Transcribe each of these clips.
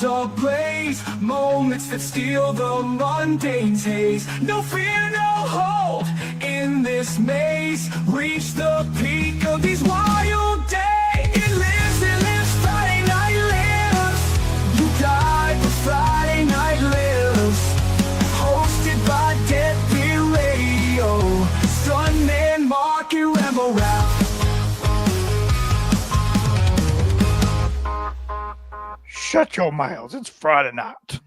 worlds ablaze, moments that steal the mundane's haze. No fear, no hold in this maze. Reach the peak of these wild days. It lives, Friday night lives. You die, but Friday night lives. Hosted by DEADPIT Radio, Stuntman Mark and Rebel Rap. Shut your mouths. It's Friday night.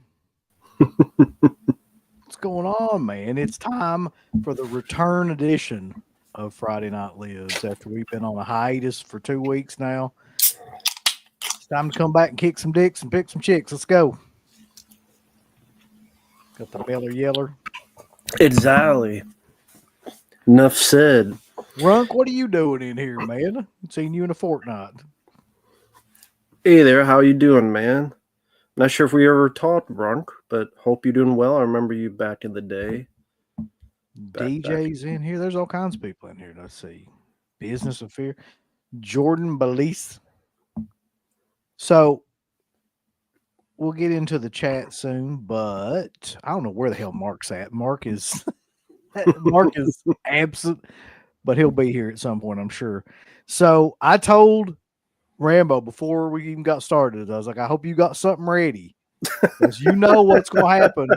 What's going on, man? It's time for the return edition of Friday Night Lives after we've been on a hiatus for 2 weeks now. It's time to come back and kick some dicks and pick some chicks. Let's go. Got the beller yeller. Exactly. Enough said. Runk, what are you doing in here, man? I've seen you in a fortnight. Hey there, how you doing, man? Not sure if we ever talked, Brunk, but hope you're doing well. I remember you back in the day. DJ's in here. There's all kinds of people in here. Let's see. Business of Fear. Jordan Belize. So we'll get into the chat soon, but I don't know where the hell Mark's at. Mark is absent, but he'll be here at some point, I'm sure. So I told Rambo before we even got started, I was like, I hope you got something ready, because you know what's going to happen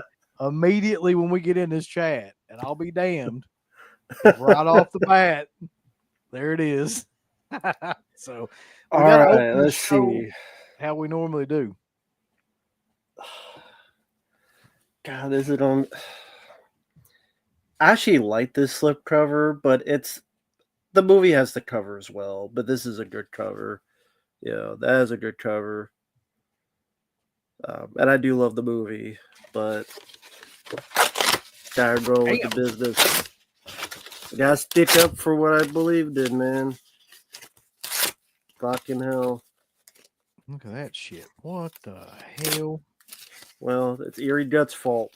immediately when we get in this chat, and I'll be damned. Right off the bat, there it is. So all right, let's see how we normally do. God, is it on? I actually like this slipcover, but the movie has the cover as well, but this is a good cover. Yeah, that is a good cover. And I do love the movie, but gotta go with the business. I gotta stick up for what I believed in, man. Fucking hell. Look at that shit. What the hell? Well, it's Eerie Guts' fault.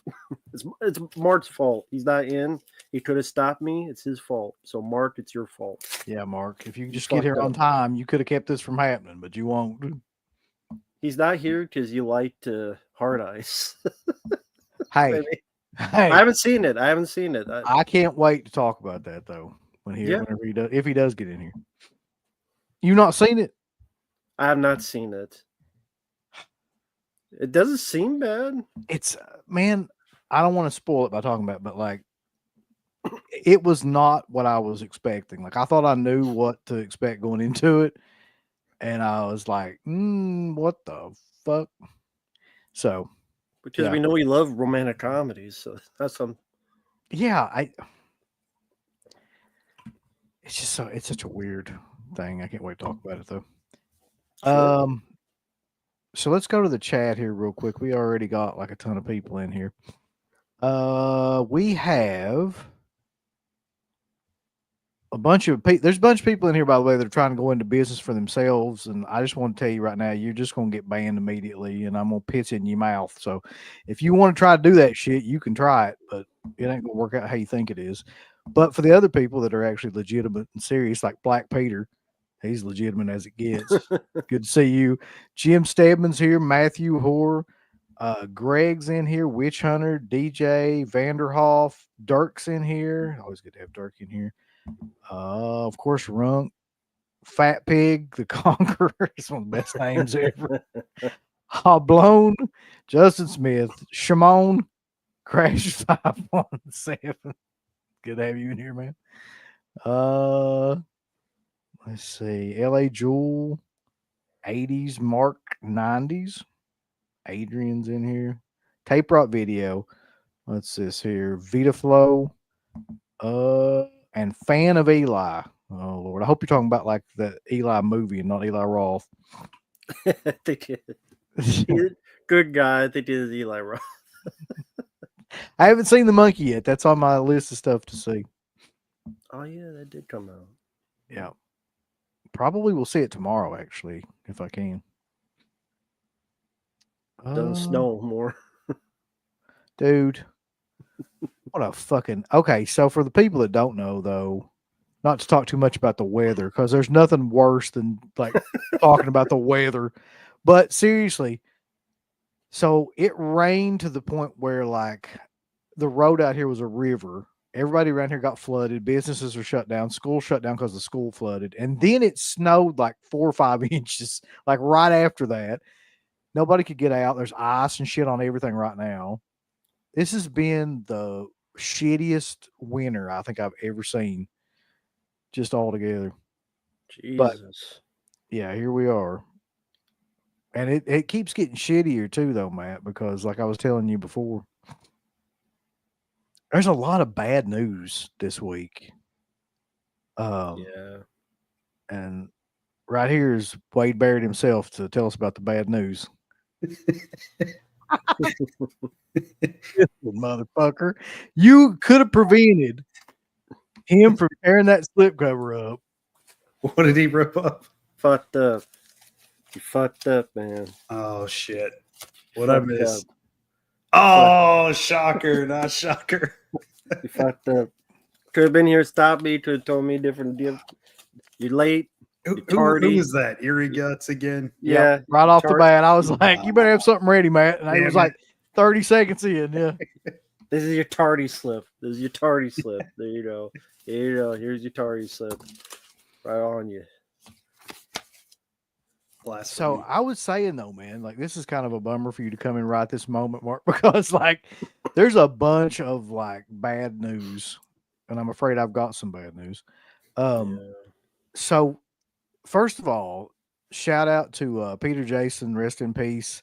It's Mark's fault. He's not in. He could have stopped me. It's his fault. So, Mark, it's your fault. Yeah, Mark. If you just get here on time, you could have kept this from happening, but you won't. He's not here because you liked Hard Ice. Hey, I haven't seen it. I can't wait to talk about that though. Whenever he does, if he does get in here. You not seen it? I have not seen it. It doesn't seem bad. It's man, I don't want to spoil it by talking about it, but like it was not what I was expecting. Like I thought I knew what to expect going into it, and I was like, what the fuck? So because we know we love romantic comedies, so that's some. Yeah, it's just it's such a weird thing. I can't wait to talk about it though. Sure. So let's go to the chat here real quick. We already got like a ton of people in here. We have there's a bunch of people in here, by the way, that are trying to go into business for themselves. And I just want to tell you right now, you're just going to get banned immediately, and I'm going to piss in your mouth. So if you want to try to do that shit, you can try it, but it ain't going to work out how you think it is. But for the other people that are actually legitimate and serious, like Black Peter, he's legitimate as it gets. Good to see you. Jim Stedman's here. Matthew Hoare. Greg's in here. Witch Hunter. DJ. Vanderhoff. Dirk's in here. Always good to have Dirk in here. Of course, Runk. Fat Pig. The Conqueror. It's one of the best names ever. Hoblone. Justin Smith. Shimon. Crash 517. Good to have you in here, man. Let's see. L.A. Jewel, 80s, Mark, 90s. Adrian's in here. Tape Rock Video. What's this here? VitaFlow. And Fan of Eli. Oh, Lord. I hope you're talking about like the Eli movie and not Eli Roth. They did. Good guy. They did Eli Roth. I haven't seen The Monkey yet. That's on my list of stuff to see. Oh, yeah. That did come out. Yeah. Probably will see it tomorrow, actually, if I can. Doesn't snow more. Dude. What a fucking... Okay, so for the people that don't know, though, not to talk too much about the weather, because there's nothing worse than, like, talking about the weather. But seriously, So it rained to the point where like the road out here was a river. Everybody around here got flooded. Businesses were shut down. School shut down because the school flooded. And then it snowed like 4 or 5 inches, like right after that. Nobody could get out. There's ice and shit on everything right now. This has been the shittiest winter I think I've ever seen, just all together. But Jesus. yeah, here we are. And it keeps getting shittier too, though, Matt, because like I was telling you before, there's a lot of bad news this week. Yeah. And right here is Wade Barrett himself to tell us about the bad news. Motherfucker. You could have prevented him from tearing that slipcover up. What did he rip up? Fucked up. You fucked up, man. Oh shit! What I Fucked miss? up. Oh, shocker! Not shocker. You fucked up. Could have been here, stopped me, could have told me different deal. You're late. Who tardy. was that? Eerie Guts again? Yeah. Yep, right off the tardy. bat, I was like, "You better have something ready, Matt." And it Damn was it. like 30 seconds in. Yeah, This is your tardy slip. This is your tardy slip. There you go. There you go. Here's your tardy slip. Right on you. so I was saying though, man, like this is kind of a bummer for you to come in right this moment, Mark, because like there's a bunch of like bad news, and I'm afraid I've got some bad news. So first of all, shout out to Peter Jason, rest in peace.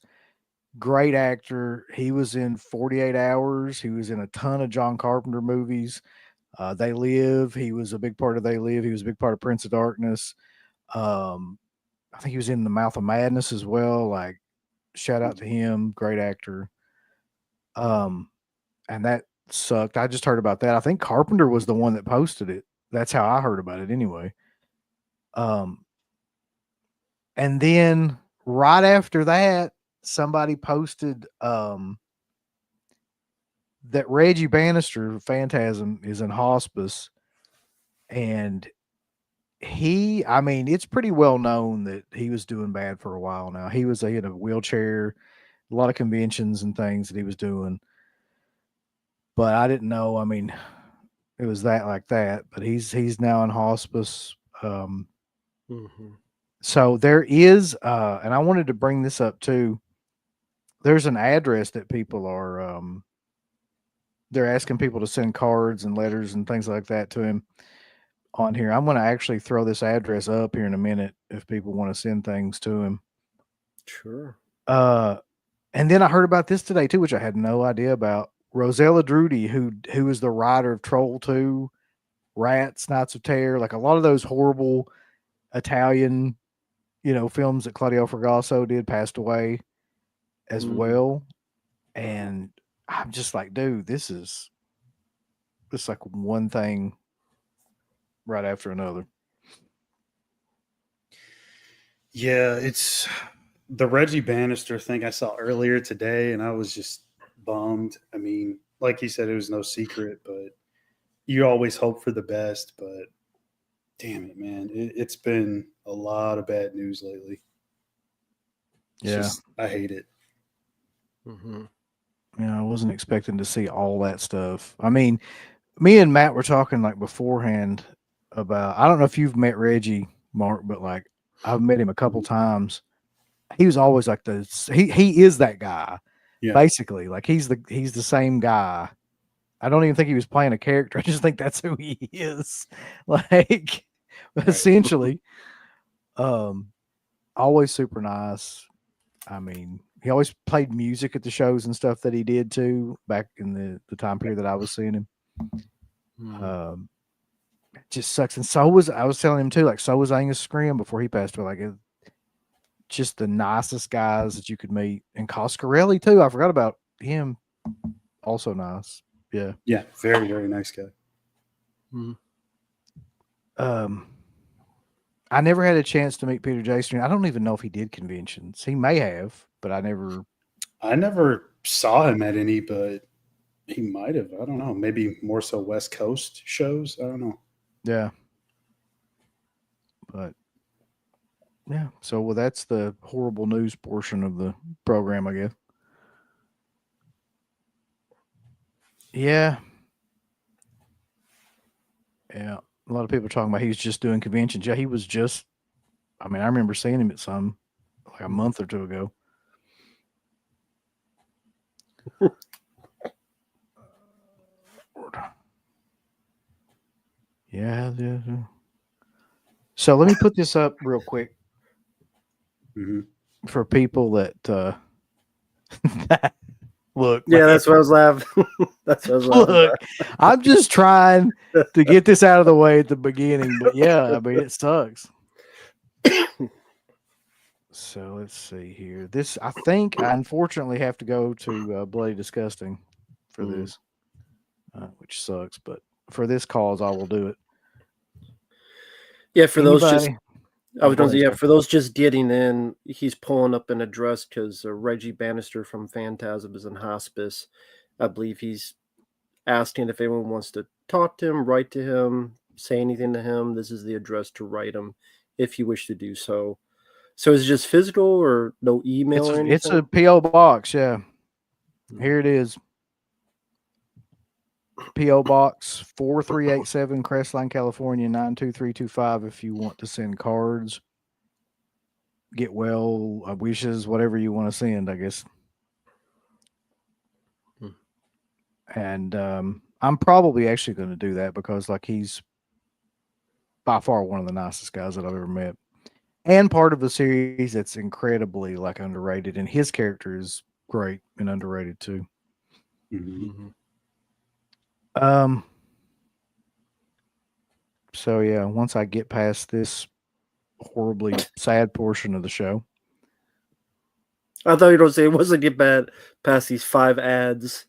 Great actor. He was in 48 Hours. He was in a ton of John Carpenter movies. They Live. He was a big part of They Live. He was a big part of Prince of Darkness. I think he was in The Mouth of Madness as well. Like, shout out to him. Great actor. And that sucked. I just heard about that. I think Carpenter was the one that posted it. That's how I heard about it anyway. And then right after that, somebody posted that Reggie Bannister, Phantasm, is in hospice. And I mean, it's pretty well known that he was doing bad for a while now. He was in a wheelchair, a lot of conventions and things that he was doing. But I didn't know. I mean, it was that like that. But he's now in hospice. So there is, and I wanted to bring this up too. There's an address that people are, they're asking people to send cards and letters and things like that to him on here. I'm going to actually throw this address up here in a minute if people want to send things to him. Sure. And then I heard about this today too, which I had no idea about. Rosella Drudy, who is the writer of Troll 2, Rats, Knights of Terror, like a lot of those horrible Italian, films that Claudio Fragasso did, passed away as well. And I'm just like, dude, this is just like one thing right after another. Yeah, it's the Reggie Bannister thing I saw earlier today, and I was just bummed. I mean, like you said, it was no secret, but you always hope for the best. But damn it, man, it's been a lot of bad news lately. I hate it. I wasn't expecting to see all that stuff. I mean, me and Matt were talking like beforehand about, I don't know if you've met Reggie, Mark, but like I've met him a couple times. He was always like he is that guy. Yeah. Basically, like he's the same guy. I don't even think he was playing a character. I just think that's who he is. Like essentially, always super nice. I mean, he always played music at the shows and stuff that he did too back in the time period that I was seeing him. It just sucks. And I was telling him too, like, so was Angus Scrim before he passed away. Like, just the nicest guys that you could meet. And Coscarelli too. I forgot about him. Also nice. Yeah. Yeah. Very, very nice guy. I never had a chance to meet Peter Jason. I don't even know if he did conventions. He may have, but I never saw him at any, but he might have. I don't know. Maybe more so West Coast shows. I don't know. Yeah. But yeah. So that's the horrible news portion of the program, I guess. Yeah. Yeah. A lot of people are talking about he's just doing conventions. Yeah, he was just, I mean, I remember seeing him at some like a month or two ago. Yeah. So let me put this up real quick for people that look. Yeah, man, that's what I was laughing. That's what I was laughing look. I'm just trying to get this out of the way at the beginning, but yeah, I mean it sucks. So let's see here. This I think I unfortunately have to go to Bloody Disgusting for this, which sucks. But for this cause, I will do it. Yeah, for those just Anybody? I was Go going to say, ahead, yeah, sir. for those just getting in, he's pulling up an address because Reggie Bannister from Phantasm is in hospice. I believe he's asking if anyone wants to talk to him, write to him, say anything to him. This is the address to write him if you wish to do so. So is it just physical or no email or anything? It's a P.O. box, yeah. Here it is. P.O. Box 4387 Crestline, California 92325 if you want to send cards, get well, wishes, whatever you want to send, I guess. And I'm probably actually going to do that because like he's by far one of the nicest guys that I've ever met. And part of the series that's incredibly like underrated, and his character is great and underrated too. So yeah, once I get past this horribly sad portion of the show, I thought you were going to say it wasn't get bad past these 5 ads.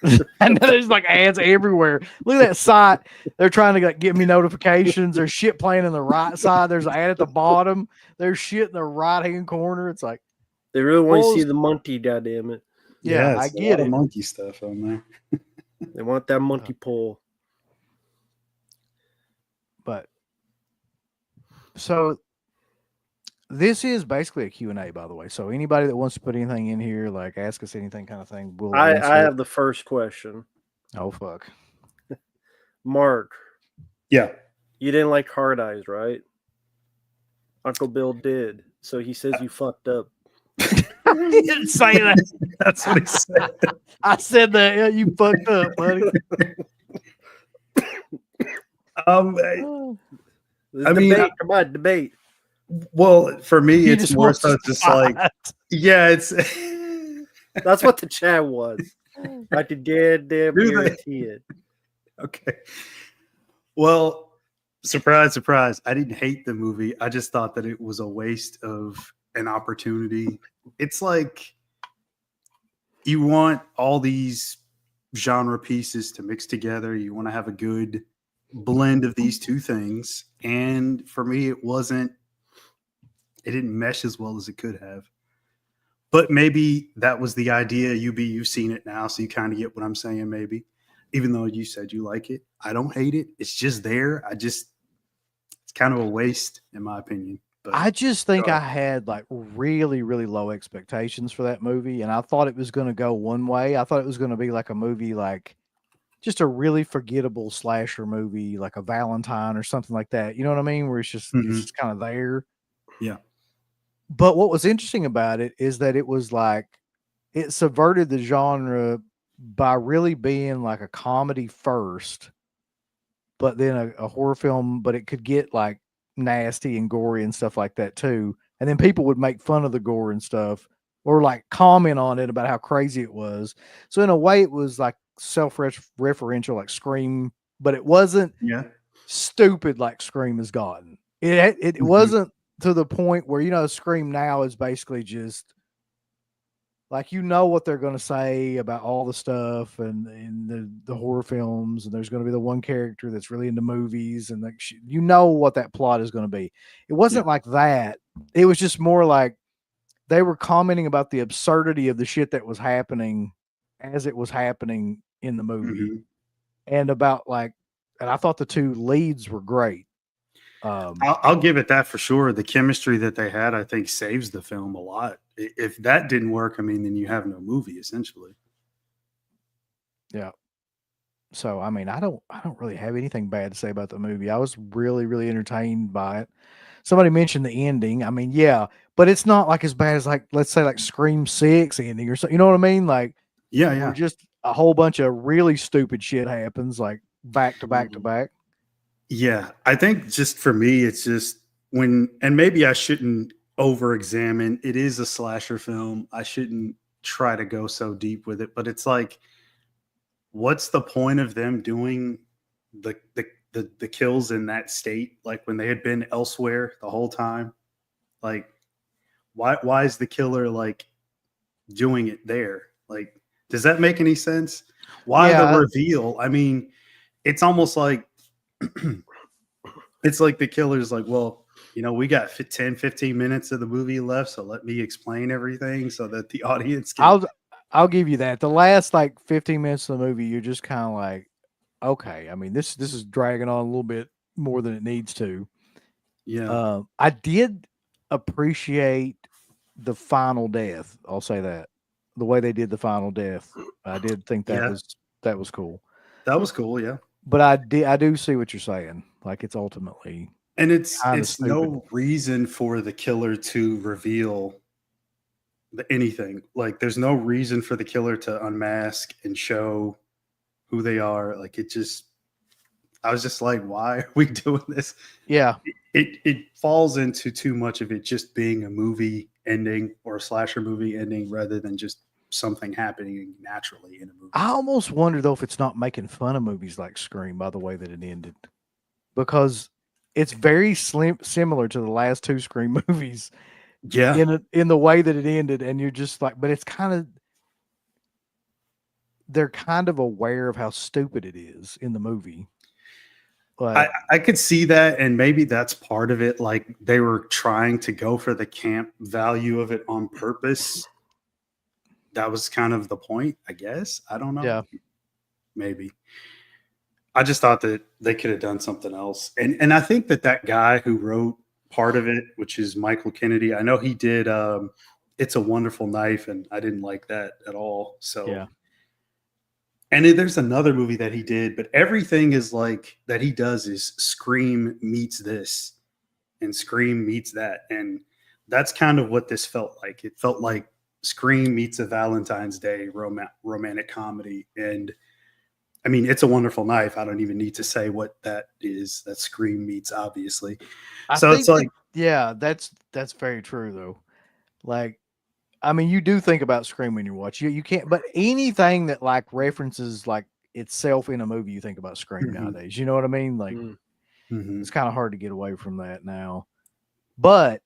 and then there's like ads everywhere. Look at that site. They're trying to like give me notifications. There's shit playing in the right side. There's an ad at the bottom. There's shit in the right hand corner. It's like They really want to see the monkey, goddammit. Yeah, I it's get a lot of it. monkey stuff on there. They want that monkey pull. But so this is basically a Q&A, by the way. So anybody that wants to put anything in here, like ask us anything kind of thing, we'll I answer it. have the first question. Oh, fuck. Mark. Yeah. You didn't like Hard Eyes, right? Uncle Bill did. So he says you fucked up. I didn't say that. That's what he said. I said that. Yeah, you fucked up, buddy. Debate. Come on, debate. Well, for me, He it's just more wants so to just like, fight. yeah, it's. That's what the chat was. I could damn guarantee it. Okay. Well, surprise, surprise. I didn't hate the movie. I just thought that it was a waste of an opportunity. It's like you want all these genre pieces to mix together. You want to have a good blend of these two things. And for me, it didn't mesh as well as it could have. But maybe that was the idea. You've seen it now, so you kind of get what I'm saying, maybe. Even though you said you like it. I don't hate it. It's just there. It's kind of a waste, in my opinion. But I just think I had like really, really low expectations for that movie. And I thought it was going to go one way. I thought it was going to be like a movie, like just a really forgettable slasher movie, like a Valentine or something like that. You know what I mean? Where it's just kind of there. Yeah. But what was interesting about it is that it was like, it subverted the genre by really being like a comedy first, but then a horror film, but it could get like nasty and gory and stuff like that too. And then people would make fun of the gore and stuff or like comment on it about how crazy it was. So in a way it was like self-referential like Scream, but it wasn't stupid like Scream has gotten. It wasn't to the point where, you know, Scream now is basically just like, you know what they're going to say about all the stuff and the horror films, and there's going to be the one character that's really into movies, and like, you know what that plot is going to be. It wasn't like that. It was just more like they were commenting about the absurdity of the shit that was happening as it was happening in the movie, and about like, and I thought the two leads were great. I'll give it that for sure. The chemistry that they had, I think, saves the film a lot. If that didn't work, I mean, then you have no movie, essentially. Yeah. So I mean, I don't really have anything bad to say about the movie. I was really, really entertained by it. Somebody mentioned the ending. I mean, yeah, but it's not like as bad as like let's say like Scream 6 ending or something. You know what I mean? Like Yeah, where yeah. just a whole bunch of really stupid shit happens, like back to back to back. Yeah, I think just for me, it's just when, and maybe I shouldn't over examine. It is a slasher film. I shouldn't try to go so deep with it, but it's like, what's the point of them doing the kills in that state? Like when they had been elsewhere the whole time. Like, why is the killer like doing it there? Like, does that make any sense? Why the Yeah, reveal? I mean, it's almost like it's like the killer's like, well, we got 10, 15 minutes of the movie left, so let me explain everything so that the audience can. I'll give you that. The last like 15 minutes of the movie, you're just kind of like, okay. I mean, this is dragging on a little bit more than it needs to. Yeah. I did appreciate the final death. I'll say that the way they did the final death, I did think that Yeah. was cool. That was cool. Yeah. But I do see what you're saying. Like it's ultimately And it's kind of it's stupid. no reason for the killer to reveal anything. Like there's no reason for the killer to unmask and show who they are. Like I was just like, why are we doing this? Yeah, It falls into too much of it just being a movie ending or a slasher movie ending rather than just something happening naturally in a movie. I almost wonder though if it's not making fun of movies like Scream by the way that it ended, because it's very similar to the last two Scream movies Yeah. in the way that it ended, and you're just like, but it's kind of they're kind of aware of how stupid it is in the movie. Like, I could see that, and maybe that's part of it. Like they were trying to go for the camp value of it on purpose. That was kind of the point, I guess. I don't know. yeah, Maybe. I just thought that they could have done something else. And I think that guy who wrote part of it, which is Michael Kennedy, I know he did It's a Wonderful Knife, and I didn't like that at all. So yeah. and then there's another movie that he did, but everything is like that he does is Scream meets this and Scream meets that. And that's kind of what this felt like. It felt like Scream meets a Valentine's Day romantic comedy. And I mean, It's a Wonderful Knife. I don't even need to say what that is. That Scream meets, obviously. So it's like, yeah, that's very true though. Like, I mean, you do think about Scream when you watch. You can't, but anything that like references like itself in a movie, you think about Scream Mhm. nowadays. You know what I mean? Like, Mhm. it's kind of hard to get away from that now. But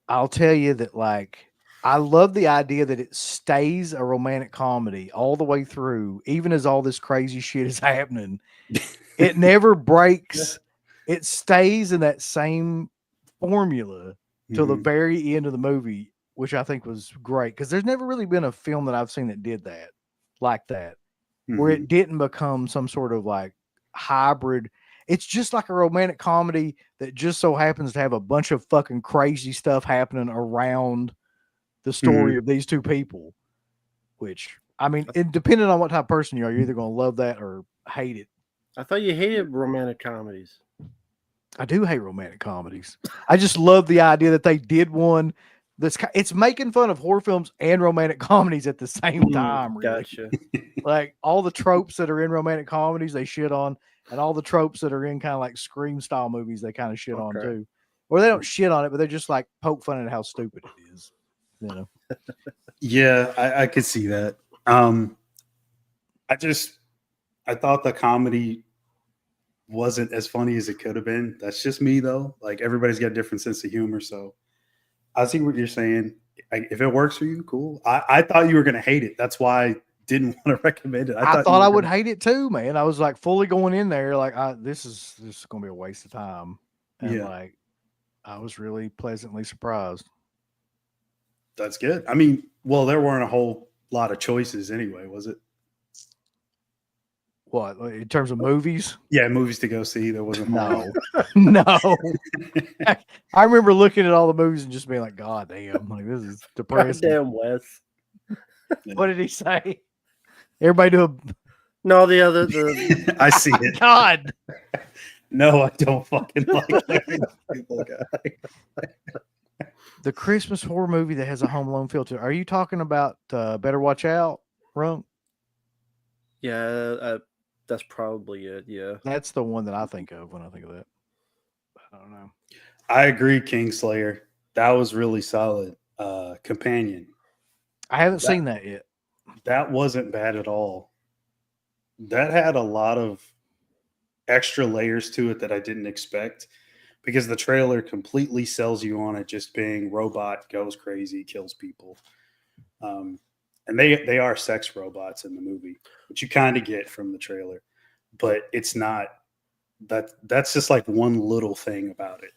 I'll tell you that like I love the idea that it stays a romantic comedy all the way through, even as all this crazy shit is happening. It never breaks. It stays in that same formula till the Mhm. very end of the movie, which I think was great because there's never really been a film that I've seen that did that like that, where Mhm. it didn't become some sort of like hybrid. It's just like a romantic comedy that just so happens to have a bunch of fucking crazy stuff happening around the story Mhm. of these two people, which I mean, it depending on what type of person you are, you're either going to love that or hate it. I thought you hated romantic comedies. I do hate romantic comedies. I just love the idea that they did one it's making fun of horror films and romantic comedies at the same time, really. Gotcha. Like all the tropes that are in romantic comedies, they shit on, and all the tropes that are in kind of like Scream style movies, they kind of shit on Okay. too. Or they don't shit on it, but they're just like poke fun at how stupid it is. You know? Yeah, I could see that. I thought the comedy wasn't as funny as it could have been. That's just me though. Like everybody's got a different sense of humor. So I see what you're saying. If it works for you, cool. I thought you were going to hate it. That's why I didn't want to recommend it. I thought I would hate it too, man. I was like fully going in there, like this is going to be a waste of time, and Yeah. like I was really pleasantly surprised. That's good. I mean, well, there weren't a whole lot of choices anyway, was it? What in terms of movies? Yeah, movies to go see. There wasn't. No, no. I remember looking at all the movies and just being like, "God damn, like this is depressing." Goddamn Wes. What did he say? Everybody do No, the other the I see it. God. No, I don't fucking like that people guy. The Christmas horror movie that has a Home Alone filter. Are you talking about Better Watch Out, Runk? yeah, that's probably it. Yeah. That's the one that I think of when I think of that. I don't know. I agree, Kingslayer. That was really solid. Companion. I haven't seen that yet. That wasn't bad at all. That had a lot of extra layers to it that I didn't expect because the trailer completely sells you on it just being robot, goes crazy, kills people. And they are sex robots in the movie, which you kind of get from the trailer, but it's not that's just like one little thing about it.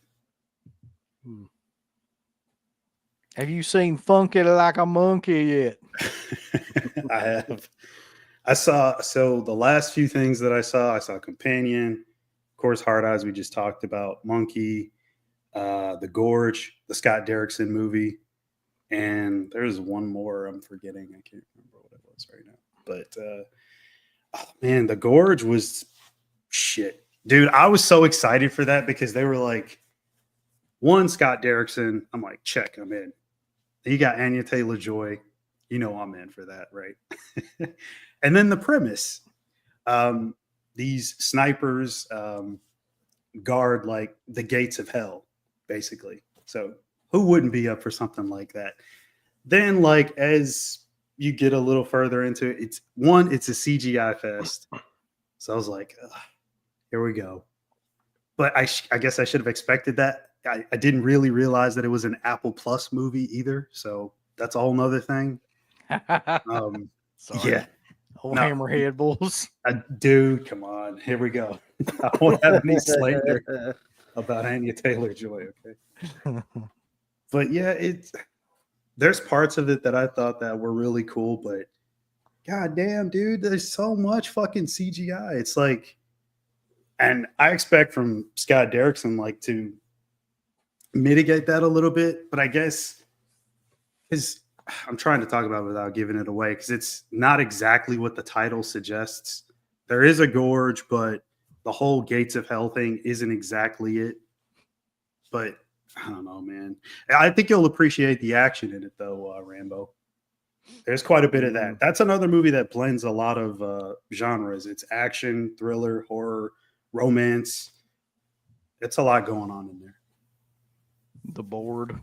Have you seen Funky Like a Monkey yet? I have. So the last few things that I saw Companion, of course, Hard Eyes, we just talked about, Monkey, The Gorge, the Scott Derrickson movie, and there's one more I'm forgetting. I can't remember what it was right now. But oh man, The Gorge was shit. Dude, I was so excited for that because they were like, one, Scott Derrickson, I'm like, check, I'm in. You got Anya Taylor-Joy. You know I'm in for that, right? And then the premise. These snipers guard like the gates of hell, basically. So who wouldn't be up for something like that? Then, like, as you get a little further into it, it's a CGI fest. So I was like, here we go. But I guess I should have expected that. I didn't really realize that it was an Apple Plus movie either. So that's a whole nother thing. Sorry. Yeah. Old No. Hammerhead Bulls. Dude, come on. Here we go. I won't have any slander about Anya Taylor-Joy, okay? But yeah, there's parts of it that I thought that were really cool, but god damn, dude, there's so much fucking CGI. It's like, and I expect from Scott Derrickson like to mitigate that a little bit, but I guess because I'm trying to talk about it without giving it away because it's not exactly what the title suggests. There is a gorge, but the whole Gates of Hell thing isn't exactly it. But I don't know, man. I think you'll appreciate the action in it, though, Rambo. There's quite a bit of that. That's another movie that blends a lot of genres. It's action, thriller, horror, romance. It's a lot going on in there. The board.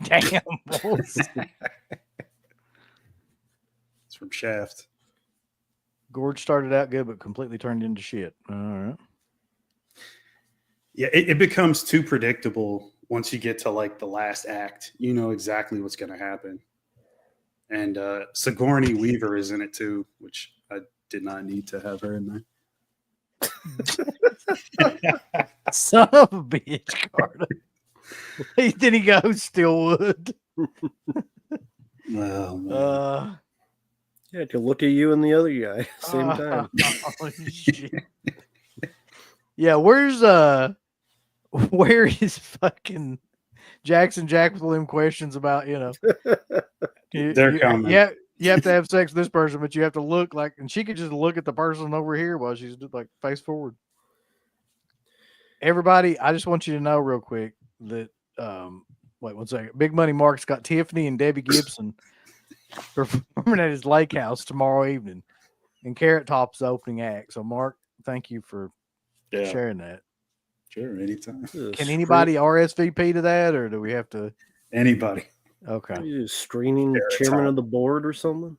Damn. Bulls. It's from Shaft. Gorge started out good, but completely turned into shit. All right. Yeah, it becomes too predictable once you get to like the last act. You know exactly what's going to happen. And Sigourney Weaver is in it too, which I did not need to have her in there. Son of a bitch, Carter. Then he goes Stillwood. Oh, man. Yeah, to look at you and the other guy same time. Oh, shit. Yeah, where is fucking Jackson Jack with all them questions about, They're coming. Yeah, you have to have sex with this person, but you have to look like, and she could just look at the person over here while she's like face forward. Everybody, I just want you to know real quick that wait 1 second. Big Money Mark's got Tiffany and Debbie Gibson performing at his lake house tomorrow evening, and Carrot Top's the opening act. So Mark, thank you for sharing that. Sure, anytime. Can anybody RSVP to that, or do we have to? Anybody. Okay. You screening chairman of the board or something?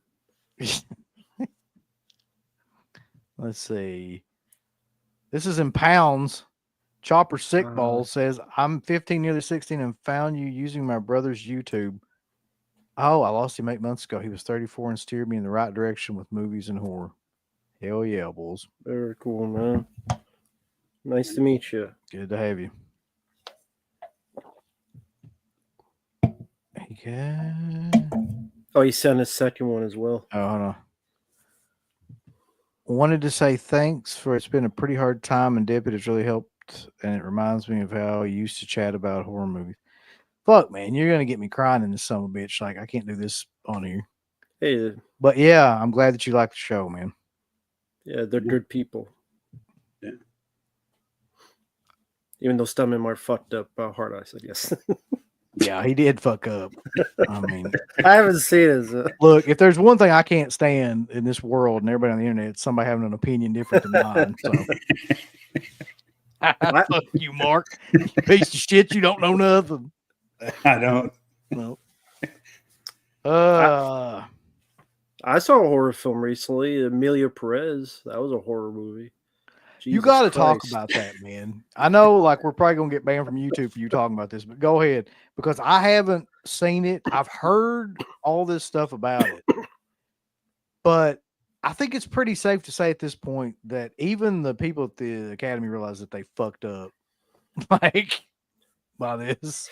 Let's see. This is in pounds. Chopper Sickball says, I'm 15, nearly 16, and found you using my brother's YouTube. Oh, I lost him 8 months ago. He was 34 and steered me in the right direction with movies and horror. Hell yeah, bulls. Very cool, man. Nice to meet you. Good to have you. Okay. Oh, he sent a second one as well. Oh, hold on. Wanted to say thanks for it's been a pretty hard time, and DEADPIT has really helped, and it reminds me of how I used to chat about horror movies. Fuck, man, you're gonna get me crying in this son of a bitch. Like, I can't do this on here. Hey, But yeah, I'm glad that you like the show, man. Yeah, they're good people. Yeah. Even though some of them are fucked up hard, I said yes. Yeah, he did fuck up. I mean, I haven't seen it. look, if there's one thing I can't stand in this world and everybody on the internet, it's somebody having an opinion different than mine. So, fuck you, Mark. You piece of shit. You don't know nothing. I don't. No. I saw a horror film recently, Amelia Perez. That was a horror movie. You Jesus got to talk Christ. about that, man. I know, like, we're probably gonna get banned from YouTube for you talking about this, but go ahead because I haven't seen it. I've heard all this stuff about it, but I think it's pretty safe to say at this point that even the people at the Academy realize that they fucked up, like, by this.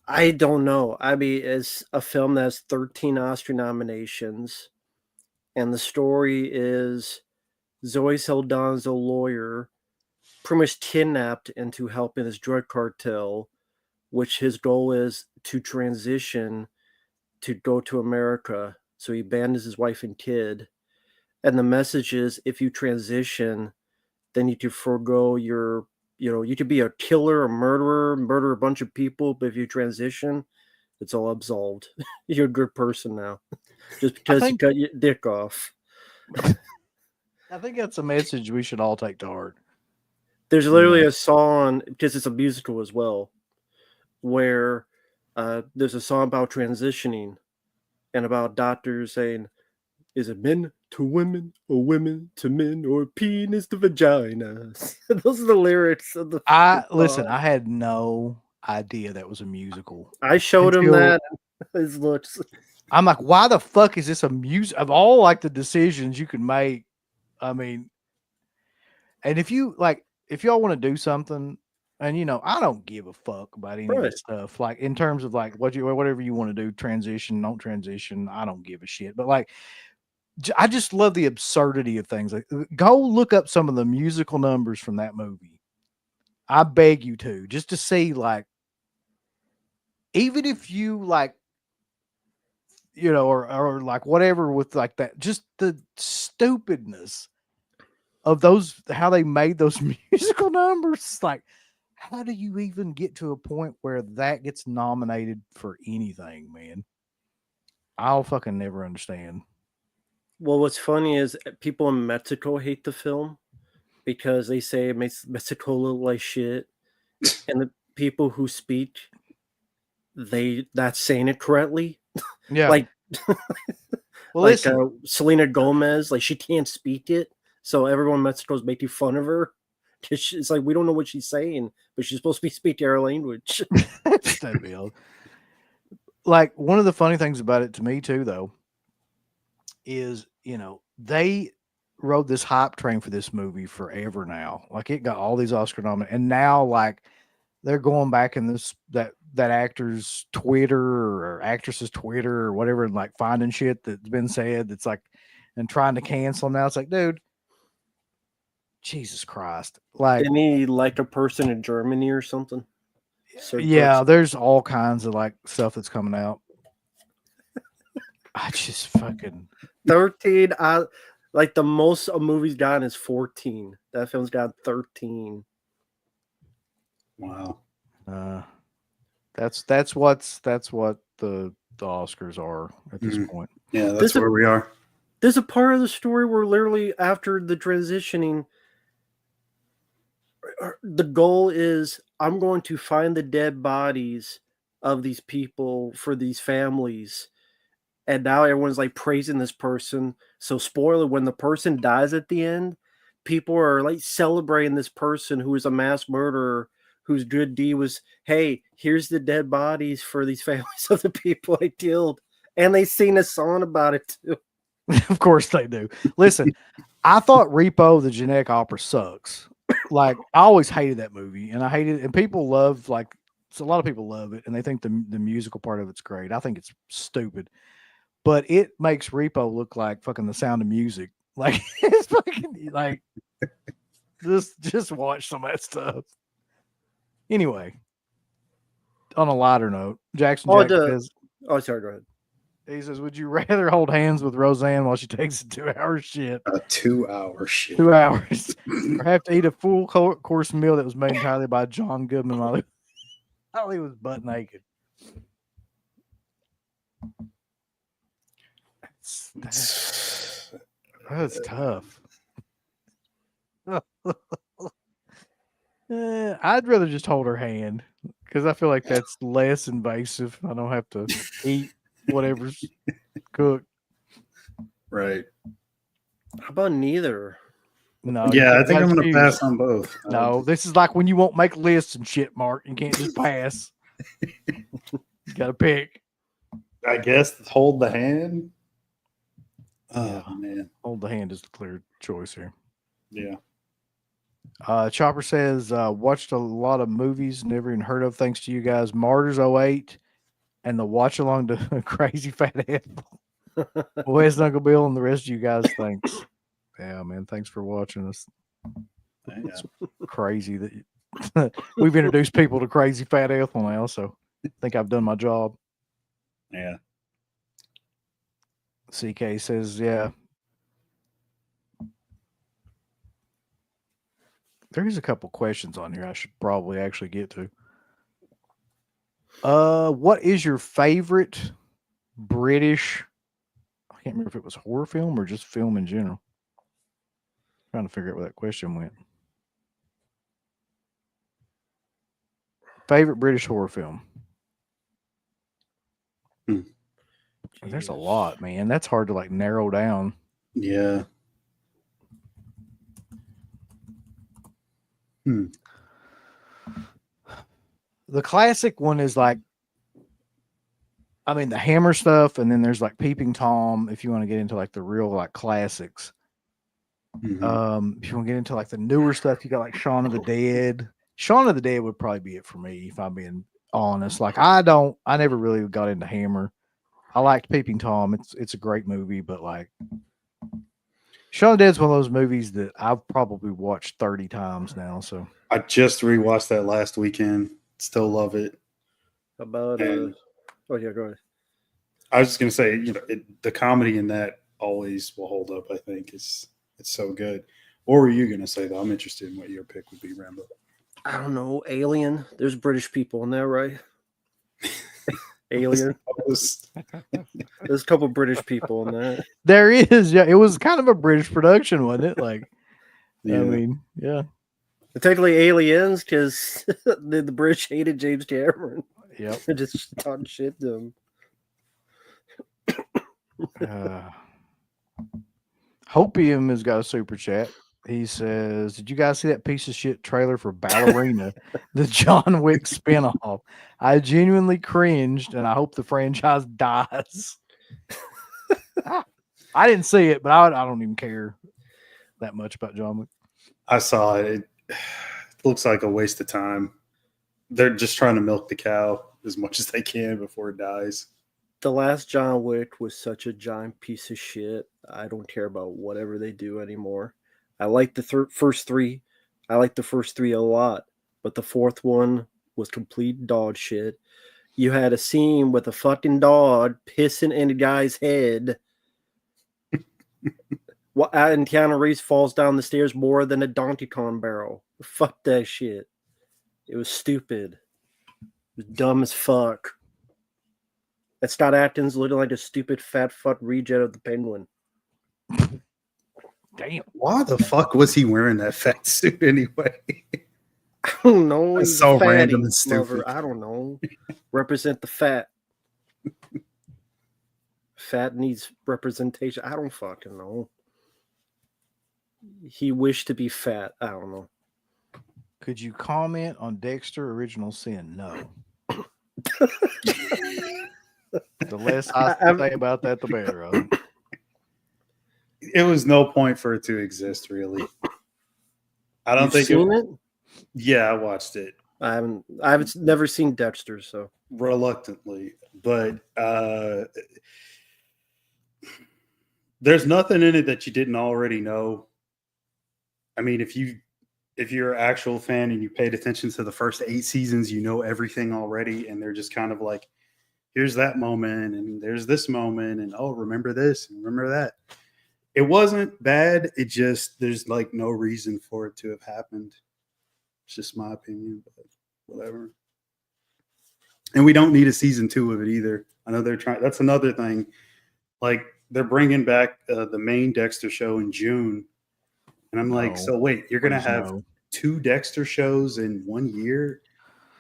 I don't know. I mean, it's a film that has 13 Oscar nominations, and the story is Zoe Saldana's lawyer pretty much kidnapped into helping this drug cartel, which his goal is to transition to go to America. So he abandons his wife and kid. And the message is, if you transition, then you can forego your, you could be a killer, a murderer, murder a bunch of people, but if you transition, it's all absolved. You're a good person now. Just because you cut your dick off. I think that's a message we should all take to heart. There's literally a song, because it's a musical as well, where there's a song about transitioning and about doctors saying, is it men to women or women to men or penis to vagina? Those are the lyrics of the Listen, I had no idea that was a musical. I showed him that. His looks. I'm like, why the fuck is this a music? Of all like the decisions you can make, I mean, and if y'all want to do something, and I don't give a fuck about any of this stuff. Like in terms of like whatever you want to do, transition, don't transition, I don't give a shit. But like, I just love the absurdity of things. Like, go look up some of the musical numbers from that movie. I beg you to, just to see, like, even if you like, or like whatever with like that, just the stupidness of those, how they made those musical numbers. Like, how do you even get to a point where that gets nominated for anything, man? I'll fucking never understand. Well, what's funny is people in Mexico hate the film because they say it makes Mexico look like shit. And the people who speak, they not saying it correctly. Yeah. Like, well, like Selena Gomez, like she can't speak it. So everyone in Mexico is making fun of her. It's like, we don't know what she's saying, but she's supposed to be speaking our language. Like, one of the funny things about it to me too, though, is, they rode this hype train for this movie forever now. Like, it got all these Oscar nominations, and now like they're going back in that actor's Twitter or actress's Twitter or whatever, and like finding shit that's been said that's like, and trying to cancel them. Now it's like, dude, Jesus Christ. Like, didn't he like a person in Germany or something? Yeah, there's all kinds of like stuff that's coming out. I just fucking 13. Like the most a movie's gotten is 14. That film's got 13. Wow. That's what the Oscars are at this point. Yeah, that's where we are. There's a part of the story where literally after the transitioning, the goal is, I'm going to find the dead bodies of these people for these families. And now everyone's like praising this person. So spoiler, when the person dies at the end, people are like celebrating this person who is a mass murderer, whose good deed was, hey, here's the dead bodies for these families of the people I killed. And they sing a song about it too. Of course they do. Listen, I thought Repo, the genetic opera, sucks. Like, I always hated that movie, and I hated it. And people love, like, so a lot of people love it, and they think the musical part of it's great. I think it's stupid, but it makes Repo look like fucking The Sound of Music. Like, it's fucking like, just watch some of that stuff. Anyway, on a lighter note, Jackson. Oh, sorry, go ahead. He says, "Would you rather hold hands with Roseanne while she takes a 2-hour shit, A 2-hour shit. 2 hours, or have to eat a full course meal that was made entirely by John Goodman while he was butt naked?" That's tough. I'd rather just hold her hand because I feel like that's less invasive. I don't have to eat whatever's cooked. Right. How about neither? No, Yeah, you I think I'm gotta going to choose. pass on both. No, this is like when you won't make lists and shit, Mark. You can't just pass. You got to pick. I guess hold the hand. Oh, Yeah. man. Hold the hand is the clear choice here. Yeah. Chopper says, watched a lot of movies never even heard of thanks to you guys. Martyrs 08 and the watch along to Crazy Fat Apple. Wes Uncle Bill and the rest of you guys, thanks. Yeah, man, thanks for watching us. It's crazy that we've introduced people to Crazy Fat Apple now, so I think I've done my job. Yeah. CK says, yeah. There's a couple questions on here I should probably actually get to. What is your favorite British? I can't remember if it was horror film or just film in general. Trying to figure out where that question went. Favorite British horror film? There's a lot, man. That's hard to like narrow down. Yeah. The classic one is like, I mean, the Hammer stuff, and then there's like Peeping Tom. If you want to get into like the real like classics, Mm-hmm. if you want to get into like the newer stuff, you got like Shaun of the Dead. Shaun of the Dead would probably be it for me, if I'm being honest. Like I never really got into Hammer. I liked Peeping Tom. It's a great movie, but like Shaun of the Dead's one of those movies that I've probably watched 30 times now. So I just rewatched that last weekend. Still love it. How about oh yeah, go ahead. I was just gonna say, the comedy in that always will hold up. I think it's so good. What were you gonna say though? I'm interested in what your pick would be, Rambo. I don't know. Alien. There's British people in there, right? Alien. There's a couple British people in that. there is, yeah. It was kind of a British production, wasn't it? Like, Yeah. I mean, yeah. Technically aliens because the British hated James Cameron. Yep. They just talking shit to him. Hopium has got a super chat. He says, "Did you guys see that piece of shit trailer for Ballerina, the John Wick spinoff? I genuinely cringed, and I hope the franchise dies." I didn't see it, but I don't even care that much about John Wick. I saw it. It looks like a waste of time. They're just trying to milk the cow as much as they can before it dies. The last John Wick was such a giant piece of shit. I don't care about whatever they do anymore. I like the first three. I like the first three a lot, but the fourth one was complete dog shit. You had a scene with a fucking dog pissing in a guy's head. And Keanu Reeves falls down the stairs more than a Donkey Kong barrel. Fuck that shit. It was stupid. It was dumb as fuck. That Scott Atkins looking like a stupid fat fuck reject of the Penguin. Damn. Why the fuck was he wearing that fat suit anyway? I don't know. That's He's so fatty, random and stupid. I don't know. Represent the fat. Fat needs representation. I don't fucking know. He wished to be fat. I don't know. Could you comment on Dexter Original Sin? No. The less I say about that, the better. It was no point for it to exist, really. I don't think seen it. Yeah, I watched it. I haven't never seen Dexter, so reluctantly, but there's nothing in it that you didn't already know. I mean, if you're an actual fan and you paid attention to the first 8 seasons, you know everything already, and they're just kind of like, here's that moment, and there's this moment, and oh, remember this and remember that. It wasn't bad. It just, there's like no reason for it to have happened. It's just my opinion, but whatever. And we don't need a season 2 of it either. I know they're trying. That's another thing. Like, they're bringing back the main Dexter show in June. And I'm like, so wait, you're going to have 2 Dexter shows in 1 year?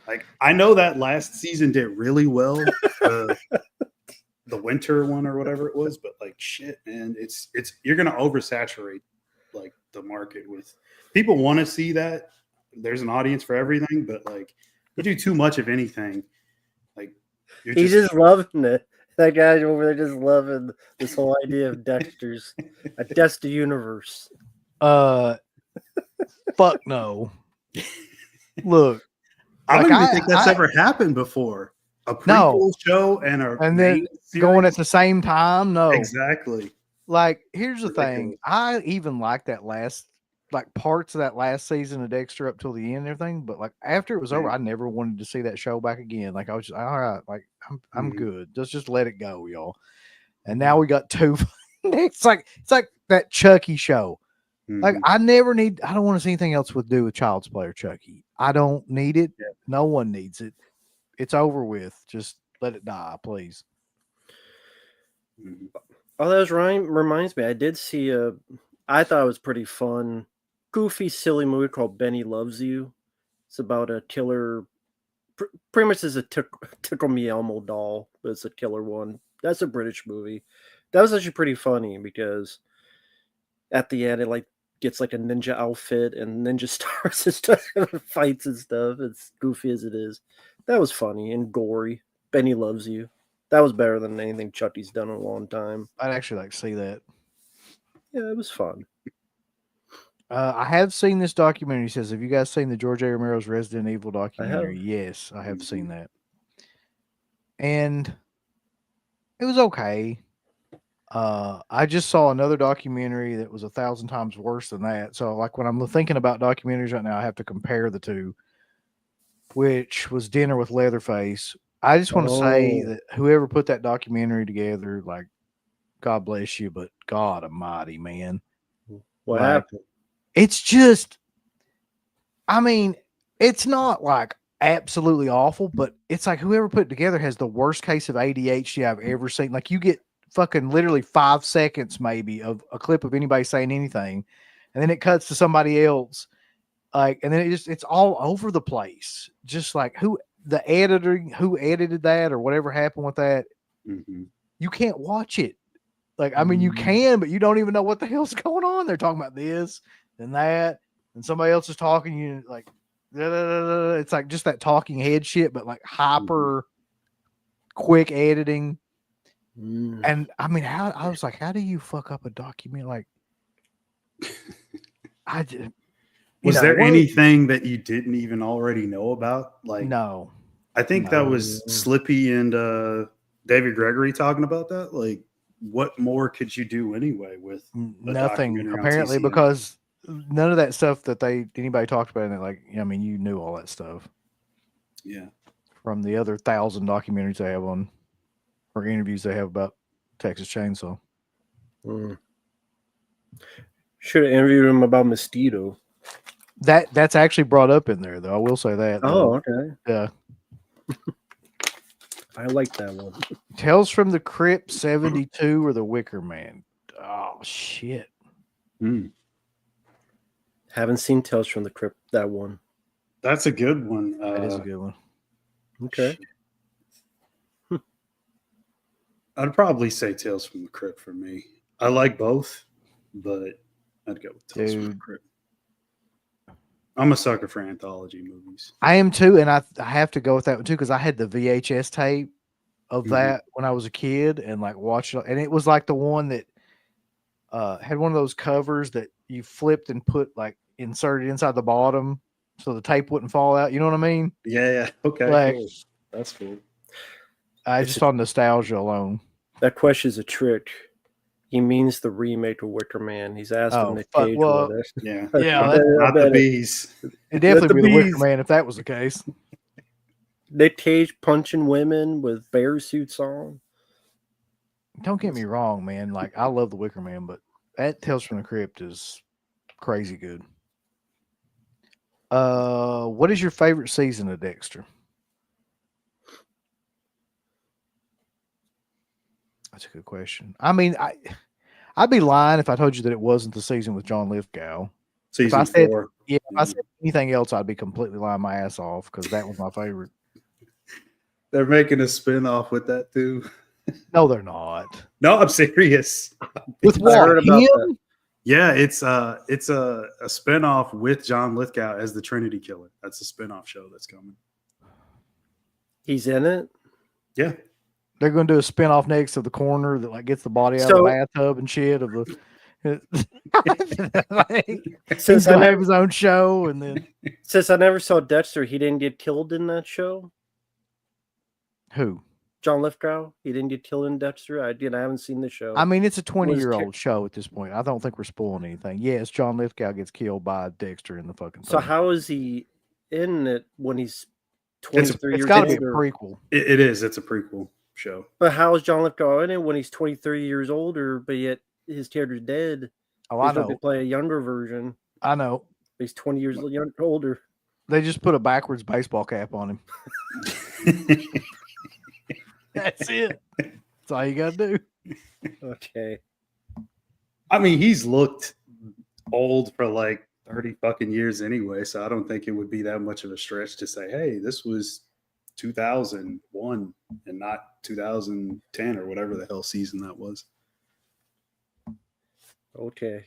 Like, I know that last season did really well. The winter one or whatever it was, but like, shit, man, it's you're going to oversaturate like the market with people want to see that. There's an audience for everything, but like, you do too much of anything. Like, he's just loving it. That guy over there just loving this whole idea of Dexter's a Dexter universe. Fuck no. Look, I don't like, even think that's ever happened before. A prequel No. show and then going at the same time. No, exactly. Like, here's the Ridiculous. thing. I even like that last, like, parts of that last season of Dexter up till the end and everything. But like, after it was over, I never wanted to see that show back again. Like, I was just, all right, like, I'm good. Just let it go, y'all. And now we got 2. It's like that Chucky show. Like, I don't want to see anything else with do with Child's Play or Chucky. I don't need it. Yeah. No one needs it. It's over with. Just let it die, please. Oh, that reminds me. I did see I thought it was pretty fun, goofy, silly movie called Benny Loves You. It's about a killer. Pretty much is a Tickle Me Elmo doll, but it's a killer one. That's a British movie. That was actually pretty funny because at the end it like gets like a ninja outfit and ninja stars and stuff, fights and stuff. It's goofy as it is. That was funny and gory. Benny Loves You. That was better than anything Chucky's done in a long time. I'd actually like to see that. Yeah, it was fun. I have seen this documentary. It says, have you guys seen the George A. Romero's Resident Evil documentary? Yes, I have seen that. And it was okay. I just saw another documentary that was 1,000 times worse than that. So, like, when I'm thinking about documentaries right now, I have to compare the two, which was Dinner with Leatherface. I just want to say that whoever put that documentary together, like, God bless you, but God almighty, man. What happened? It's just, I mean, it's not like absolutely awful, but it's like whoever put it together has the worst case of ADHD I've ever seen. Like, you get fucking literally 5 seconds maybe of a clip of anybody saying anything, and then it cuts to somebody else. Like, and then it's all over the place. Just like who edited that or whatever happened with that. You can't watch it. Like, I mean, you can, but you don't even know what the hell's going on. They're talking about this and that, and somebody else is talking. You like, it's like just that talking head shit, but like hyper quick editing. And I mean, I was like, how do you fuck up a document? Like, was there anything that you didn't even already know about? Like, no, I think that was Slippy and David Gregory talking about that. Like, what more could you do anyway with nothing? Apparently, because none of that stuff that anybody talked about in it, like, I mean, you knew all that stuff. Yeah, from the other 1,000 documentaries they have on, or interviews they have about Texas Chainsaw. Should have interviewed him about Mosquito. That's actually brought up in there, though. I will say that. Oh, okay. Yeah. I like that one. Tales from the Crypt 72 or The Wicker Man. Oh, shit. Haven't seen Tales from the Crypt, that one. That's a good one. That is a good one. Okay. I'd probably say Tales from the Crypt for me. I like both, but I'd go with Tales from the Crypt. I'm a sucker for anthology movies. I am too, and I have to go with that one too because I had the VHS tape of that when I was a kid and like watched it, and it was like the one that had one of those covers that you flipped and put like inserted inside the bottom so the tape wouldn't fall out. You know what I mean? Yeah. Okay. Like, cool. That's cool. I just on nostalgia alone. That question's a trick. He means the remake of Wicker Man. He's asking Nick Cage what it is. Yeah. Yeah. Not the bees. It definitely be the Wicker Man if that was the case. Nick Cage punching women with bear suits on. Don't get me wrong, man. Like, I love The Wicker Man, but that Tales from the Crypt is crazy good. What is your favorite season of Dexter? That's a good question. I mean, I'd be lying if I told you that it wasn't the season with John Lithgow. Season said, 4. Yeah, if I said anything else, I'd be completely lying my ass off because that was my favorite. They're making a spin-off with that too. No, they're not. No, I'm serious. With I what? heard about Him? that. Yeah, it's a spin-off with John Lithgow as the Trinity Killer. That's a spin-off show that's coming. He's in it. Yeah. They're going to do a spinoff next to the corner that like gets the body out of the bathtub and shit of the. He's Since gonna have his own show, and then I never saw Dexter, he didn't get killed in that show. who? John Lithgow, he didn't get killed in Dexter. I haven't seen the show. I mean, it's a 20-year-old show at this point. I don't think we're spoiling anything. Yes, John Lithgow gets killed by Dexter in the fucking. So thing. how is he in it when he's 23 It's years got to old? be a prequel. It is. It's a prequel show. But how is John Lithgow in it when he's 23 years older, but yet his character's dead? Oh, I know. They play a younger version. I know. He's 20 years older. They just put a backwards baseball cap on him. That's it. That's all you got to do. Okay. I mean, he's looked old for like 30 fucking years anyway, so I don't think it would be that much of a stretch to say, hey, this was 2001 and not 2010 or whatever the hell season that was. Okay.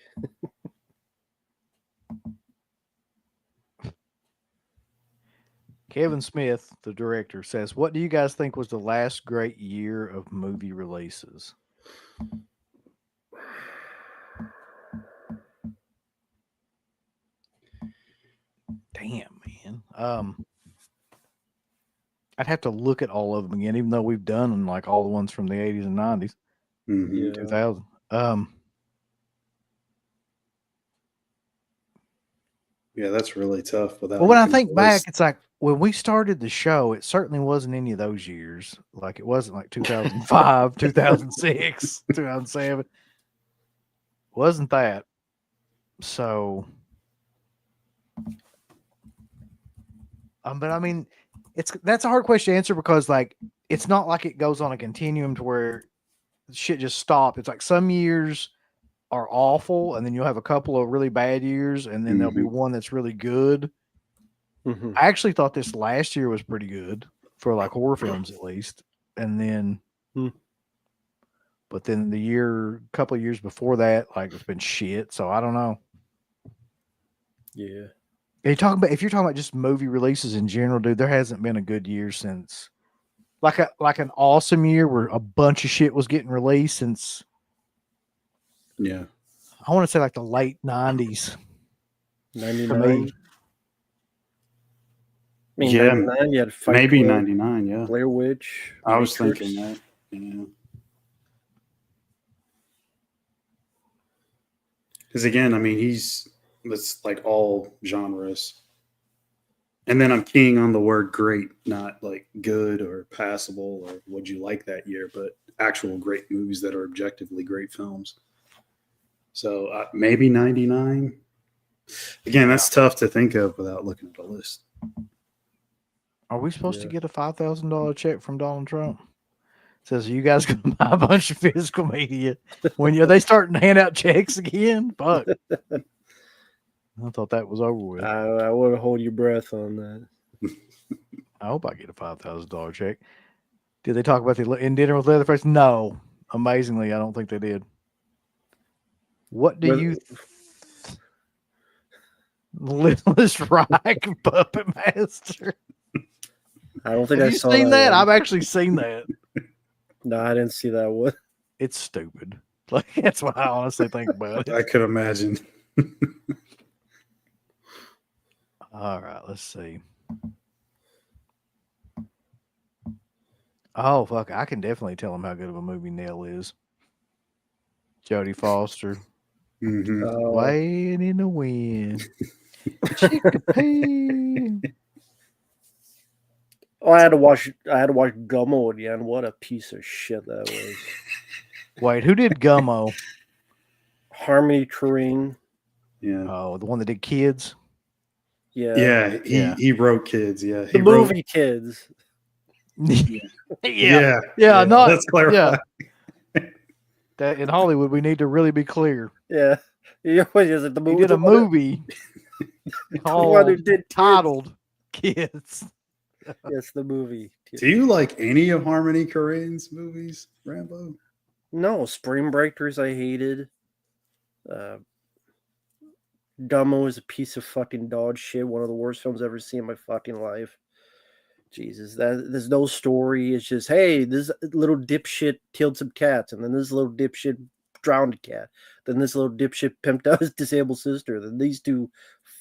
Kevin Smith, the director, says, "What do you guys think was the last great year of movie releases?" Damn, man. I'd have to look at all of them again, even though we've done like all the ones from the 80s and 90s, Mm-hmm. Yeah. 2000. Yeah, that's really tough. Well, when I think back, it's like when we started the show, it certainly wasn't any of those years. Like it wasn't like 2005, 2006, 2007. Wasn't that? So, but I mean, that's a hard question to answer because like it's not like it goes on a continuum to where shit just stopped. It's like some years are awful, and then you'll have a couple of really bad years, and then there'll be one that's really good. Mm-hmm. I actually thought this last year was pretty good for like horror films, at least. And then, but then couple of years before that, like it's been shit. So I don't know. Yeah. If you're talking about just movie releases in general, dude, there hasn't been a good year since like an awesome year where a bunch of shit was getting released since. Yeah, I want to say like the late 90s. 99. I mean, Yeah, 99, you had Fight maybe Club, 99. Yeah, Blair Witch. I was Matrix. thinking that. Yeah, because again, I mean, it's like all genres, and then I'm keying on the word great, not like good or passable or would you like that year, but actual great movies that are objectively great films. So maybe 99. Again, that's tough to think of without looking at the list. Are we supposed to get a $5,000 check from Donald Trump? It says, are you guys going to buy a bunch of physical media when they start to hand out checks again? Fuck. I thought that was over with. I want to hold your breath on that. I hope I get a $5,000 check. Did they talk about the in Dinner with Leatherface? No. Amazingly, I don't think they did. What do you Littlest Reich Puppet Master? I don't think Have I you saw seen that? one. I've actually seen that. No, I didn't see that one. It's stupid. Like that's what I honestly think about it. I could imagine. All right, let's see. Oh fuck! I can definitely tell them how good of a movie Nell is. Jodie Foster, Mm-hmm. Waiting in the Wind. Chickapee. Oh, I had to watch Gummo again. What a piece of shit that was. Wait, who did Gummo? Harmony Korine. Yeah. Oh, the one that did Kids. Yeah, he wrote Kids. Yeah, The movie Kids. Yeah. Not Let's clarify. That in Hollywood we need to really be clear. Yeah, he did a movie called titled Kids. Yes, the movie. Do you like any of Harmony Korine's movies, Rambo? No, Spring Breakers I hated. Gummo is a piece of fucking dog shit. One of the worst films I've ever seen in my fucking life. Jesus, there's no story. It's just, hey, this little dipshit killed some cats, and then this little dipshit drowned a cat. Then this little dipshit pimped out his disabled sister. Then these two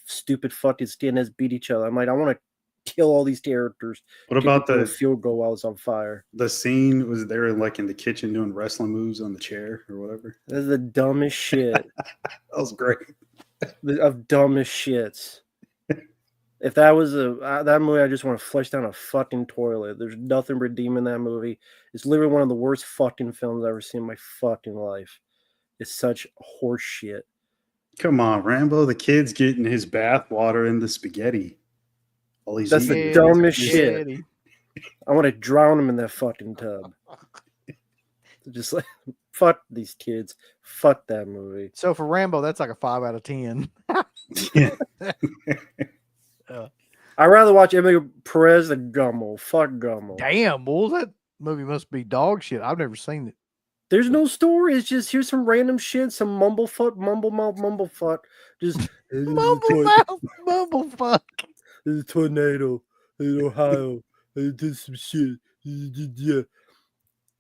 stupid fucking skinheads beat each other. I'm like, I want to kill all these characters. What about the field goal while it's on fire? The scene was there, like in the kitchen doing wrestling moves on the chair or whatever. This is the dumbest shit. That was great. Of dumbest shits. If that was that movie, I just want to flush down a fucking toilet. There's nothing redeeming that movie. It's literally one of the worst fucking films I've ever seen in my fucking life. It's such horse shit. Come on, Rambo. The kid's getting his bath water in the spaghetti. That's the dumbest shit. I want to drown him in that fucking tub. Just like, fuck these kids. Fuck that movie. So for Rambo, that's like a 5 out of 10. Yeah. I'd rather watch Amelia Perez than Gummo. Fuck Gummo. Damn, bull, that movie must be dog shit. I've never seen it. There's no story. It's just here's some random shit, some mumblefuck. Just mumblefuck. There's a tornado in Ohio. They did some shit. Yeah.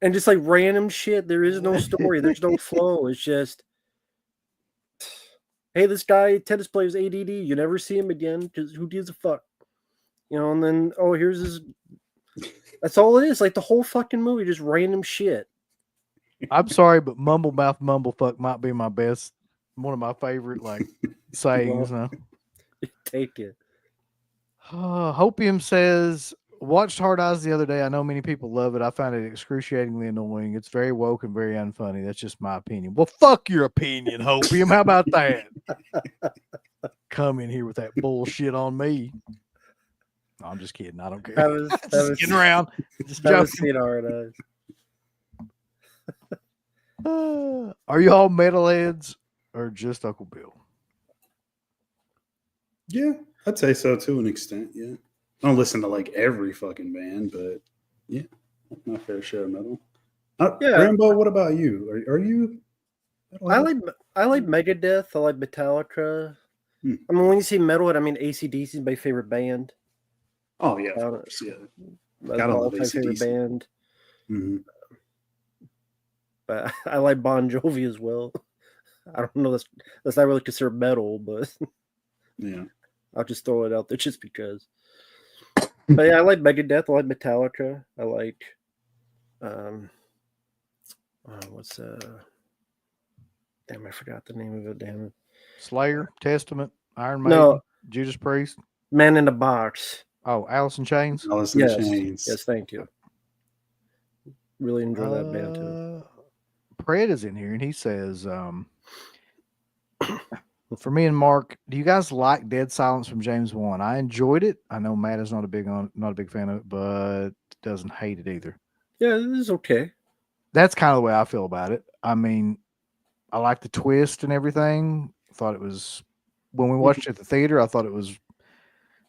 And just like random shit. There is no story. There's no flow. It's just, hey, this guy, tennis player, is ADD. You never see him again. Just who gives a fuck? You know, and then, oh, here's his. That's all it is. Like the whole fucking movie, just random shit. I'm sorry, but Mumble-mouth Mumblefuck might be my best, one of my favorite like sayings. Well, take it. Hopium says, watched Hard Eyes the other day. I know many people love it. I find it excruciatingly annoying. It's very woke and very unfunny. That's just my opinion. Well, fuck your opinion, Hopium. How about that? Come in here with that bullshit on me. No, I'm just kidding. I don't care. I was getting around. Just joking. Hard Eyes. Are you all metalheads or just Uncle Bill? Yeah, I'd say so to an extent. Yeah, I don't listen to like every fucking band, but yeah, my fair share of metal. Yeah, Rambo. What about you? Are you? I like Megadeth. I like Metallica. I mean, when you say metalhead, I mean AC/DC is my favorite band. Oh yeah, of course, yeah. Gotta love my favorite band. Mm-hmm. But I like Bon Jovi as well. I don't know, that's not really considered metal, but yeah, I'll just throw it out there just because. But yeah, I like Megadeth. I like Metallica. I like what's damn, I forgot the name of it. Damn it. Slayer, Testament, Iron Maiden, no, Judas Priest, Man in the Box. Oh, Alice in Chains. Alice in Chains. Yes, thank you. Really enjoy that band too. Pred is in here and he says, for me and Mark, do you guys like Dead Silence from James Wan? I enjoyed it. I know Matt is not a big fan of it, but doesn't hate it either. Yeah, it is okay. That's kind of the way I feel about it. I mean, I like the twist and everything. Thought it was, when we watched it at the theater, I thought it was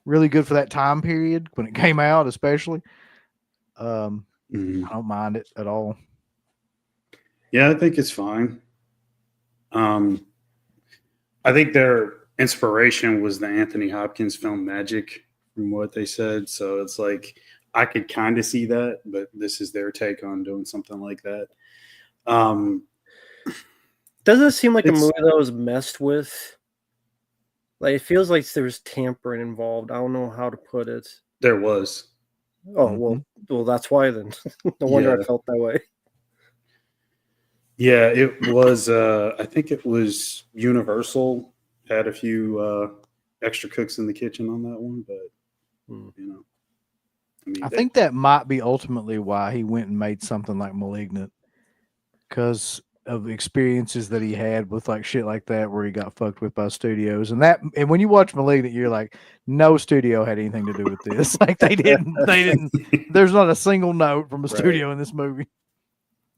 really good for that time period when it came out, especially. I don't mind it at all. Yeah, I think it's fine. I think their inspiration was the Anthony Hopkins film Magic, from what they said. So it's like I could kind of see that, but this is their take on doing something like that. Doesn't it seem like a movie that was messed with? Like it feels like there was tampering involved. I don't know how to put it. There was. Oh, well, that's why then. No wonder I felt that way. Yeah, it was. I think it was Universal had a few extra cooks in the kitchen on that one, but you know, mean, I think that might be ultimately why he went and made something like Malignant, because of experiences that he had with like shit like that, where he got fucked with by studios, and when you watch Malignant, you're like, no studio had anything to do with this. Like they didn't. There's not a single note from a studio in this movie.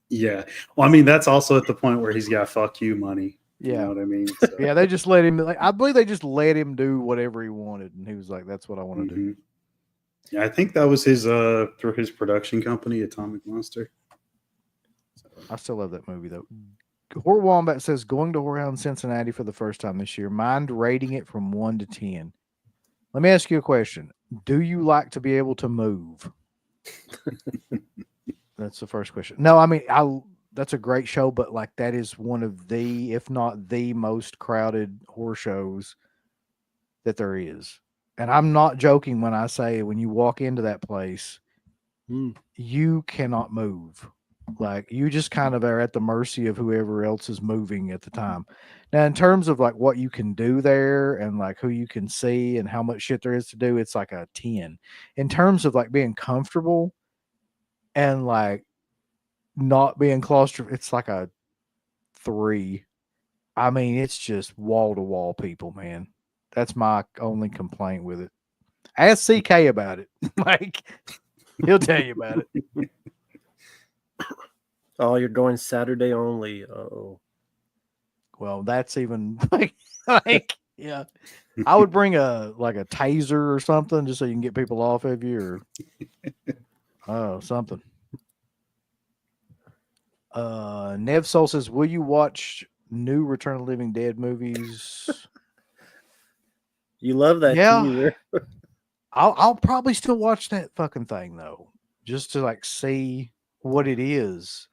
Yeah. Well, I mean, that's also at the point where he's got fuck you money. Yeah. You know what I mean? So. Yeah, they just let him. Like, I believe they just let him do whatever he wanted, and he was like, "That's what I want to do." Yeah, I think that was his through his production company, Atomic Monster. I still love that movie though. Horror Wombat says going to Horror Hound Cincinnati for the first time this year. Mind rating it from 1 to 10. Let me ask you a question. Do you like to be able to move? That's the first question. No, I mean, that's a great show, but like that is one of the, if not the most crowded horror shows that there is. And I'm not joking when I say when you walk into that place, you cannot move. Like you just kind of are at the mercy of whoever else is moving at the time. Now, in terms of like what you can do there and like who you can see and how much shit there is to do, it's like a 10. In terms of like being comfortable and like not being claustrophobic, it's like a 3. I mean, it's just wall to wall people, man. That's my only complaint with it. Ask CK about it. Like he'll tell you about it. Oh, you're going Saturday only. Oh, well, that's even like yeah. I would bring a taser or something just so you can get people off of you, or something. Nev Soul says, "Will you watch new Return of the Living Dead movies?" You love that teaser. I'll probably still watch that fucking thing though, just to like see what it is.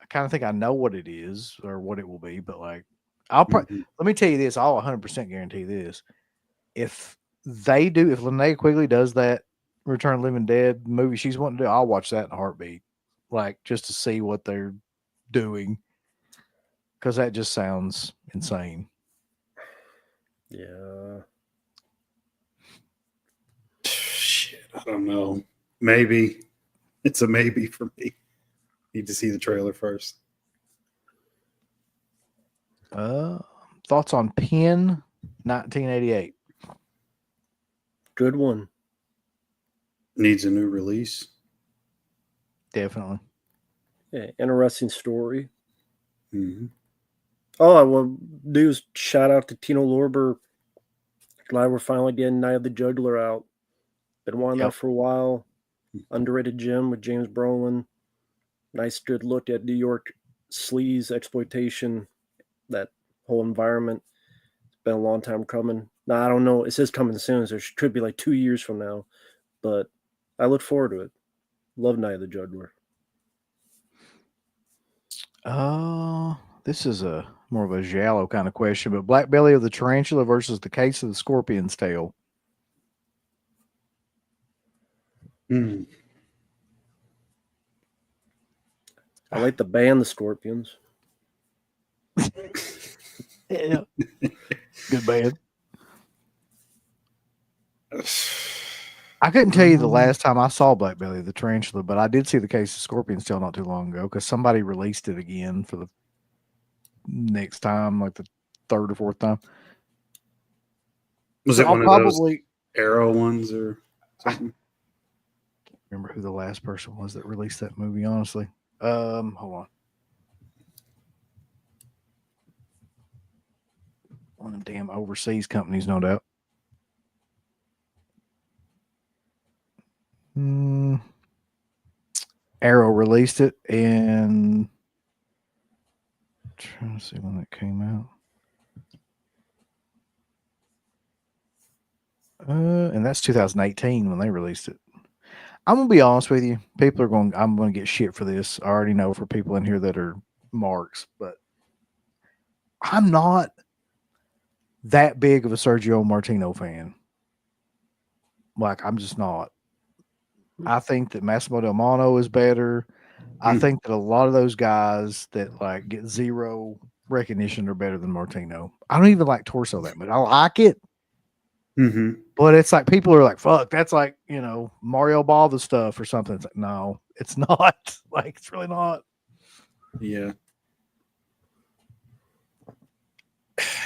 I kind of think I know what it is or what it will be, but like let me tell you this, I'll 100% guarantee this. If Linnea Quigley does that Return of the Living Dead movie she's wanting to do, I'll watch that in a heartbeat. Like just to see what they're doing. Because that just sounds insane. Yeah. Shit, I don't know. Maybe. It's a maybe for me. Need to see the trailer first. Thoughts on Pen 1988? Good one. Needs a new release. Definitely. Yeah, interesting story. Mm-hmm. All I will do is shout out to Tino Lorber. Glad we're finally getting Night of the Juggler out. Been wanting that for a while. Underrated gem with James Brolin. Nice, good look at New York sleaze, exploitation, that whole environment. It's been a long time coming. Now, I don't know. It says coming soon, so it could be like 2 years from now. But I look forward to it. Love Night of the Juggler. This is a more of a Giallo kind of question, but Black Belly of the Tarantula versus the Case of the Scorpion's Tail. I like the band, the Scorpions. Yeah. Good band. I couldn't tell you the last time I saw Black Belly of the Tarantula, but I did see the Case of Scorpion's Tail not too long ago because somebody released it again for the next time, like the third or fourth time. Was it one of those Arrow ones or something? I can't remember who the last person was that released that movie, honestly. Hold on. One of them damn overseas companies, no doubt. Arrow released it, and I'm trying to see when that came out. And that's 2018 when they released it. I'm gonna be honest with you. I'm gonna get shit for this. I already know for people in here that are marks, but I'm not that big of a Sergio Martino fan. Like, I'm just not. I think that Massimo Del Mono is better. I think that a lot of those guys that like get zero recognition are better than Martino. I don't even like Torso that much. I like it, Mm-hmm. But it's like people are like, fuck, that's like, Mario Ball the stuff or something. It's like, no, it's not. Like, it's really not. Yeah.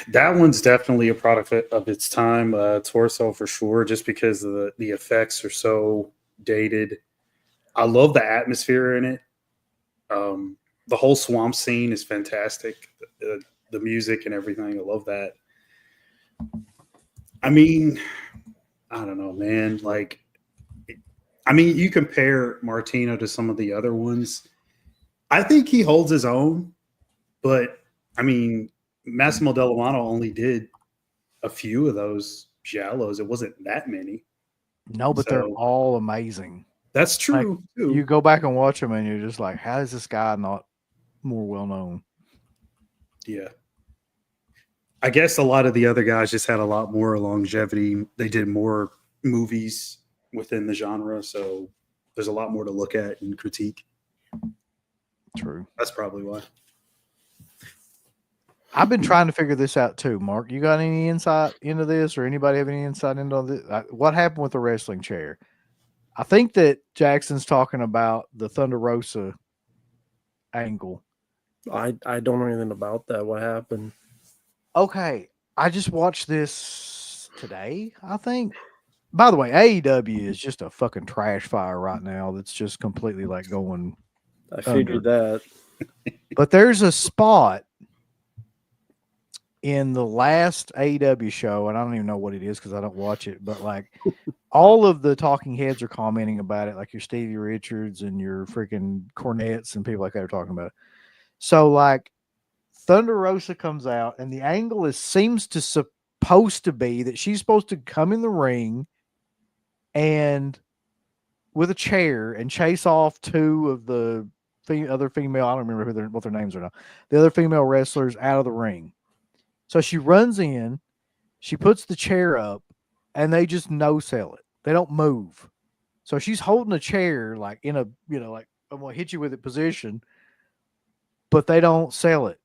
That one's definitely a product of its time. Torso for sure, just because the effects are so dated. I love the atmosphere in it. The whole swamp scene is fantastic. The music and everything, I love that. I mean, I don't know, man. Like, I mean, you compare Martino to some of the other ones. I think he holds his own, but I mean, Massimo Dallamano only did a few of those giallos. It wasn't that many. No, but they're all amazing. That's true. Like, too. you go back and watch them and you're just like, how is this guy not more well known? Yeah. I guess a lot of the other guys just had a lot more longevity. They did more movies within the genre, so there's a lot more to look at and critique. True. That's probably why. I've been trying to figure this out too, Mark. You got any insight into this, or anybody have any insight into this? What happened with the wrestling chair? I think that Jackson's talking about the Thunder Rosa angle. I don't know anything about that. What happened? Okay, I just watched this today, I think. By the way, AEW is just a fucking trash fire right now that's just completely like going. I figured that. But there's a spot in the last AEW show, and I don't even know what it is because I don't watch it, but like all of the talking heads are commenting about it, like your Stevie Richards and your freaking Cornettes and people like that are talking about it. So like Thunder Rosa comes out, and the angle seems to supposed to be that she's supposed to come in the ring and with a chair and chase off two of the other female, I don't remember what their names are now, the other female wrestlers out of the ring. So she runs in, she puts the chair up, and they just no-sell it. They don't move. So she's holding a chair like in a, like I'm going to hit you with it position, but they don't sell it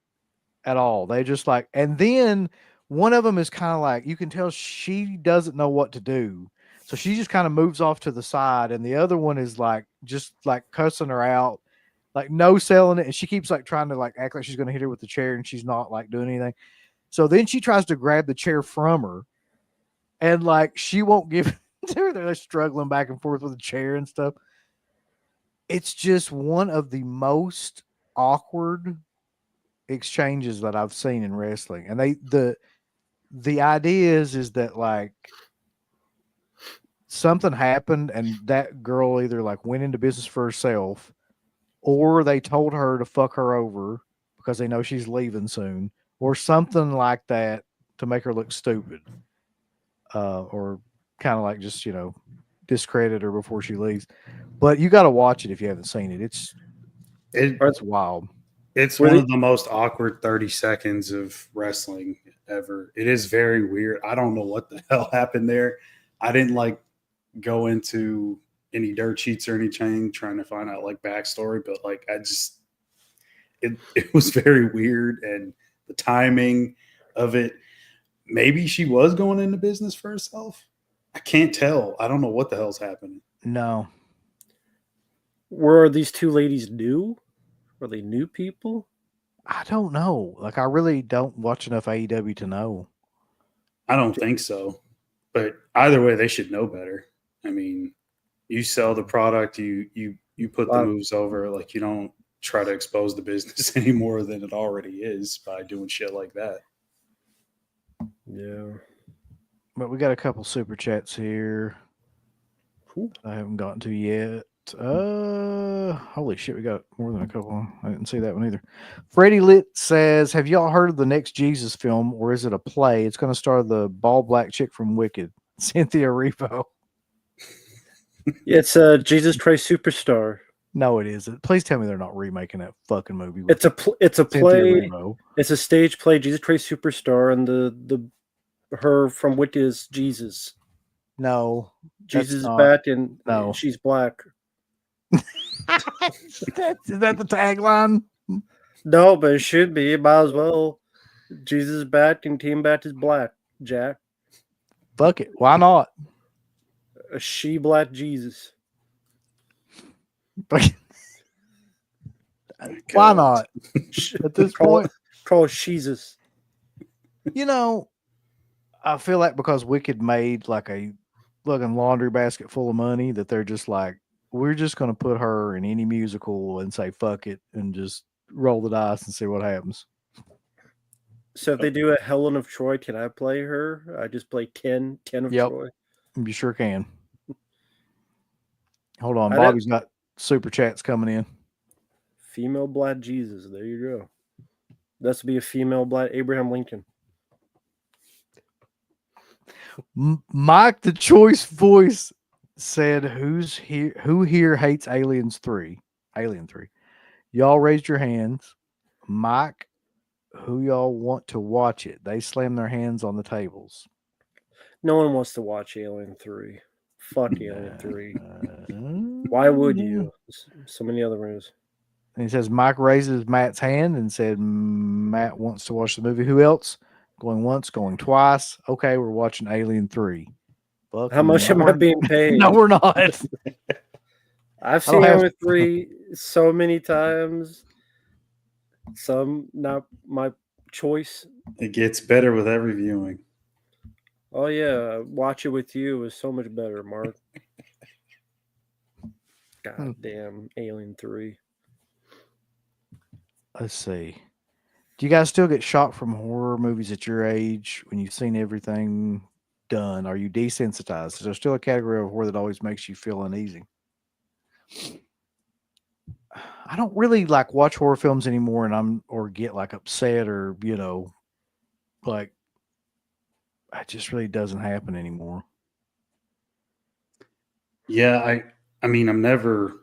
at all. They just like, and then one of them is kind of like, you can tell she doesn't know what to do. So she just kind of moves off to the side, and the other one is like, just like cussing her out, like no selling it. And she keeps like trying to like act like she's going to hit her with the chair, and she's not like doing anything. So then she tries to grab the chair from her, and like she won't give it to her. They're struggling back and forth with the chair and stuff. It's just one of the most awkward exchanges that I've seen in wrestling. And the idea is that like something happened, and that girl either like went into business for herself, or they told her to fuck her over because they know she's leaving soon, or something like that to make her look stupid, or kind of like just discredit her before she leaves. But you got to watch it if you haven't seen it. It's wild. It's one of the most awkward 30 seconds of wrestling ever. It is very weird. I don't know what the hell happened there. I didn't like go into any dirt sheets or anything trying to find out like backstory, but like it was very weird, and the timing of it. Maybe she was going into business for herself. I can't tell. I don't know what the hell's happening. No. Were these two ladies new? Were they new people? I don't know. Like, I really don't watch enough AEW to know. I don't think so. But either way, they should know better. I mean, you sell the product, you put the moves over. Like, you don't try to expose the business any more than it already is by doing shit like that. Yeah. But we got a couple super chats here. Cool. I haven't gotten to yet. Holy shit, we got more than a couple. I didn't see that one either. Freddie Lit says, have y'all heard of the next Jesus film, or is it a play? It's going to star the bald black chick from Wicked, Cynthia Erivo. It's Jesus Christ Superstar. No, it isn't. Please tell me they're not remaking that fucking movie. It's a play. Erivo. It's a stage play, Jesus Christ Superstar, and the her from Wicked is Jesus. No, Jesus is back, and no, she's black. Is that the tagline? No, but it should be. It might as well. Jesus is back, and Team Bat is black. Jack. Fuck it. Why not? A she black Jesus. Why God. not? At this point, Call Jesus. you know, I feel like because Wicked made like a fucking laundry basket full of money that they're just like, we're just going to put her in any musical and say fuck it and just roll the dice and see what happens. So if they do a Helen of Troy, can I play her? I just play Ken of Yep. Troy. You sure can. Hold on. I Bobby's got super chats coming in. Female black Jesus. There you go. That's to be a female black Abraham Lincoln. Mike the Choice Voice said, who here hates Aliens 3? Alien 3. Y'all raised your hands. Mike, who y'all want to watch it? They slam their hands on the tables. No one wants to watch Alien 3. Fuck Alien 3. Why would you? So many other movies. And he says Mike raises Matt's hand and said Matt wants to watch the movie. Who else? Going once, going twice. Okay, we're watching Alien 3. Fuck, How much am I being paid? No, we're not. I've seen Alien 3 so many times. Some not my choice. It gets better with every viewing. Oh yeah, watch it with you is so much better, Mark. God damn, Alien 3. Let's see. Do you guys still get shocked from horror movies at your age when you've seen everything done? Are you desensitized? Is there still a category of horror that always makes you feel uneasy? I don't really like watch horror films anymore or get like upset or, like it just really doesn't happen anymore. Yeah, I mean, I'm never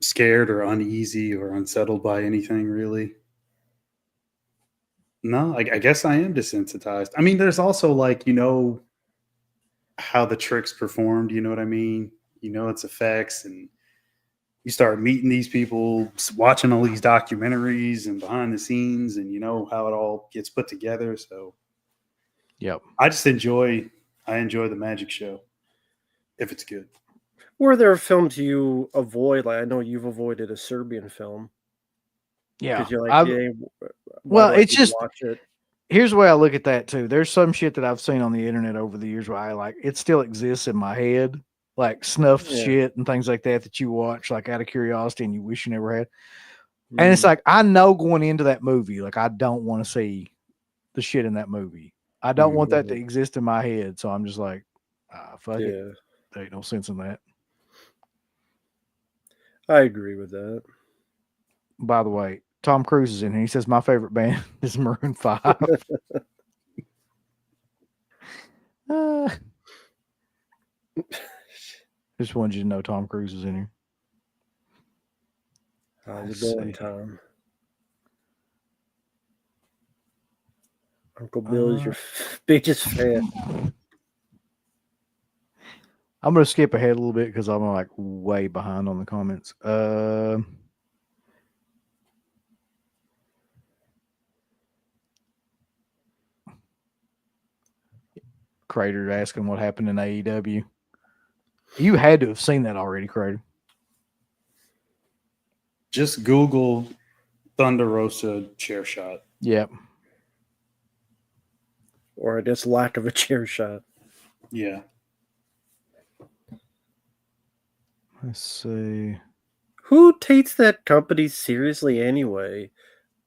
scared or uneasy or unsettled by anything really. No, I guess I am desensitized. I mean, there's also like, how the trick's performed, you know what I mean? Its effects, and you start meeting these people, watching all these documentaries and behind the scenes, and how it all gets put together. So yep. I enjoy the magic show if it's good. Were there films you avoid? Like I know you've avoided a Serbian film. Yeah. Because you're like, well, it's just watch it. Here's the way I look at that too. There's some shit that I've seen on the internet over the years where I like it still exists in my head, like snuff shit and things like that you watch like out of curiosity and you wish you never had. And it's like I know going into that movie, like I don't want to see the shit in that movie. I don't want that to exist in my head, so I'm just like, fuck it. There ain't no sense in that. I agree with that. By the way, Tom Cruise is in here. He says my favorite band is Maroon 5. Just wanted you to know Tom Cruise is in here. How's it going, Tom? Uncle Bill is your biggest fan. I'm going to skip ahead a little bit because I'm like way behind on the comments. Crater asking what happened in AEW. You had to have seen that already, Crater. Just Google Thunder Rosa chair shot. Yep. Or just lack of a chair shot. Yeah. Let's see. Who takes that company seriously anyway?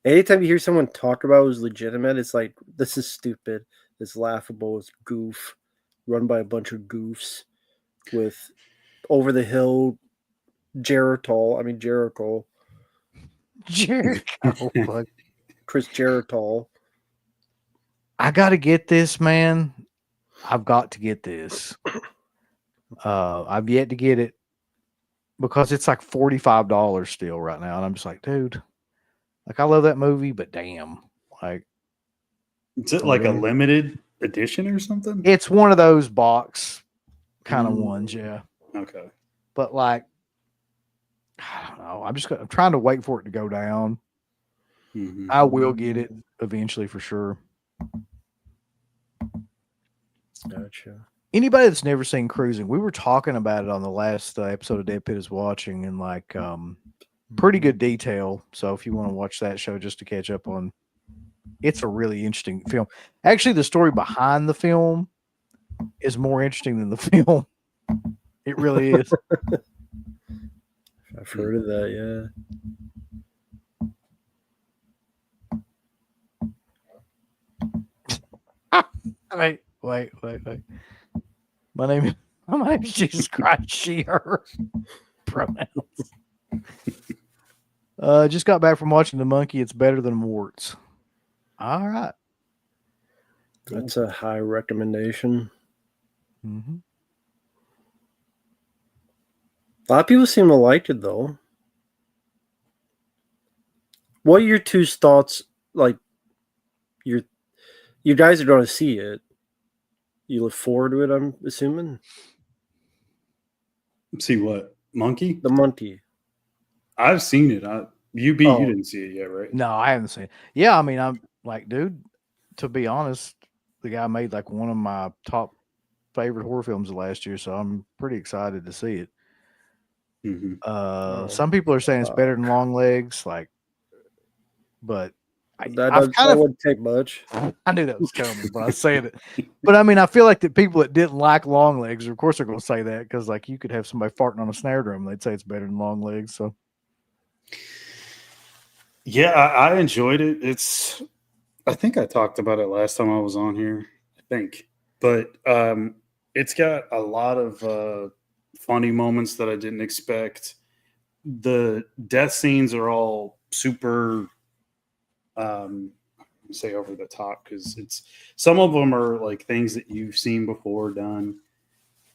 Anytime you hear someone talk about it was legitimate, it's like, this is stupid. It's laughable. It's goof. Run by a bunch of goofs with over the hill Jericho. Chris Jericho. I got to get this, man. I've got to get this. I've yet to get it because it's like $45 still right now. And I'm just like, dude, like I love that movie, but damn, like. Is it like a limited edition or something? It's one of those box kind of ones, yeah. Okay. But like, I don't know. I'm trying to wait for it to go down. Mm-hmm. I will get it eventually for sure. Gotcha. Anybody that's never seen Cruising, we were talking about it on the last episode of DeadPit is Watching, and like pretty good detail. So if you want to watch that show just to catch up on, it's a really interesting film. Actually, the story behind the film is more interesting than the film. It really is. I've heard of that, Wait. My name is Jesus Christ. She, her pronouns. Just got back from watching The Monkey. It's better than Warts. All right. That's a high recommendation. Mm-hmm. A lot of people seem to like it, though. What are your two thoughts? Like, you guys are going to see it. You look forward to it, I'm assuming? See what? Monkey? The Monkey. I've seen it. You didn't see it yet, right? No, I haven't seen it. Yeah, I mean, I'm like, dude, to be honest, the guy made like one of my top favorite horror films of last year, so I'm pretty excited to see it. Mm-hmm. Some people are saying it's better than Long Legs, like, but That wouldn't take much. I knew that was coming, but I said it. But I mean, I feel like the people that didn't like Long Legs, of course, are going to say that because, like, you could have somebody farting on a snare drum, they'd say it's better than Long Legs. So, yeah, I enjoyed it. I think I talked about it last time I was on here. But it's got a lot of funny moments that I didn't expect. The death scenes are all super. Say over the top because some of them are like things that you've seen before done.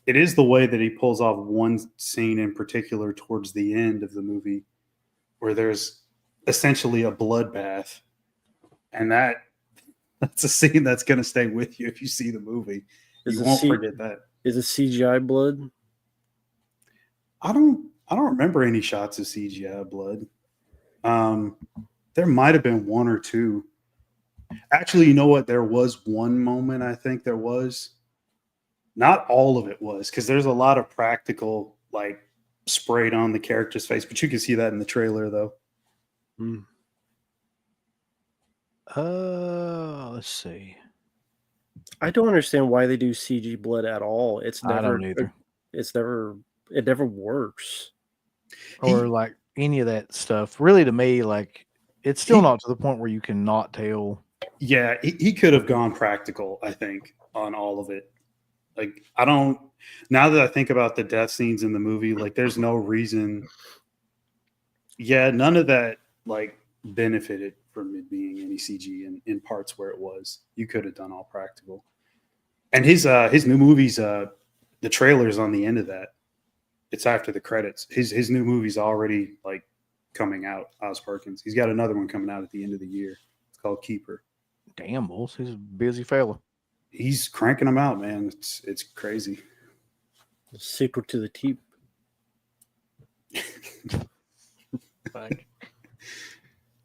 It is the way that he pulls off one scene in particular towards the end of the movie where there's essentially a bloodbath, and that's a scene that's going to stay with you if you see the movie. You won't forget that. Is it CGI blood? I don't remember any shots of CGI blood. There might have been one or two. Actually, you know what? There was one moment I think there was. Not all of it was, because there's a lot of practical, like, sprayed on the character's face, but you can see that in the trailer, though. Let's see. I don't understand why they do CG blood at all. I don't either. It never works. Or like any of that stuff. Really, to me, like, it's still not to the point where you cannot tell. Yeah, he could have gone practical, I think, on all of it. Like, now that I think about the death scenes in the movie, like, there's no reason. Yeah, none of that, like, benefited from it being any CG in parts where it was. You could have done all practical. And his new movies, the trailer's on the end of that. It's after the credits. His new movie's already, like, coming out. Oz Perkins. He's got another one coming out at the end of the year. It's called Keeper. Damn, Bulls. He's a busy fella. He's cranking them out, man. It's crazy. The sequel to the Teep.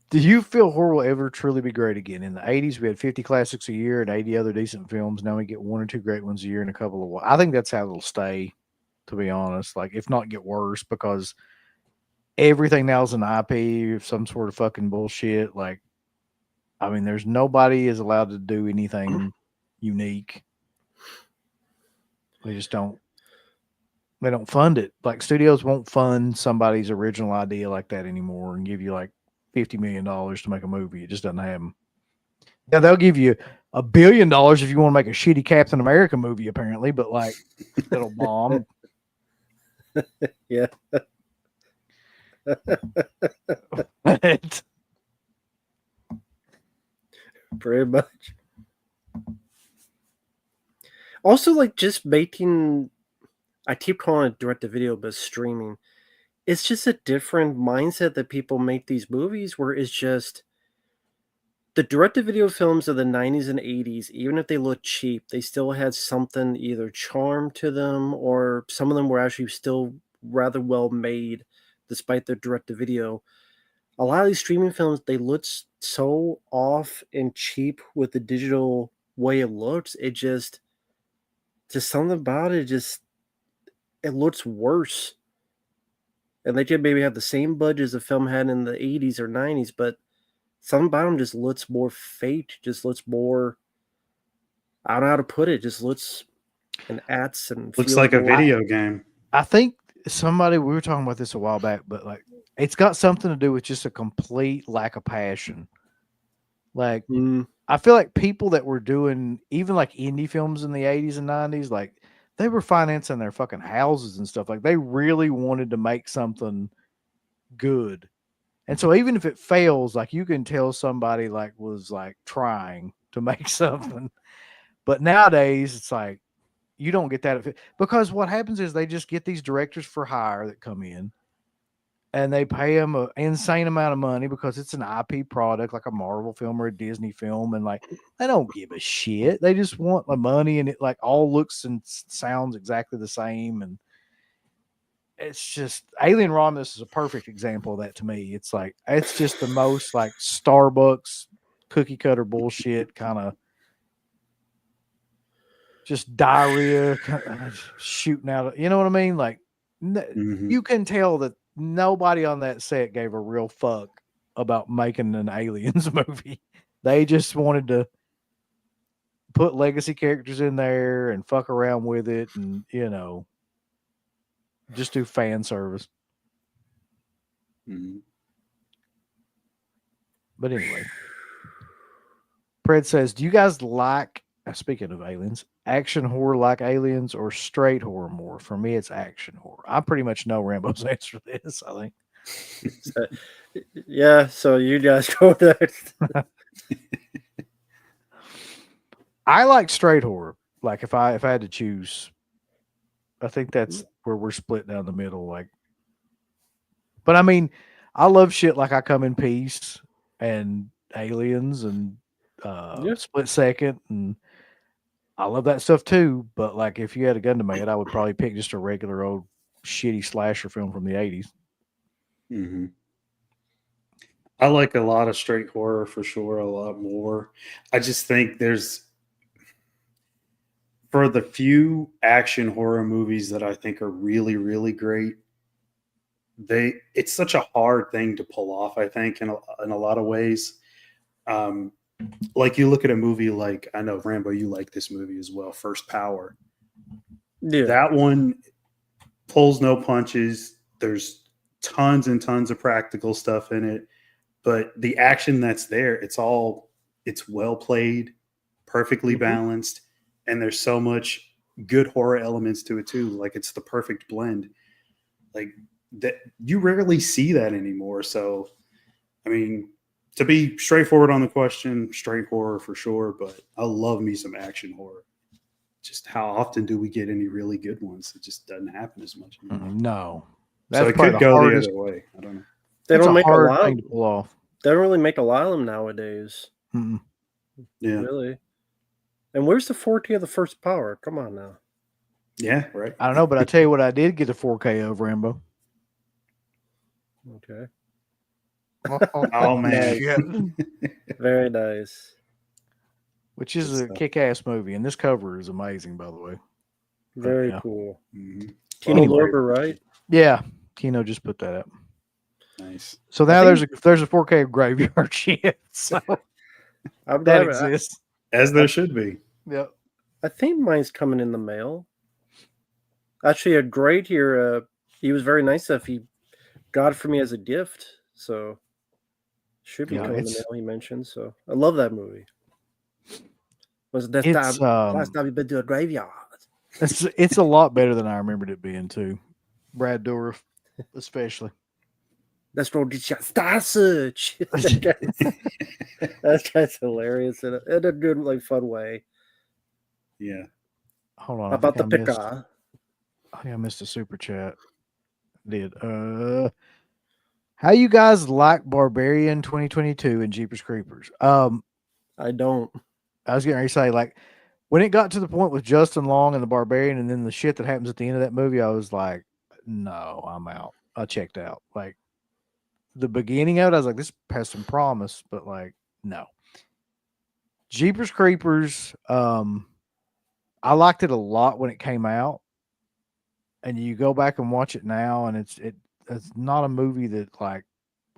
Do you feel horror will ever truly be great again? In the 80s, we had 50 classics a year and 80 other decent films. Now we get one or two great ones a year and a couple of. I think that's how it'll stay, to be honest. Like, if not get worse, because everything now is an IP of some sort of fucking bullshit. Like, I mean, there's nobody is allowed to do anything unique. They just don't. They don't fund it. Like, studios won't fund somebody's original idea like that anymore and give you like $50 million to make a movie. It just doesn't happen. Yeah, they'll give you $1 billion if you want to make a shitty Captain America movie, apparently, but like, it'll bomb. Yeah. Very much. Also, like, just making, I keep calling it direct to video, but streaming. It's just a different mindset that people make these movies where it's just the direct to video films of the 90s and 80s, even if they look cheap, they still had something, either charm to them, or some of them were actually still rather well made despite their direct to video. A lot of these streaming films, they look so off and cheap with the digital way it looks. just something about it. Just it looks worse. And they could maybe have the same budget as the film had in the 80s or 90s, but something about them just looks more fake. Just looks more. I don't know how to put it. Just looks and acts and Looks feels like a more- video game. I think we were talking about this a while back, but like it's got something to do with just a complete lack of passion. Like I feel like people that were doing even like indie films in the 80s and 90s, like they were financing their fucking houses and stuff. Like they really wanted to make something good. And so even if it fails, like you can tell somebody like was like trying to make something. But nowadays it's like you don't get that because what happens is they just get these directors for hire that come in and they pay them an insane amount of money because it's an IP product like a Marvel film or a Disney film. And like, they don't give a shit. They just want the money and it like all looks and sounds exactly the same. And it's just Alien Romulus is a perfect example of that to me. It's like, it's just the most like Starbucks cookie cutter bullshit kind of just diarrhea shooting out. You know what I mean? Like you can tell that nobody on that set gave a real fuck about making an Aliens movie. They just wanted to put legacy characters in there and fuck around with it and, you know, just do fan service. But anyway, Pred says, do you guys like, speaking of aliens, action horror like Aliens or straight horror more? For me, it's action horror. I pretty much know Rambo's answer to this, I think. Yeah, so you guys go next. I like straight horror. Like if I had to choose, I think that's where we're split down the middle. Like, but I mean, I love shit like I Come in Peace and Aliens and Split Second, and I love that stuff too. But like, if you had a gun to my head, I would probably pick just a regular old shitty slasher film from the 80s. I like a lot of straight horror for sure, a lot more. I just think for the few action horror movies that I think are really, really great, it's such a hard thing to pull off, I think, in a lot of ways. Like you look at a movie like, I know, Rambo, you like this movie as well, First Power. Yeah. That one pulls no punches. There's tons and tons of practical stuff in it. But the action that's there, it's well played, perfectly balanced, and there's so much good horror elements to it too. Like it's the perfect blend. Like that, you rarely see that anymore. So, I mean, to be straightforward on the question, straight horror for sure. But I love me some action horror. Just how often do we get any really good ones? It just doesn't happen as much anymore. No, so it could go the other way. I don't know. They don't make a hard lot thing to pull off. They don't really make a lot of them nowadays. Yeah. Really. And where's the 4K of the First Power? Come on now. Yeah, right. I don't know, but I tell you what, I did get a 4K of Rambo. Okay. Oh man. Very nice. Which is a kick-ass movie, and this cover is amazing, by the way. Very cool. Mm-hmm. Kino Lorber, right? Yeah, Kino just put that up. Nice. So now there's a 4K of Graveyard Shift. So that exists. As there should be. Yep. I think mine's coming in the mail. Actually, a great here. He was very nice if he got it for me as a gift. So should be coming in the mail, he mentioned. So I love that movie. Was that last time you've been to a graveyard? It's a lot better than I remembered it being too. Brad Dourif, especially. Let's go get your Star Search. That guy's hilarious in a good, like, fun way. Yeah. Hold on. How about the picker? I think I missed a super chat. I did. How you guys like Barbarian 2022 and Jeepers Creepers? I don't. I was getting ready to say, like, when it got to the point with Justin Long and the Barbarian and then the shit that happens at the end of that movie, I was like, no, I'm out. I checked out. Like, the beginning of it, I was like, this has some promise, but like, no. Jeepers Creepers, I liked it a lot when it came out, and you go back and watch it now, and it's not a movie that like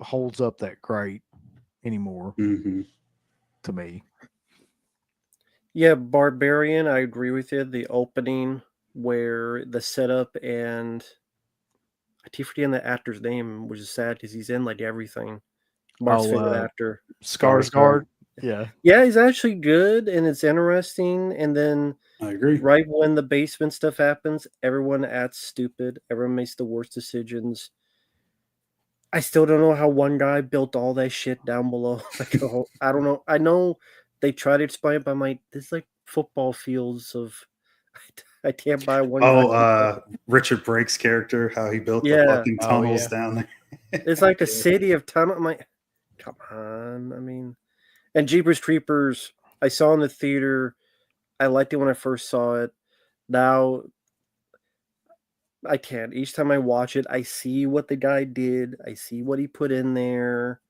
holds up that great anymore Mm-hmm. to me. Yeah, Barbarian, I agree with you. The opening where the setup, and I keep forgetting the actor's name, which is sad because he's in like everything. Mark's favorite actor. Skarsgård. Yeah. Yeah, he's actually good and it's interesting. And then I agree. right when the basement stuff happens, everyone acts stupid. Everyone makes the worst decisions. I still don't know how one guy built all that shit down below. Like, I don't know. I know they try to explain it, but I'm like, this is like football fields of. I can't buy one. Richard Brake's character, how he built the Yeah. fucking Oh, tunnels yeah. down there. It's like a city of tunnel. I'm like, come on. I mean, and Jeepers Creepers, I saw in the theater. I liked it when I first saw it. Now I can't. Each time I watch it, I see what the guy did. I see what he put in there.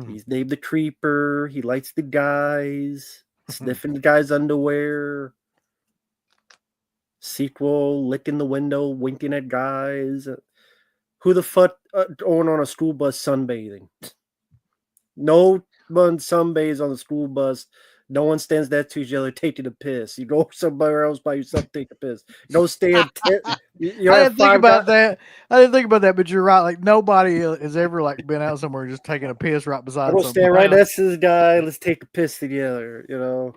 He's named the creeper. He likes the guys, sniffing the guy's underwear. Sequel, licking the window, winking at guys. Who the fuck going on a school bus sunbathing? No one sunbathes on the school bus. No one stands next to each other taking a piss. You go somewhere else by yourself, take a piss. You don't stand. You I didn't think about that. I didn't think about that, but you're right. Like nobody has ever like been out somewhere just taking a piss right beside. We'll stand right next to this guy. Let's take a piss together. You know.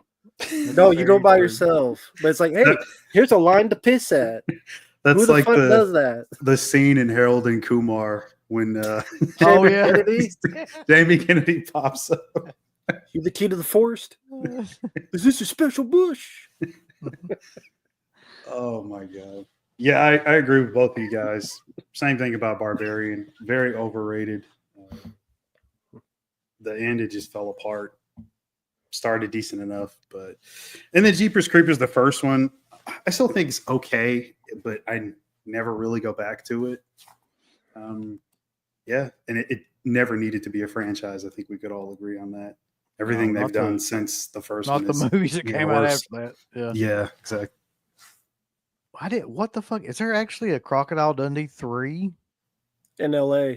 No, you go by yourself. But it's like, hey, here's a line to piss at. That's Who the like fuck does that? the scene in Harold and Kumar when Kennedy? Jamie Kennedy pops up. You the key to the forest? Is this a special bush? Oh my god. Yeah, I agree with both of you guys. Same thing about Barbarian. Very overrated. The end, it just fell apart. Started decent enough, but and then Jeepers Creepers, the first one, I still think it's okay, but I never really go back to it. Yeah, and it never needed to be a franchise. I think we could all agree on that. Everything they've done since the first one. Not the movies that came out after that. Yeah, exactly. What the fuck? Is there actually a Crocodile Dundee 3? In LA.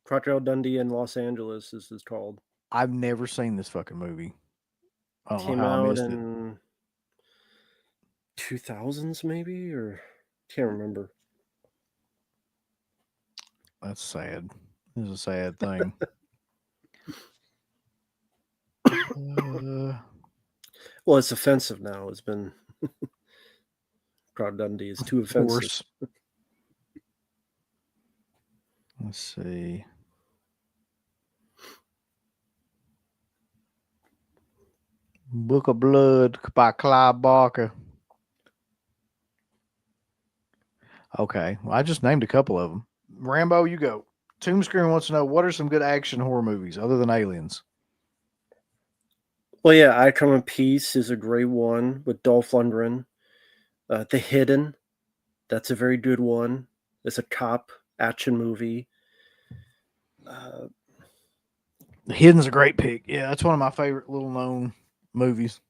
Crocodile Dundee in Los Angeles is called. I've never seen this fucking movie. Came out in 2000s maybe, or can't remember. That's sad. This is a sad thing. Well, it's offensive now. It's been Crocodile Dundee is too offensive. Let's see. Book of Blood by Clive Barker. Okay, well, I just named a couple of them. Rambo, you go. Tombscreen wants to know, what are some good action horror movies other than Aliens? Well, yeah, I Come in Peace is a great one with Dolph Lundgren. The Hidden, that's a very good one. It's a cop action movie. The Hidden's a great pick. Yeah, that's one of my favorite little known movies.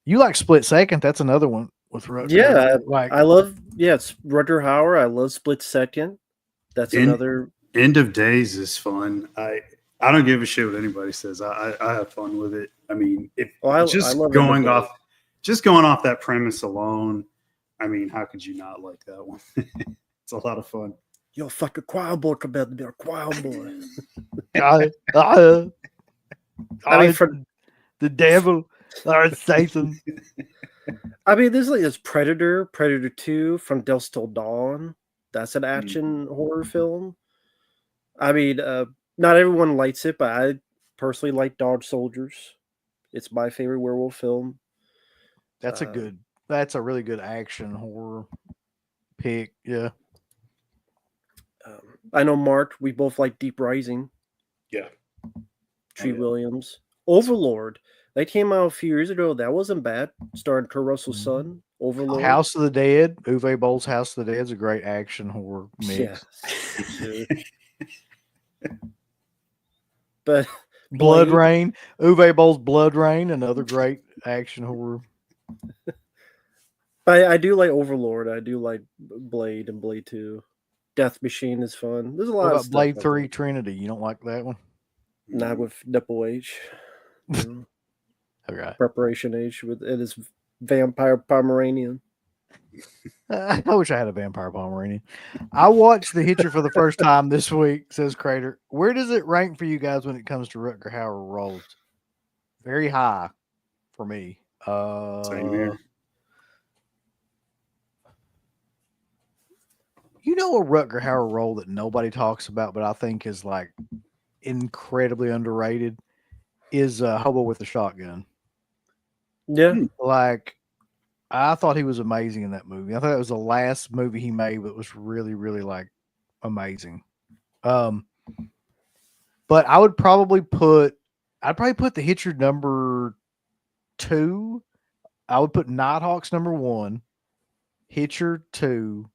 You like Split Second? That's another one with Rutger. Yeah, I love. Yeah, it's Rutger Hauer. I love Split Second. That's another. End of Days is fun. I don't give a shit what anybody says. I have fun with it. I mean, going off that premise alone. I mean, how could you not like that one? It's a lot of fun. Yo, fucking choir boy, come out to be a choir boy. I mean, from the devil or Satan. I mean, there's Predator 2, From Dusk Till Dawn. That's an action horror film. I mean, not everyone likes it, but I personally like Dog Soldiers. It's my favorite werewolf film. That's a really good action horror pick. Yeah. I know, Mark, we both like Deep Rising. Yeah. Tree Williams. Overlord. That came out a few years ago. That wasn't bad. Starring Kurt Russell's son, Overlord. House of the Dead. Uwe Boll's House of the Dead is a great action horror mix. Yeah. But Blood Rain. Uwe Boll's Blood Rain, another great action horror. But I do like Overlord. I do like Blade and Blade 2. Death Machine is fun. There's a lot What of about stuff. Blade like 3 that. Trinity? You don't like that one? Not with Double H. No. All right. Preparation H with it is Vampire Pomeranian. I wish I had a vampire Pomeranian. I watched The Hitcher for the first time this week, says Crater. Where does it rank for you guys when it comes to Rutger Hauer roles? Very high for me. Same here. You know a Rutger Hauer role that nobody talks about, but I think is like incredibly underrated is Hobo with a Shotgun. Yeah. Like, I thought he was amazing in that movie. I thought it was the last movie he made, but was really, really like amazing. But I'd probably put The Hitcher number 2. I would put Nighthawks number 1, Hitcher 2,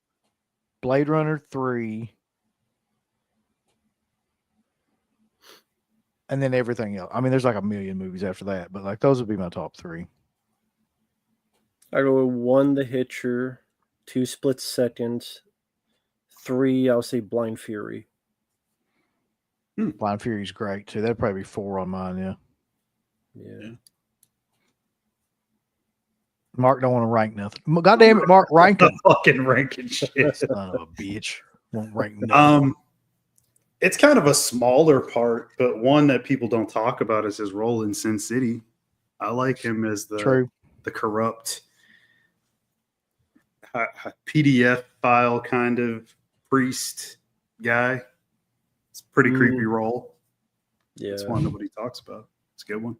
Blade Runner 3, and then everything else. I mean, there's like a million movies after that, but like those would be my top 3. I go with 1, The Hitcher, 2, Split Seconds, 3, I'll say Blind Fury. Blind Fury's great too. That'd probably be 4 on mine. Yeah. Yeah. Mark don't want to rank nothing. God damn it, Mark, rank it. Fucking ranking shit. Son of a bitch. Won't rank nothing. It's kind of a smaller part, but one that people don't talk about is his role in Sin City. I like him as the corrupt PDF file kind of priest guy. It's a pretty creepy role. Yeah. It's one nobody talks about. It's a good one.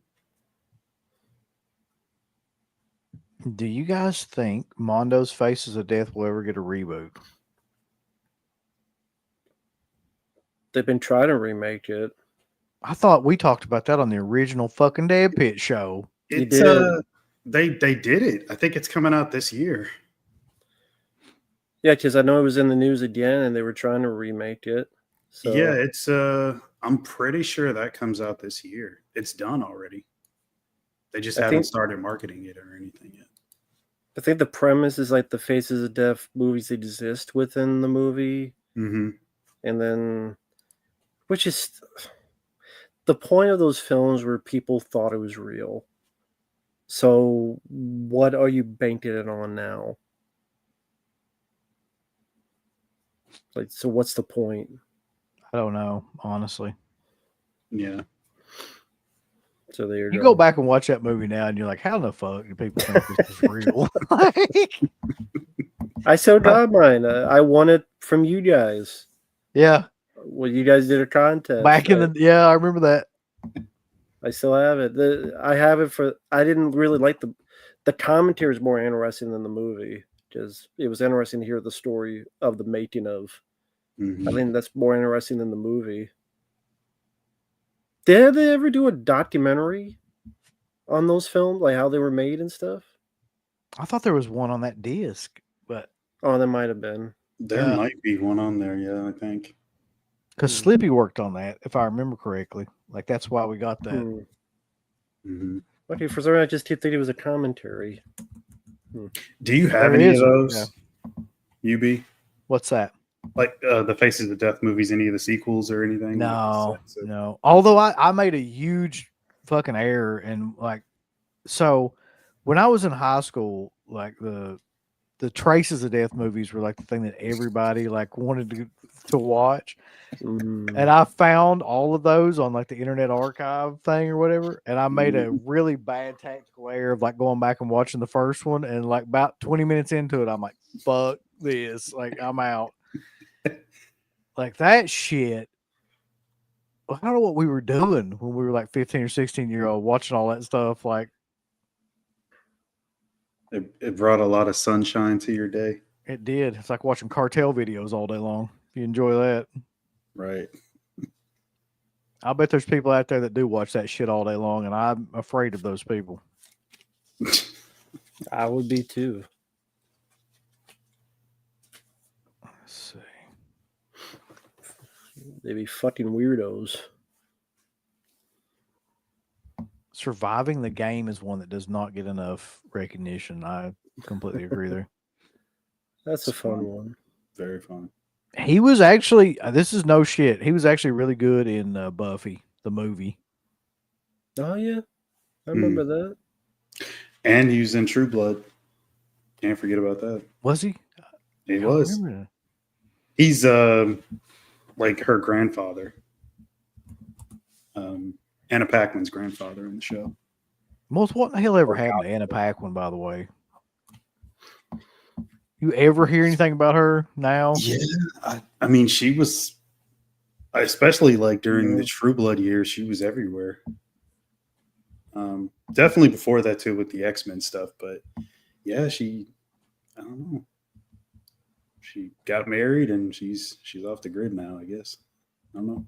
Do you guys think Mondo's Faces of Death will ever get a reboot? They've been trying to remake it. I thought we talked about that on the original fucking Dead Pit show. It's they did it. I think it's coming out this year. Yeah, because I know it was in the news again, and they were trying to remake it. So Yeah, it's I'm pretty sure that comes out this year. It's done already. They just haven't started marketing it or anything yet. I think the premise is like the Faces of Death movies exist within the movie. Mm-hmm. And then, which is the point of those films where people thought it was real. So what are you banking it on now? Like, so what's the point? I don't know, honestly. Yeah. So there you go back and watch that movie now, and you're like, "How the fuck do people think this is real?" I still got mine. I won it from you guys. Yeah. Well, you guys did a contest back in the I remember that. I still have it. I have it for. I didn't really like the commentary is more interesting than the movie because it was interesting to hear the story of the making of. Mm-hmm. I think that's more interesting than the movie. Did they ever do a documentary on those films, like how they were made and stuff? I thought there was one on that disc, but there might have been. There might be one on there, yeah, I think. Because Slippy worked on that, if I remember correctly. Like that's why we got that. Mm-hmm. Okay, for some reason I just didn't think it was a commentary. Do you have any of those? Yeah. UB? What's that? Like the Faces of Death movies, any of the sequels or anything? No, no. Although I made a huge fucking error, and like, so when I was in high school, like the Traces of Death movies were like the thing that everybody like wanted to watch, and I found all of those on like the Internet Archive thing or whatever, and I made a really bad tactical error of like going back and watching the first one, and like about 20 minutes into it, I'm like, fuck this, like I'm out. Like that shit. I don't know what we were doing when we were like 15 or 16-year-old watching all that stuff. Like it brought a lot of sunshine to your day. It did. It's like watching cartel videos all day long. If you enjoy that. Right. I bet there's people out there that do watch that shit all day long, and I'm afraid of those people. I would be too. Let's see. They'd be fucking weirdos. Let's Surviving the Game is one that does not get enough recognition. I completely agree there. That's a It's fun fun. one. Very fun. He was actually, this is no shit. He was actually really good in Buffy, the movie. Oh yeah, I remember that. And he was in True Blood. Can't forget about that. Was he? He I don't was. remember that. He's like her grandfather. Anna Paquin's grandfather in the show. Most what the hell ever happened to Anna Paquin, by the way? You ever hear anything about her now? Yeah. I mean, she was, especially like during the True Blood years, she was everywhere. Definitely before that too with the X-Men stuff. But yeah, I don't know. She got married and she's off the grid now, I guess. I don't know.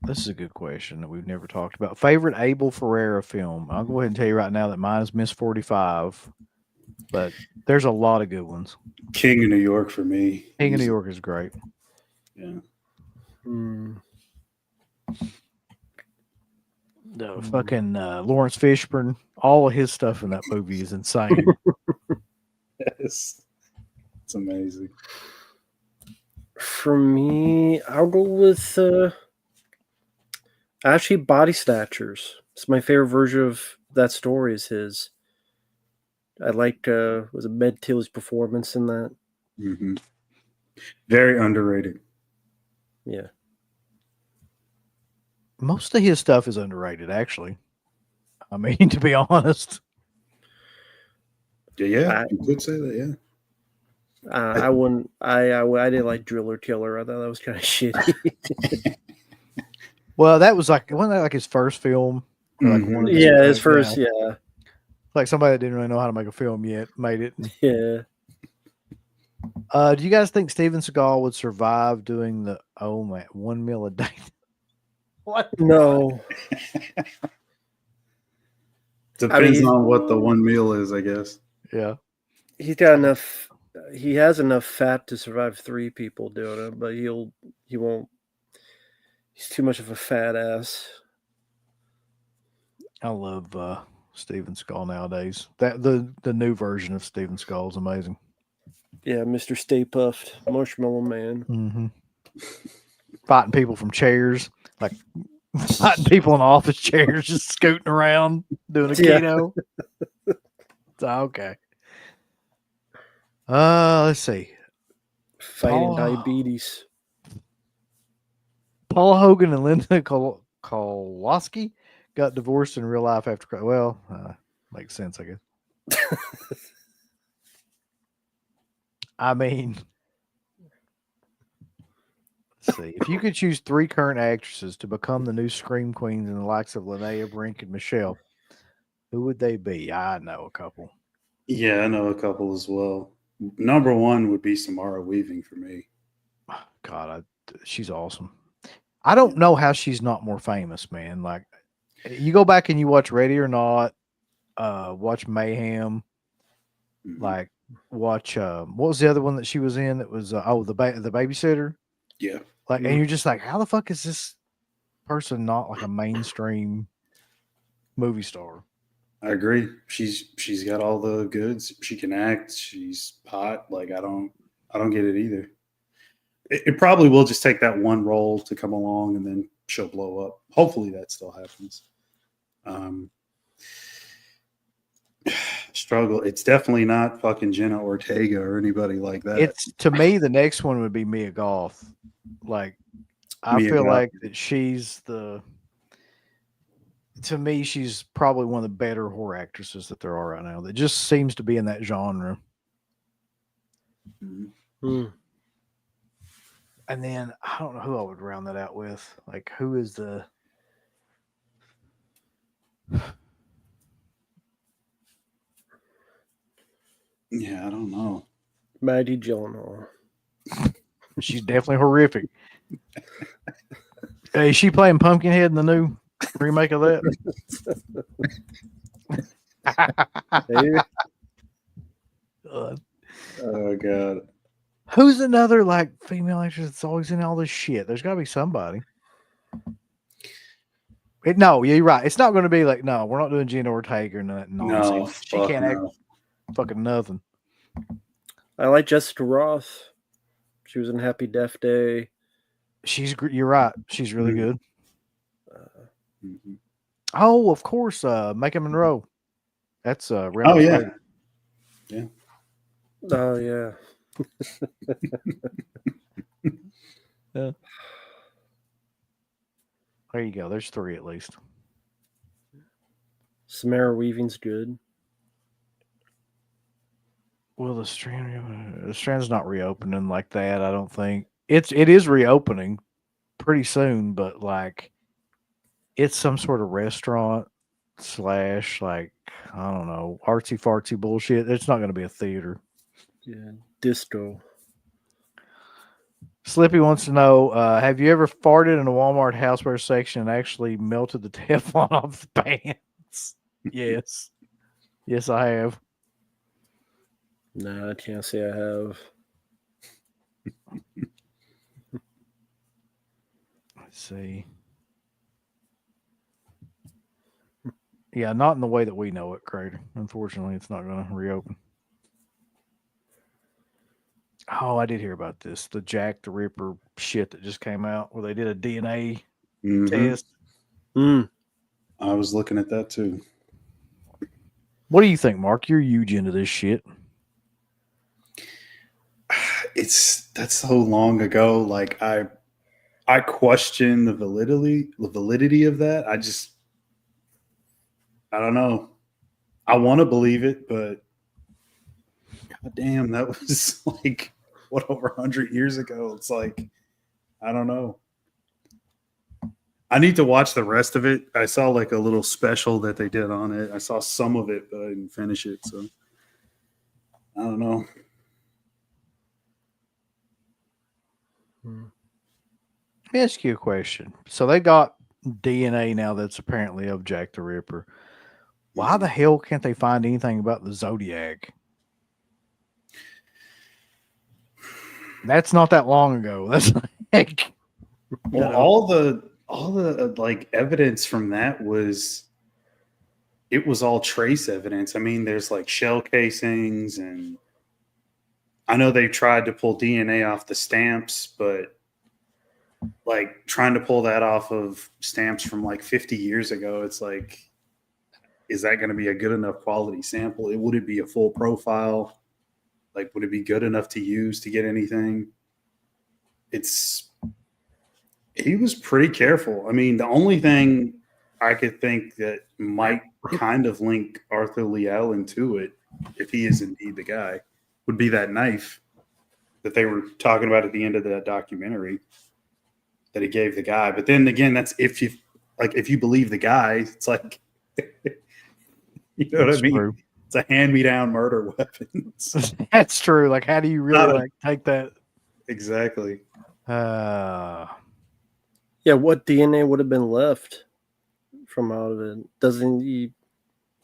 This is a good question that we've never talked about. Favorite Abel Ferreira film? I'll go ahead and tell you right now that mine is Miss 45, but there's a lot of good ones. King of New York for me. King of New York is great. Yeah. The fucking Lawrence Fishburne, all of his stuff in that movie is insane. Yes. It's amazing. For me, I'll go with actually Body Snatchers. It's my favorite version of that story is his. I liked was it Med Till's performance in that? Mm-hmm. Very underrated. Yeah. Most of his stuff is underrated, actually. I mean, to be honest. Yeah, you could say that, yeah. I wouldn't. I didn't like Driller Killer. I thought that was kind of shitty. Well, that was like, wasn't that like his first film? Or like one of his Yeah, his first, first. Yeah. Like somebody that didn't really know how to make a film yet made it. Yeah. Do you guys think Steven Seagal would survive doing the 1 meal a day? What? No. Depends on what the one meal is, I guess. Yeah. He's got enough. He has enough fat to survive 3 people doing it, but he won't. He's too much of a fat ass. I love Steven Seagal nowadays. That the new version of Steven Seagal is amazing. Yeah, Mr. Stay Puffed, Marshmallow Man. Mm-hmm. Fighting people from chairs, like fighting people in office chairs, just scooting around doing a keto. So, okay. Let's see. Fighting diabetes. Paul Hogan and Linda Kowalski got divorced in real life after. Well, makes sense, I guess. I mean, let's see. If you could choose 3 current actresses to become the new Scream Queens in the likes of Linnea, Brink, and Michelle, who would they be? I know a couple. Yeah, I know a couple as well. Number 1 would be Samara Weaving for me. God, she's awesome. I don't know how she's not more famous, man. Like, you go back and you watch Ready or Not, watch Mayhem, like watch what was the other one that she was in? That was the Babysitter. Yeah, like, and you're just like, how the fuck is this person not like a mainstream movie star? I agree. She's got all the goods. She can act. She's hot. Like I don't get it either. It probably will just take that one role to come along and then she'll blow up. Hopefully that still happens. Struggle. It's definitely not fucking Jenna Ortega or anybody like that. It's, to me, the next one would be Mia Goth. Like, I feel like that she's to me, she's probably one of the better horror actresses that there are right now. That just seems to be in that genre. And then I don't know who I would round that out with. Like, who is the? Yeah, I don't know. Maggie Gyllenhaal. She's definitely horrific. Hey, is she playing Pumpkinhead in the new remake of that? Oh god. Who's another like female actress that's always in all this shit? There's got to be somebody. No, yeah, you're right. It's not going to be like, no, we're not doing Jenna Ortega or nothing No, nonsense. She fuck can't act no. fucking nothing. I like Jessica Roth. She was in Happy Death Day. You're right. She's really Mhm. good. Mhm. Oh, of course, Macon Monroe. That's Oh Reynolds' yeah, lady. Oh yeah. Yeah. There you go. There's 3 at least. Samara Weaving's good. Well, the Strand's not reopening like that. I don't think it is reopening pretty soon, but like it's some sort of restaurant / like I don't know, artsy fartsy bullshit. It's not going to be a theater. Yeah. Disco. Slippy wants to know: have you ever farted in a Walmart houseware section and actually melted the Teflon off the pants? Yes, yes, I have. No, I can't say I have. Let's see. Yeah, not in the way that we know it, Crater. Unfortunately, it's not going to reopen. Oh, I did hear about this. The Jack the Ripper shit that just came out where they did a DNA Mhm. test. Mm. I was looking at that too. What do you think, Mark? You're huge into this shit. That's so long ago. Like I question the validity of that. I don't know. I want to believe it, but god damn, that was like what, over 100 years ago. It's like, I don't know. I need to watch the rest of it. I saw like a little special that they did on it. I saw some of it, but I didn't finish it. So I don't know. Let me ask you a question. So they got DNA now that's apparently of Jack the Ripper. Why the hell can't they find anything about the Zodiac? That's not that long ago. That's like, Well, all the like evidence from that was, it was all trace evidence. I mean, there's like shell casings, and I know they tried to pull DNA off the stamps, but like trying to pull that off of stamps from like 50 years ago, it's like, is that going to be a good enough quality sample? Would it be a full profile? Like, would it be good enough to use to get anything? He was pretty careful. I mean, the only thing I could think that might kind of link Arthur Lee Allen to it, if he is indeed the guy, would be that knife that they were talking about at the end of that documentary that he gave the guy. But then again, that's if you believe the guy, it's like, you know what I mean? true. It's a hand-me-down murder weapon. That's true. Like, how do you really like take that? Exactly. Yeah, what DNA would have been left from out of it? Doesn't he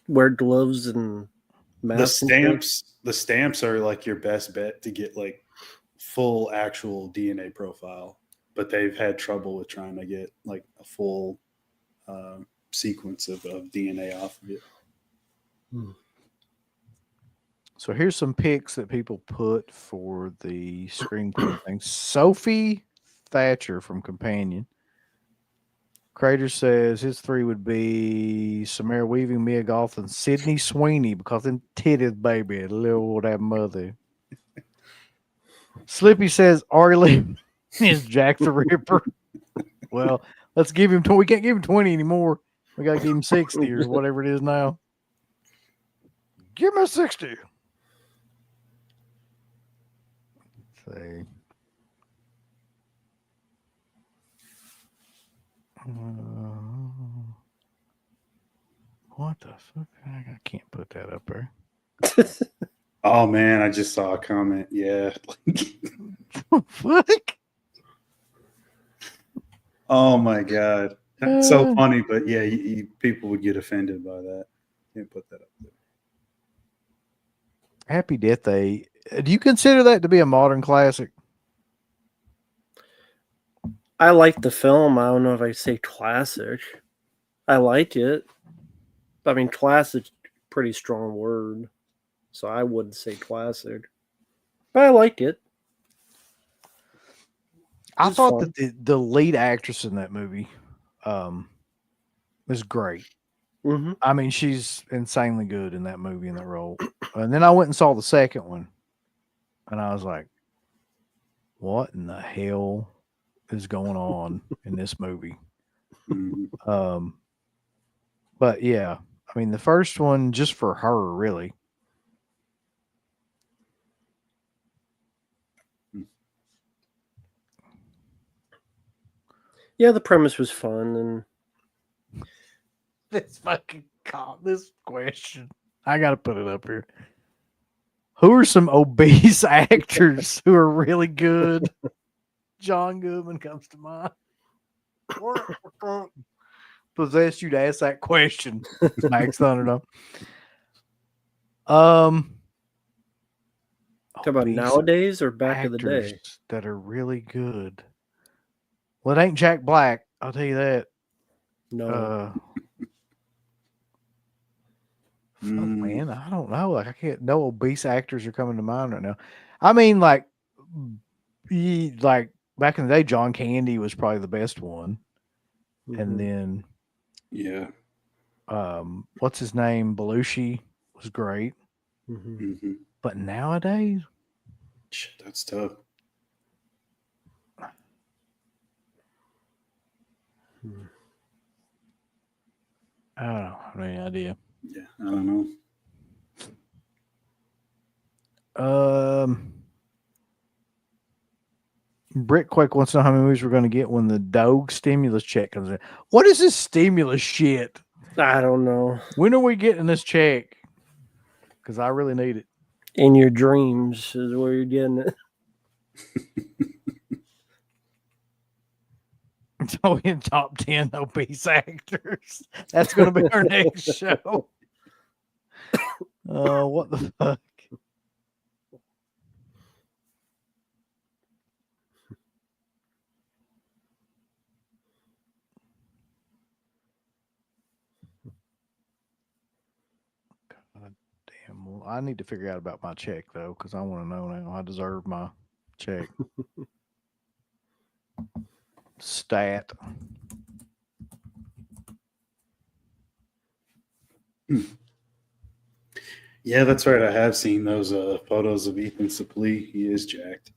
wear gloves and masks? The stamps are like your best bet to get like full actual DNA profile, but they've had trouble with trying to get like a full sequence of DNA off of it. So here's some pics that people put for the Scream Queen thing. Sophie Thatcher from Companion. Crater says his 3 would be Samara Weaving, Mia Goth, and Sydney Sweeney because them titties, baby, little old that mother. Slippy says Ari Lee is Jack the Ripper. Well, let's give him 20. We can't give him 20 anymore. We got to give him 60 or whatever it is now. Give me 60. Let's see. What the fuck? I can't put that up there. Oh man, I just saw a comment. Yeah. Fuck. Oh my god, that's so funny. But yeah, people would get offended by that. Can't put that up there. Happy Death Day. Do you consider that to be a modern classic? I like the film. I don't know if I say classic. I liked it. I mean, classic, pretty strong word, so I wouldn't say classic, but I liked it. I was thought fun. that the lead actress in that movie was great. Mm-hmm. I mean, she's insanely good in that movie, in that role. And then I went and saw the second one, and I was like, what in the hell is going on in this movie? Mhm. But yeah, I mean, the first one, just for her, really. Yeah, the premise was fun, and This fucking this question. I got to put it up here. Who are some obese actors who are really good? John Goodman comes to mind. Possessed you to ask that question, Max Thunderdome. talk about Obese nowadays or back of the day. actors that are really good. Well, it ain't Jack Black. I'll tell you that. No, Fuck, man, I don't know. Like, I can't. No obese actors are coming to mind right now. I mean, like back in the day, John Candy was probably the best one, and Mhm. then Yeah. what's his name? Belushi was great, Mhm. Hmm. but nowadays, Shit, that's tough. I don't have any idea. Yeah, I don't know. Brickquake wants to know how many movies we're going to get when the Doge stimulus check comes in. What is this stimulus shit? I don't know. When are we getting this check? Because I really need it. In your dreams is where you're getting it. So in top 10 obese actors. That's going to be our next show. What the fuck? God damn. Well, I need to figure out about my check, though, because I want to know now. I deserve my check. Stat. Yeah, that's right. I have seen those photos of Ethan Suplee. He is jacked,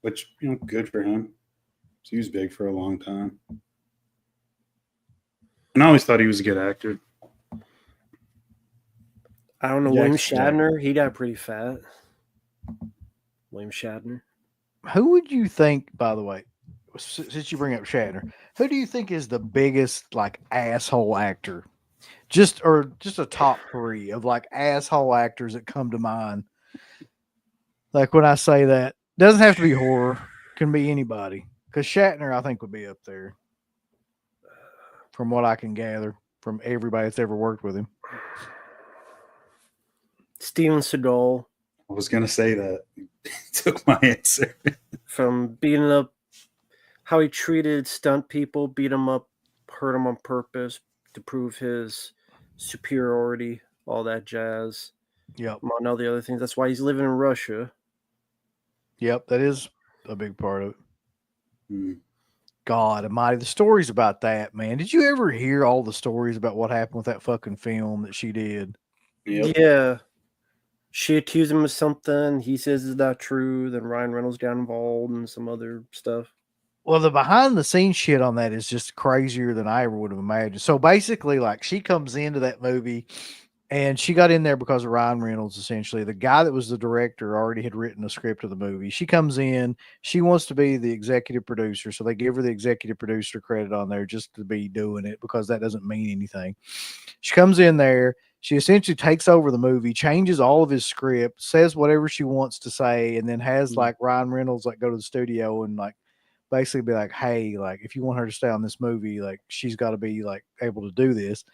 which good for him. He was big for a long time, and I always thought he was a good actor. I don't know. William Jackson Jack. Shatner, he got pretty fat. William Shatner. Who would you think, by the way, since you bring up Shatner, who do you think is the biggest like asshole actor? Just a top 3 of like asshole actors that come to mind. Like when I say that, doesn't have to be horror, can be anybody. Because Shatner, I think, would be up there. From what I can gather from everybody that's ever worked with him. Steven Seagal. I was gonna say that. He took my answer. From beating up, how he treated stunt people, beat them up, hurt them on purpose to prove his superiority, all that jazz. Yep. Among all the other things. That's why he's living in Russia. Yep, that is a big part of it. Mm. God almighty, the stories about that, man. Did you ever hear all the stories about what happened with that fucking film that she did? Yep. Yeah. She accused him of something. He says it's not true. Then Ryan Reynolds got involved and some other stuff. Well, the behind the scenes shit on that is just crazier than I ever would have imagined. So basically, like, she comes into that movie and she got in there because of Ryan Reynolds, essentially. The guy that was the director already had written a script of the movie. She comes in, she wants to be the executive producer. So they give her the executive producer credit on there just to be doing it because that doesn't mean anything. She comes in there. She essentially takes over the movie, changes all of his script, says whatever she wants to say, and then has like Ryan Reynolds like go to the studio and like basically be like, hey, like if you want her to stay on this movie, like she's got to be like able to do this.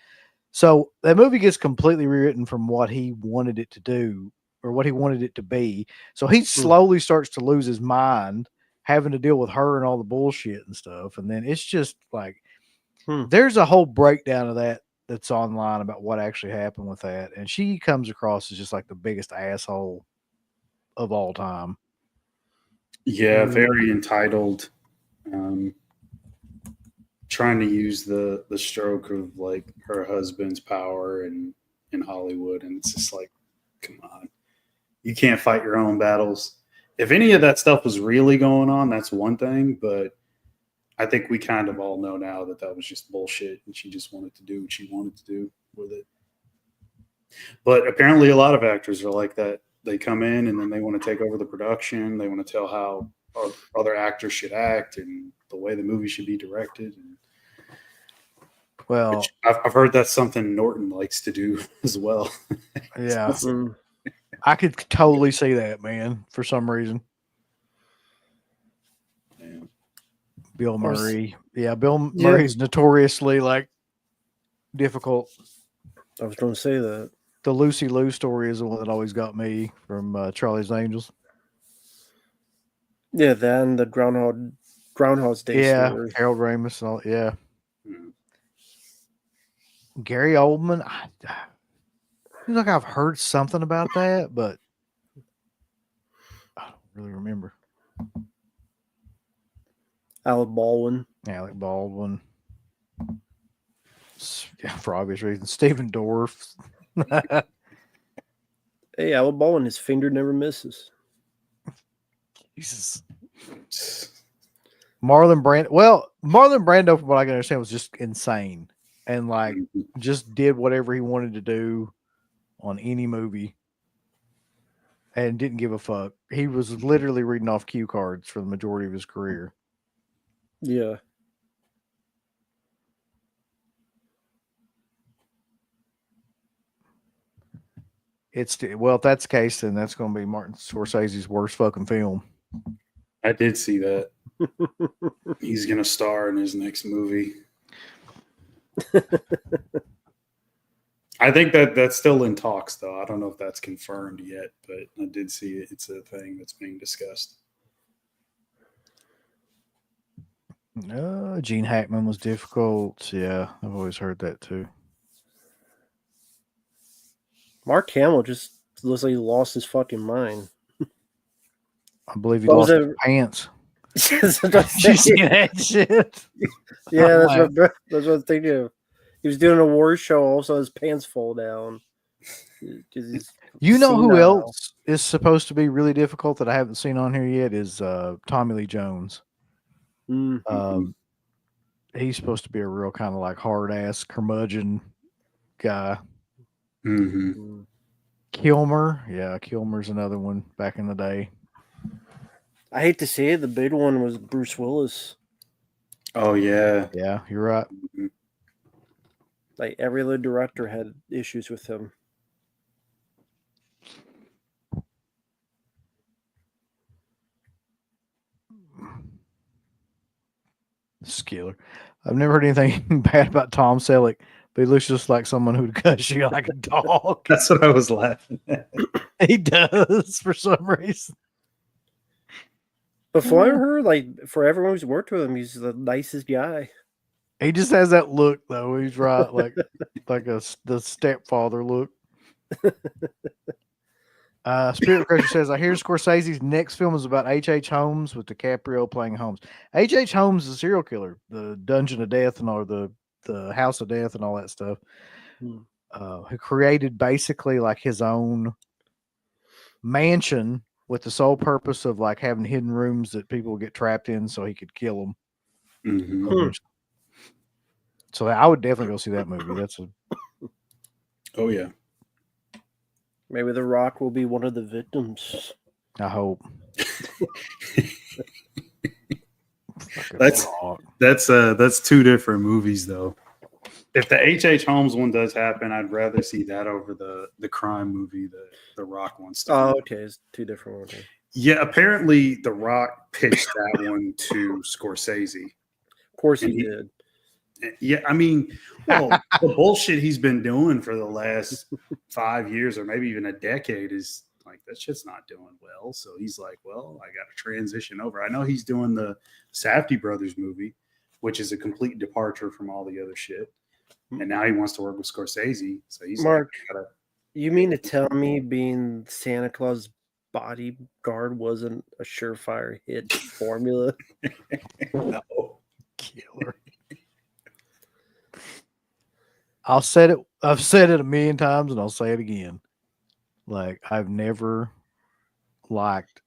So that movie gets completely rewritten from what he wanted it to do or what he wanted it to be. So he slowly starts to lose his mind, having to deal with her and all the bullshit and stuff. And then it's just like There's a whole breakdown of that's online about what actually happened with that, and she comes across as just like the biggest asshole of all time. Yeah, very entitled. Trying to use the stroke of like her husband's power in Hollywood, and it's just like, come on, you can't fight your own battles. If any of that stuff was really going on, that's one thing, but I think we kind of all know now that was just bullshit, and she just wanted to do what she wanted to do with it. But apparently a lot of actors are like that. They come in and then they want to take over the production. They want to tell how other actors should act and the way the movie should be directed. And well, I've heard that's something Norton likes to do as well. Yeah. I could totally see that, man, for some reason. Yeah. Bill Murray. Yeah, Bill Murray's notoriously like difficult. I was going to say that. The Lucy Liu story is the one that always got me from Charlie's Angels. Yeah, then the Groundhog's Day story. Harold Ramis and all. Yeah. Gary Oldman. I feel like I've heard something about that, but I don't really remember. Alec Baldwin. Yeah, for obvious reasons. Stephen Dorff. Hey, Alec Baldwin, his finger never misses. Jesus. Marlon Brando, from what I can understand, was just insane and like just did whatever he wanted to do on any movie and didn't give a fuck. He was literally reading off cue cards for the majority of his career. Yeah. If that's the case, then that's going to be Martin Scorsese's worst fucking film. I did see that. He's going to star in his next movie. I think that's still in talks, though. I don't know if that's confirmed yet, but I did see it. It's a thing that's being discussed. Gene Hackman was difficult. Yeah, I've always heard that too. Mark Hamill just looks like he lost his fucking mind. I believe he lost his pants. Did you see that shit? Yeah, that's what I'm thinking of. He was doing a war show, also his pants fall down. You know who else is supposed to be really difficult that I haven't seen on here yet is Tommy Lee Jones. Mm-hmm. He's supposed to be a real kind of like hard ass curmudgeon guy. Mm-hmm. Kilmer, Kilmer's another one back in the day. I hate to say it, the big one was Bruce Willis. Oh yeah, you're right. Mm-hmm. Like every other director had issues with him. Skiller. I've never heard anything bad about Tom Selleck, but he looks just like someone who'd cuss you like a dog. That's what I was laughing at. He does for some reason. But for her, like for everyone who's worked with him, he's the nicest guy. He just has that look, though. He's right, like the stepfather look. Spirit Crusher says, I hear Scorsese's next film is about H.H. Holmes with DiCaprio playing Holmes. H.H. Holmes is a serial killer, the Dungeon of Death and all the House of Death and all that stuff. Who created basically like his own mansion with the sole purpose of like having hidden rooms that people would get trapped in so he could kill them. Mm-hmm. So I would definitely go see that movie. Oh yeah. Maybe The Rock will be one of the victims. I hope. That's two different movies though. If the H.H. Holmes one does happen, I'd rather see that over the crime movie, the Rock one. Oh, okay, it's two different ones. Yeah, apparently The Rock pitched that one to Scorsese. Of course he did. Yeah, I mean, well, the bullshit he's been doing for the last 5 years or maybe even a decade is like that shit's not doing well. So he's like, well, I got to transition over. I know he's doing the Safdie Brothers movie, which is a complete departure from all the other shit. And now he wants to work with Scorsese. So he's Mark, like, you mean to tell me being Santa Claus bodyguard wasn't a surefire hit formula? no. Killer. I've said it a million times and I'll say it again. Like, I've never liked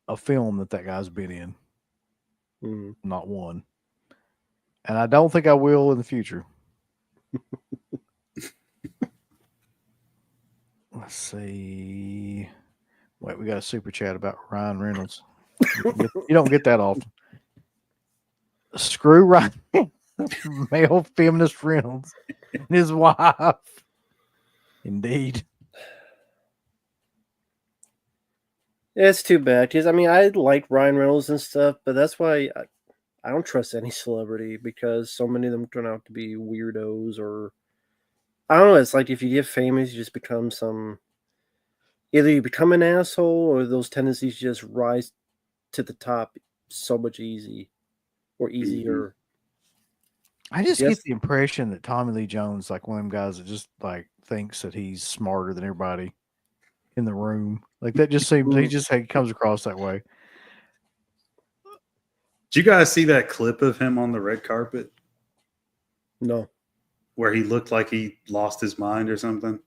a film that guy's been in. Not one. And I don't think I will in the future. Let's see. Wait, we got a super chat about Ryan Reynolds. You don't get that often. Screw Ryan, male feminist Reynolds and his wife. Indeed. Yeah, it's too bad because I mean I like Ryan Reynolds and stuff, but that's why I don't trust any celebrity because so many of them turn out to be weirdos or I don't know. It's like if you get famous, you just become either you become an asshole or those tendencies just rise to the top so much easier. I just get the impression that Tommy Lee Jones, like one of them guys that just like thinks that he's smarter than everybody in the room. Like that just seems he comes across that way. Did you guys see that clip of him on the red carpet? No. Where he looked like he lost his mind or something?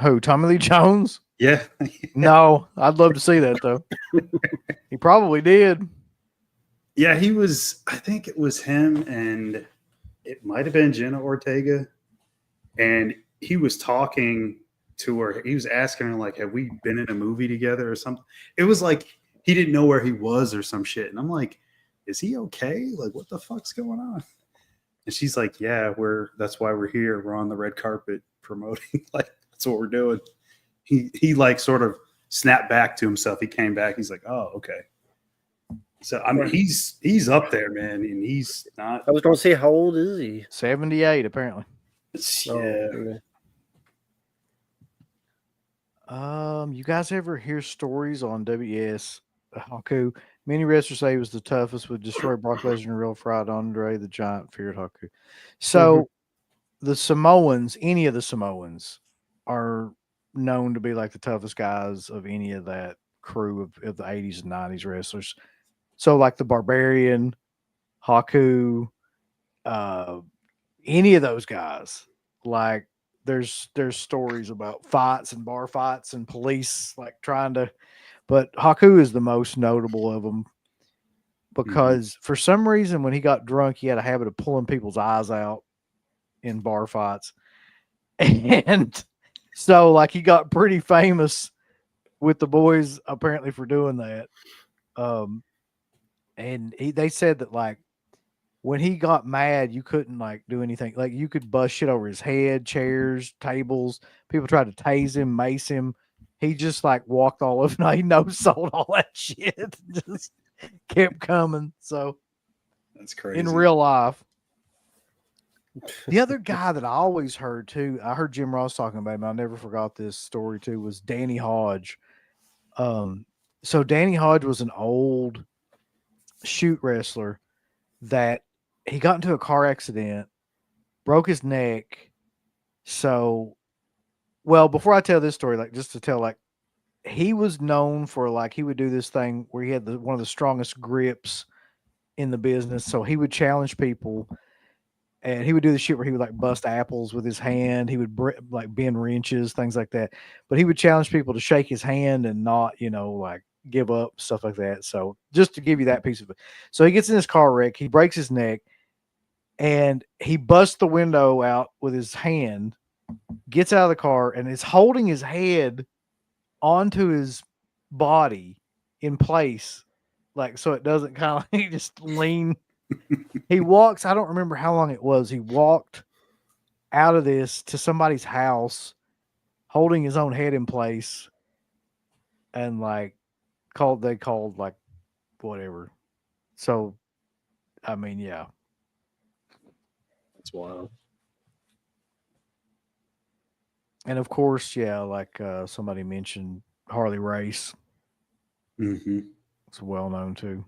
Who, Tommy Lee Jones? Yeah. No, I'd love to see that though. He probably did. Yeah, he was, I think it was him and it might have been Jenna Ortega. And he was talking to her. He was asking her, like, have we been in a movie together or something? It was like he didn't know where he was or some shit. And I'm like, is he okay? Like, what the fuck's going on? And she's like, yeah, that's why we're here. We're on the red carpet promoting. Like, that's what we're doing. He like sort of snapped back to himself. He came back. He's like, oh, okay. So I mean, he's up there, man, and he's not. I was going to say, how old is he? 78, apparently. Yeah. You guys ever hear stories on WS Haku? Many wrestlers say he was the toughest, would destroy Brock Lesnar and Real Fried Andre the Giant, feared Haku. So the Samoans, any of the Samoans, are known to be like the toughest guys of any of that crew of the 80s and 90s wrestlers. So like the Barbarian, Haku, any of those guys, like there's stories about fights and bar fights and police like trying to, but Haku is the most notable of them because for some reason when he got drunk, he had a habit of pulling people's eyes out in bar fights. And so like he got pretty famous with the boys apparently for doing that. And they said that like when he got mad, you couldn't like do anything. Like you could bust shit over his head, chairs, tables. People tried to tase him, mace him. He just like walked all over. No, he no-sold all that shit. Just kept coming. So that's crazy. In real life. The other guy that I always heard too, I heard Jim Ross talking about him. I never forgot this story too, was Danny Hodge. So Danny Hodge was an old shoot wrestler that he got into a car accident, broke his neck. So, well, before I tell this story, like just to tell, like he was known for like he would do this thing where he had one of the strongest grips in the business. So he would challenge people, and he would do the shit where he would like bust apples with his hand. He would like bend wrenches, things like that. But he would challenge people to shake his hand and not, like give up, stuff like that. So just to give you that piece of it. So he gets in this car wreck, he breaks his neck, and he busts the window out with his hand, gets out of the car, and is holding his head onto his body in place, like so it doesn't kind of like just lean. He walks, I don't remember how long it was. He walked out of this to somebody's house holding his own head in place and like they called like whatever. So, I mean, yeah. That's wild. And of course, yeah, like somebody mentioned Harley Race. Mm-hmm. It's well known too.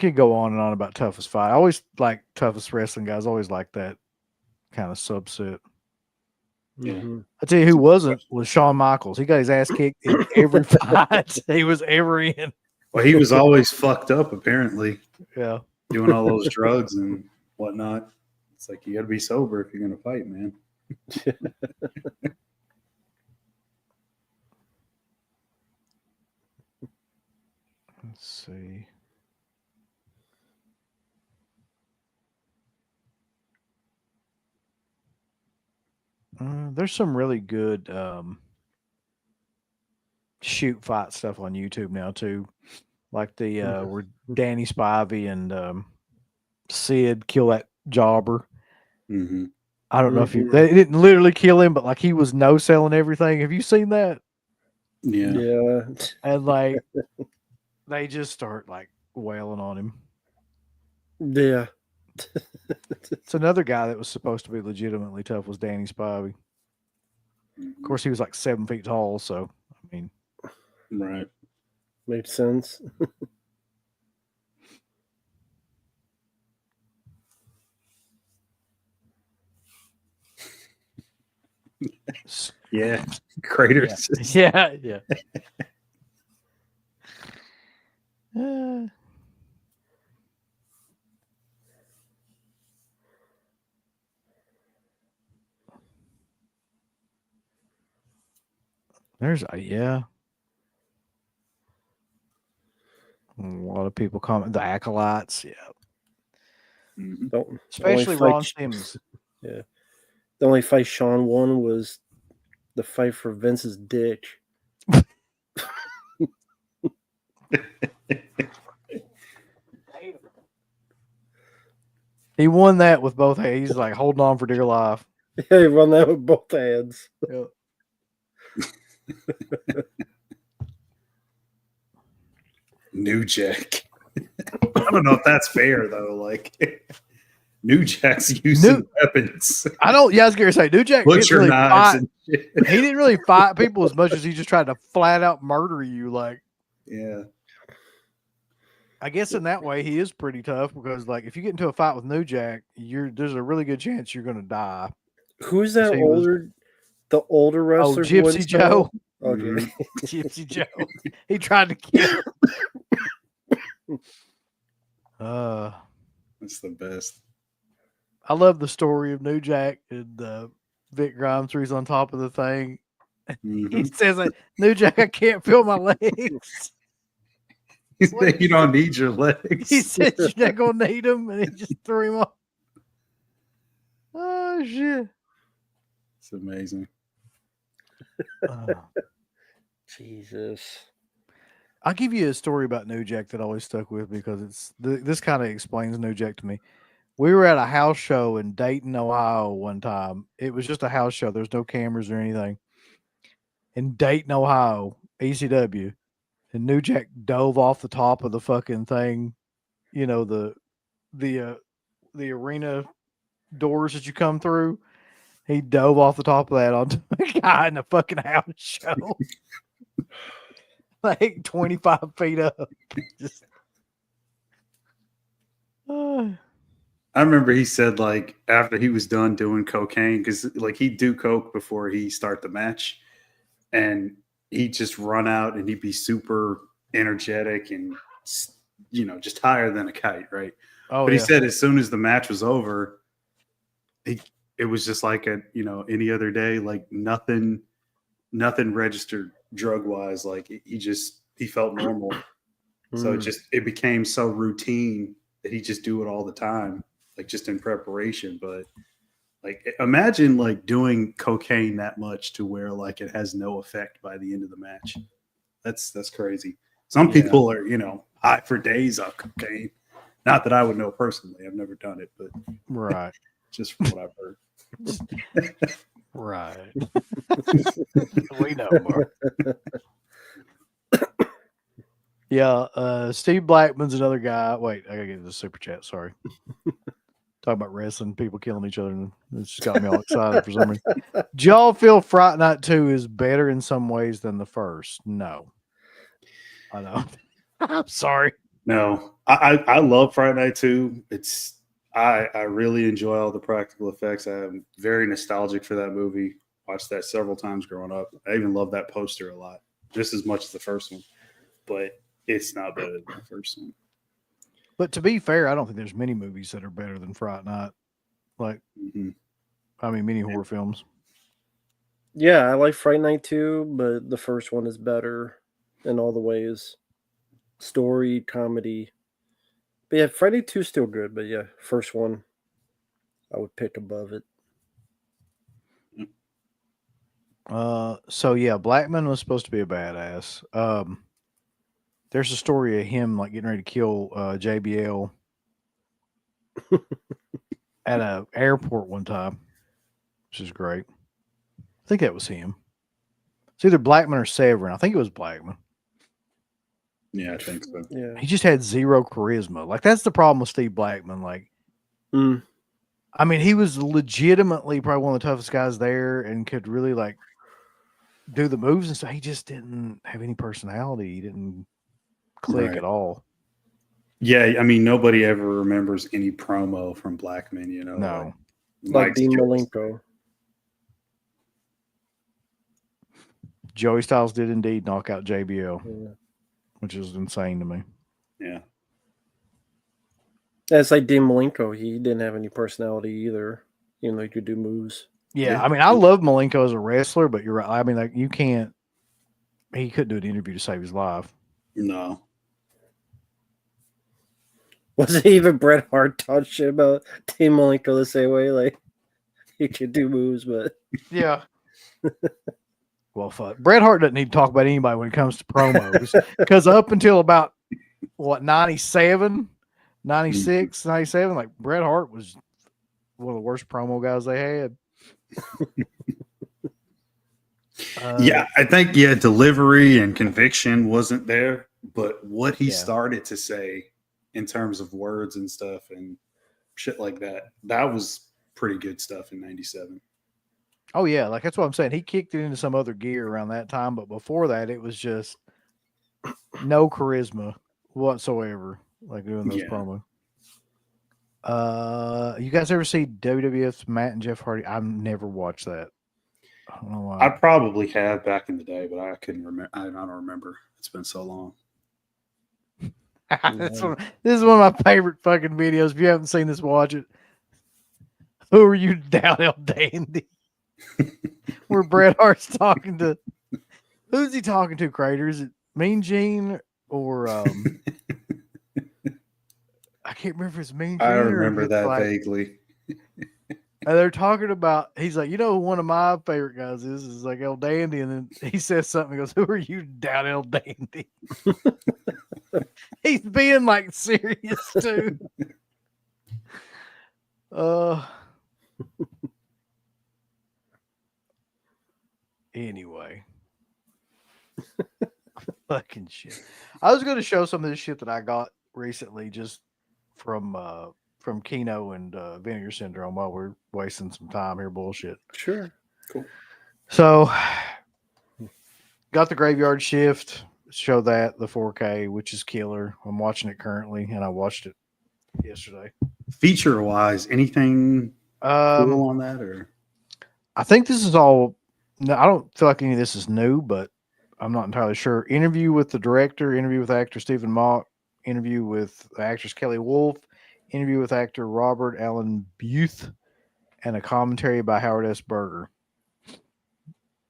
Could go on and on about toughest fight. I always like toughest wrestling guys. Always like that kind of subset. Mhm. I tell you who wasn't was Shawn Michaels. He got his ass kicked in every fight he was ever in. Well, he was always fucked up, apparently, Yeah. doing all those drugs and whatnot. It's like you got to be sober if you're going to fight, man. Let's see. There's some really good shoot fight stuff on YouTube now too, like the where Danny Spivey and Sid kill that jobber. Mm-hmm. I don't know if they didn't literally kill him, but like he was no selling everything. Have you seen that? Yeah. Yeah. And like they just start like wailing on him. Yeah. It's another guy that was supposed to be legitimately tough was Danny Spivey. Of course, he was like 7 feet tall, so I mean, Right. Makes sense. Yeah. Craters. yeah, yeah. Uh, there's yeah. A lot of people comment the acolytes, yeah. Mm-hmm. Especially fight Ron Simmons. Yeah. The only fight Sean won was the fight for Vince's dick. He won that with both hands. He's like holding on for dear life. Yeah, he won that with both hands. Yep. New Jack. I don't know if that's fair though. Like New Jack's using weapons. I don't. Yeah, I was gonna say New Jack didn't Butcher really knives fight. and shit. He didn't really fight people as much as he just tried to flat out murder you. Like, Yeah. I guess in that way he is pretty tough because like if you get into a fight with New Jack, there's a really good chance you're gonna die. Who's that So he was- the older wrestler? who Gypsy wins Joe. now? Okay. Mhm. Gypsy Joe. He tried to kill him. That's the best. I love the story of New Jack and Vic Grimes where he's on top of the thing. He Mhm. says, New Jack, I can't feel my legs. He said, you don't need your legs. He said, you're not going to need them. And he just threw him off. Oh, shit. It's amazing. Jesus. I'll give you a story about New Jack that always stuck with me because this kind of explains New Jack to me. We were at a house show in Dayton, Ohio one time. It was just a house show. There's no cameras or anything. In Dayton, Ohio, ECW. And New Jack dove off the top of the fucking thing. You know, the arena doors that you come through. He dove off the top of that onto a guy in a fucking house show. Like 25 feet up. Just I remember he said like after he was done doing cocaine, because like he'd do coke before he start the match, and he'd just run out and he'd be super energetic and just higher than a kite, right? oh, But yeah. he said as soon as the match was over, it was just like any other day, like nothing registered drug wise. Like he felt normal. So it became so routine that he just do it all the time, like just in preparation. But like imagine like doing cocaine that much to where like it has no effect by the end of the match. That's crazy. Some people are, high for days on cocaine. Not that I would know personally. I've never done it, but Right. just from what I've heard. Right. We know, Mark. Yeah, Steve Blackman's another guy. Wait, I gotta get to the super chat. Sorry. Talking about wrestling, people killing each other, and it's just got me all excited for some reason. Do y'all feel Fright Night 2 is better in some ways than the first? No. I know. I'm sorry. No, I love Friday Night 2. I really enjoy all the practical effects. I'm very nostalgic for that movie. Watched that several times growing up. I even love that poster a lot, just as much as the first one. But it's not better than the first one. But to be fair, I don't think there's many movies that are better than Fright Night. Like, I mean, many horror films. Yeah, I like Fright Night too, but the first one is better in all the ways. Story, comedy. But yeah, Friday 2 is still good, but yeah, first one I would pick above it. So yeah, Blackman was supposed to be a badass. There's a story of him like getting ready to kill JBL at a airport one time, which is great. I think that was him. It's either Blackman or Severin. I think it was Blackman. Yeah, I think so. Yeah. He just had zero charisma. Like that's the problem with Steve Blackman. Like, I mean, he was legitimately probably one of the toughest guys there and could really like do the moves and stuff. He just didn't have any personality. He didn't click at all. Yeah, I mean, nobody ever remembers any promo from Blackman, you know. No. Like Dean Malenko. Joey Styles did indeed knock out JBL, which is insane to me. Yeah. It's like Dean Malenko. He didn't have any personality either. You know, he could do moves. Yeah, I mean, I love Malenko as a wrestler, but you're right. I mean, like, you can't. He couldn't do an interview to save his life. No. Wasn't even Bret Hart talk shit about Dean Malenko the same way? Like, he could do moves, but. Yeah. Well, fuck. Bret Hart doesn't need to talk about anybody when it comes to promos. Because up until about, 97, 96, 97, like, Bret Hart was one of the worst promo guys they had. Yeah, I think delivery and conviction wasn't there, but what he started to say in terms of words and stuff and shit like that was pretty good stuff in 97. Oh yeah, like that's what I'm saying. He kicked it into some other gear around that time, but before that it was just no charisma whatsoever, like doing those promos. You guys ever see WWF's Matt and Jeff Hardy? I've never watched that. I don't know why. I probably have back in the day, but I couldn't remember. I don't remember. It's been so long. This is one of my favorite fucking videos. If you haven't seen this, watch it. Who are you, Downhill Dandy? Where Bret Hart's talking to. Who's he talking to, Crater? Is it Mean Gene or I can't remember if it's Mean Gene. I remember that vaguely. And they're talking about, he's like, you know, one of my favorite guys is like El Dandy. And then he says something, he goes, who are you, Downhill Dandy? He's being like serious too. Anyway. Fucking shit. I was going to show some of this shit that I got recently just from Kino and Vinegar Syndrome while we're wasting some time here. Bullshit. Sure. Cool. So, got the Graveyard Shift. Show that, the 4K, which is killer. I'm watching it currently, and I watched it yesterday. Feature-wise, anything cool on that? Or I think this is all... No, I don't feel like any of this is new, but I'm not entirely sure. Interview with the director, interview with actor Stephen Mock, interview with actress Kelly Wolfe, interview with actor Robert Allen Booth, and a commentary by Howard S. Berger.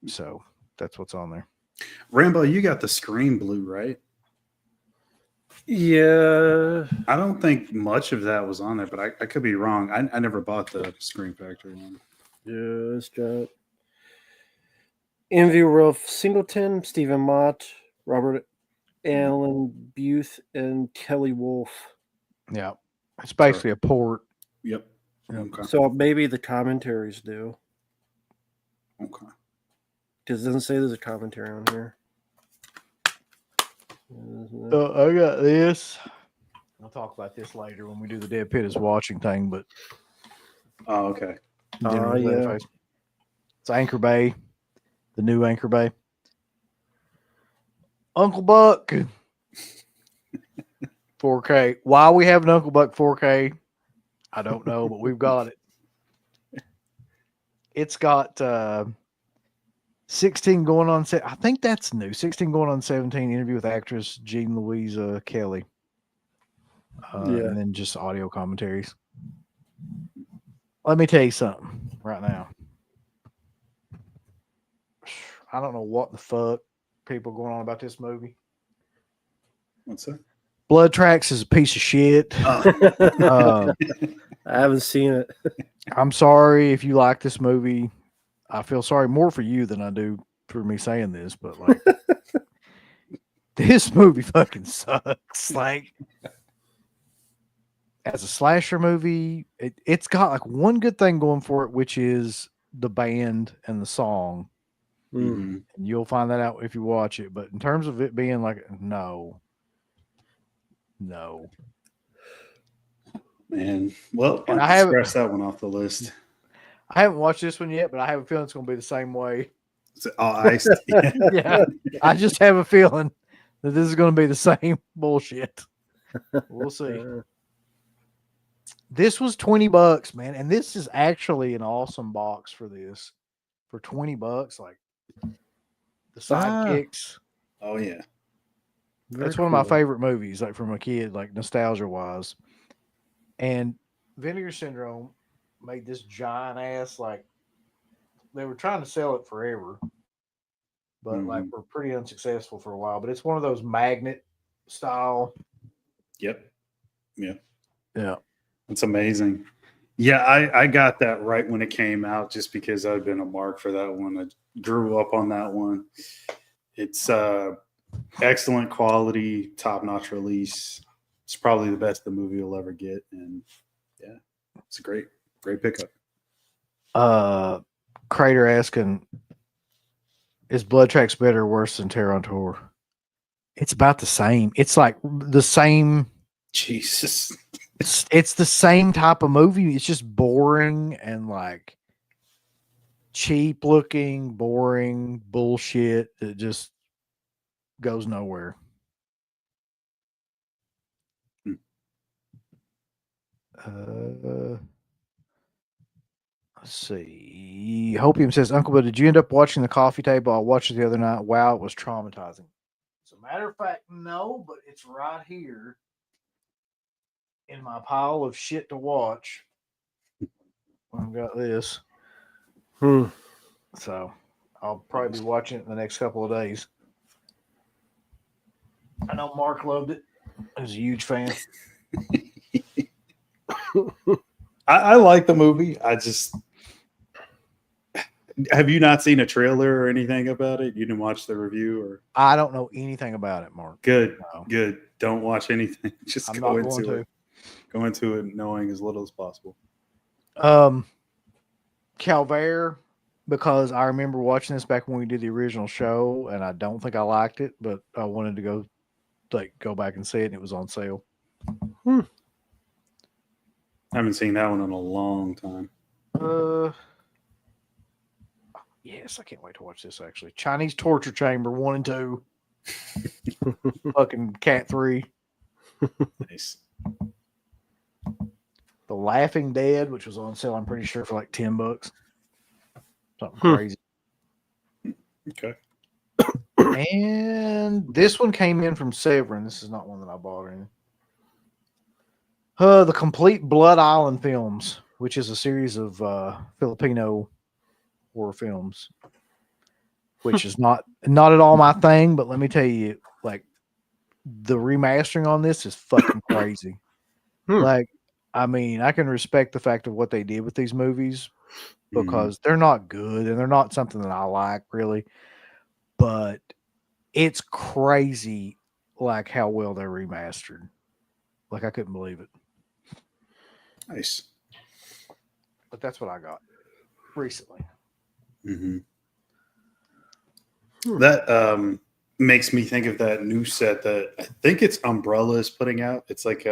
So that's what's on there. Rambo, you got the Scream Blu-ray? Yeah. I don't think much of that was on there, but I could be wrong. I never bought the Scream Factory one. Yeah, it's got interview with Singleton, Stephen Mott, Robert Allen Booth, and Kelly Wolfe. Yeah. It's basically a port. Yep. Okay. So maybe the commentaries do. Okay. Because it doesn't say there's a commentary on here. So I got this. I'll talk about this later when we do the Dead Pit is Watching thing, but oh, okay. Yeah. It's Anchor Bay, the new Anchor Bay. Uncle Buck. 4K. Why we have an Uncle Buck 4K, I don't know, but we've got it. It's got 16 going on. I think that's new. 16 going on 17. Interview with actress Jean Louise Kelly. And then just audio commentaries. Let me tell you something right now. I don't know what the fuck people going on about this movie. What's that? Blood Tracks is a piece of shit. I haven't seen it. I'm sorry if you like this movie. I feel sorry more for you than I do for me saying this, but like this movie fucking sucks. Like as a slasher movie, it's got like one good thing going for it, which is the band and the song. Mm-hmm. And you'll find that out if you watch it. But in terms of it being like, no. Man, well, And I scratched that one off the list. I haven't watched this one yet, but I have a feeling it's going to be the same way. It's all iced. Yeah, I just have a feeling that this is going to be the same bullshit. We'll see. This was $20, man, and this is actually an awesome box for this. For $20, like the sidekicks. Oh yeah, That's one of my favorite movies, like from a kid, like nostalgia wise. And Vinegar Syndrome made this giant ass, like they were trying to sell it forever, but like were pretty unsuccessful for a while. But it's one of those magnet style. Yep. Yeah. Yeah. It's amazing. Yeah, I got that right when it came out just because I've been a mark for that one. I grew up on that one. It's excellent quality, top-notch release. It's probably the best the movie will ever get. And yeah, it's a great pickup. Crater asking, is Blood Tracks better or worse than Terror on Tour? It's about the same. It's like the same. Jesus. It's the same type of movie. It's just boring and like cheap looking, boring bullshit that just goes nowhere. Let's see. Hopium says, Uncle, but did you end up watching The Coffee Table? I watched it the other night. Wow, it was traumatizing. As a matter of fact, no, but it's right here in my pile of shit to watch. I've got this. So I'll probably be watching it in the next couple of days. I know Mark loved it. He was a huge fan. I like the movie. Have you not seen a trailer or anything about it? You didn't watch the review or? I don't know anything about it, Mark. Good, No. good. Don't watch anything. Just I'm go not going into to. it. Go into it knowing as little as possible. Calvaire, because I remember watching this back when we did the original show, and I don't think I liked it, but I wanted to go back and see it, and it was on sale. I haven't seen that one in a long time. Yes, I can't wait to watch this, actually. Chinese Torture Chamber 1 and 2. Fucking Cat 3. Nice. The Laughing Dead, which was on sale, I'm pretty sure, for like $10. Something crazy. Okay. And this one came in from Severin. This is not one that I bought or anything. The Complete Blood Island Films, which is a series of Filipino horror films, which is not at all my thing, but let me tell you, like, the remastering on this is fucking crazy. Like, I mean, I can respect the fact of what they did with these movies because they're not good and they're not something that I like really, but it's crazy like how well they're remastered. Like, I couldn't believe it. Nice. But that's what I got recently. That makes me think of that new set that I think it's Umbrella is putting out. It's like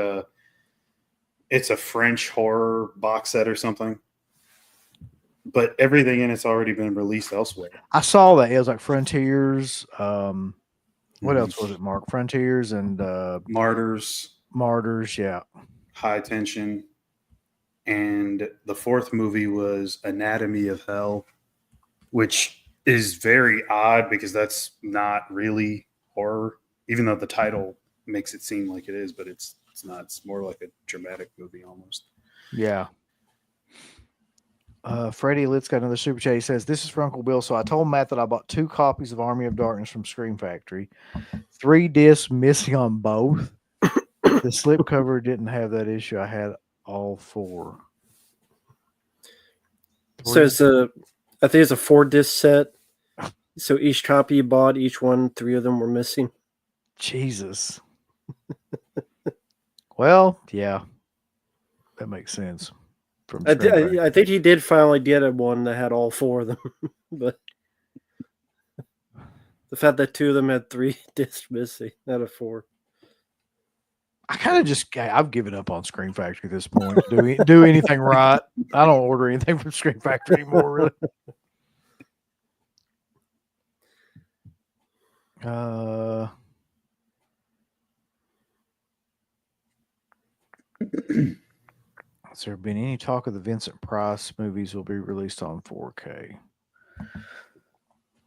it's a French horror box set or something, but everything in it's already been released elsewhere. I saw that. It was like Frontiers. What else was it, Mark? Frontiers and Martyrs. Martyrs, yeah. High Tension, and the fourth movie was Anatomy of Hell, which is very odd because that's not really horror, even though the title makes it seem like it is, but it's not. It's more like a dramatic movie almost. Yeah. Freddie Litz got another super chat. He says, "This is for Uncle Bill. So I told Matt that I bought 2 copies of Army of Darkness from Scream Factory. 3 discs missing on both. The slipcover didn't have that issue. I had all 4. So it's I think it's a 4-disc set. So each copy you bought, each one, 3 of them were missing. Jesus. Well, yeah, that makes sense. From I think he did finally get one that had all 4 of them, but the fact that 2 of them had 3 discs missing out of 4. I kind of I've given up on Scream Factory at this point. Do anything right. I don't order anything from Scream Factory anymore, really. Has there been any talk of the Vincent Price movies will be released on 4K?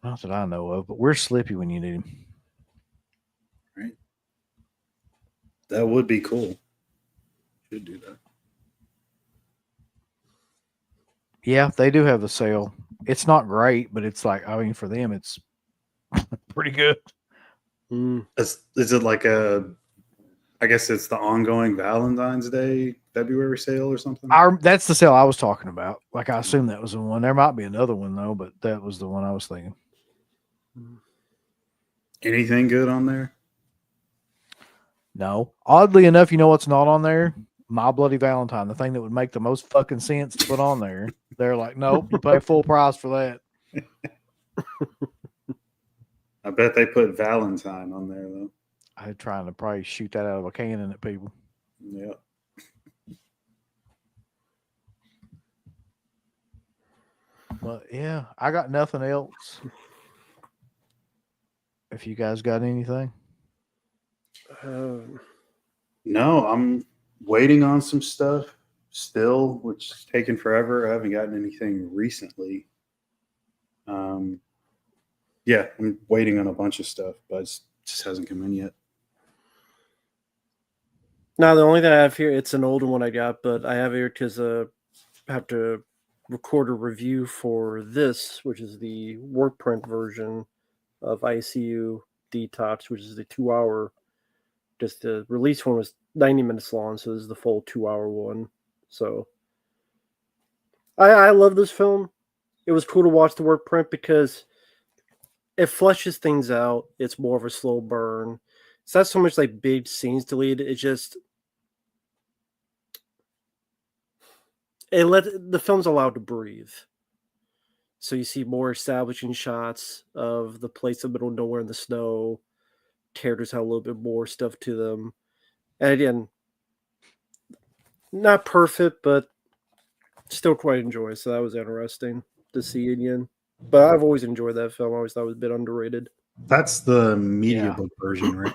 Not that I know of, but where's Slippy when you need him? Right. That would be cool. Should do that. Yeah, they do have the sale. It's not great, but it's like, I mean, for them, it's pretty good. Is it like I guess it's the ongoing Valentine's Day February sale or something? That's the sale I was talking about. Like, I assume that was the one. There might be another one, though, but that was the one I was thinking. Anything good on there? No. Oddly enough, you know what's not on there? My Bloody Valentine, the thing that would make the most fucking sense to put on there. They're like, nope, you pay full price for that. I bet they put Valentine on there, though. I'm trying to probably shoot that out of a cannon at people. Yeah. But yeah, I got nothing else. If you guys got anything. No, I'm waiting on some stuff still, which is taking forever. I haven't gotten anything recently. Yeah, I'm waiting on a bunch of stuff, but it just hasn't come in yet. No, the only thing I have here, it's an older one I got, but I have here because I have to record a review for this, which is the work print version of ICU Detox, which is the 2-hour. Just the release one was 90 minutes long, so this is the full 2-hour one. So I love this film. It was cool to watch the work print because it fleshes things out. It's more of a slow burn. It's not so much like big scenes deleted. It's just the film's allowed to breathe. So you see more establishing shots of the place in the middle of nowhere in the snow. Characters have a little bit more stuff to them. And again, not perfect, but still quite enjoyable. So that was interesting to see again. But I've always enjoyed that film. I always thought it was a bit underrated. That's the media book version, right?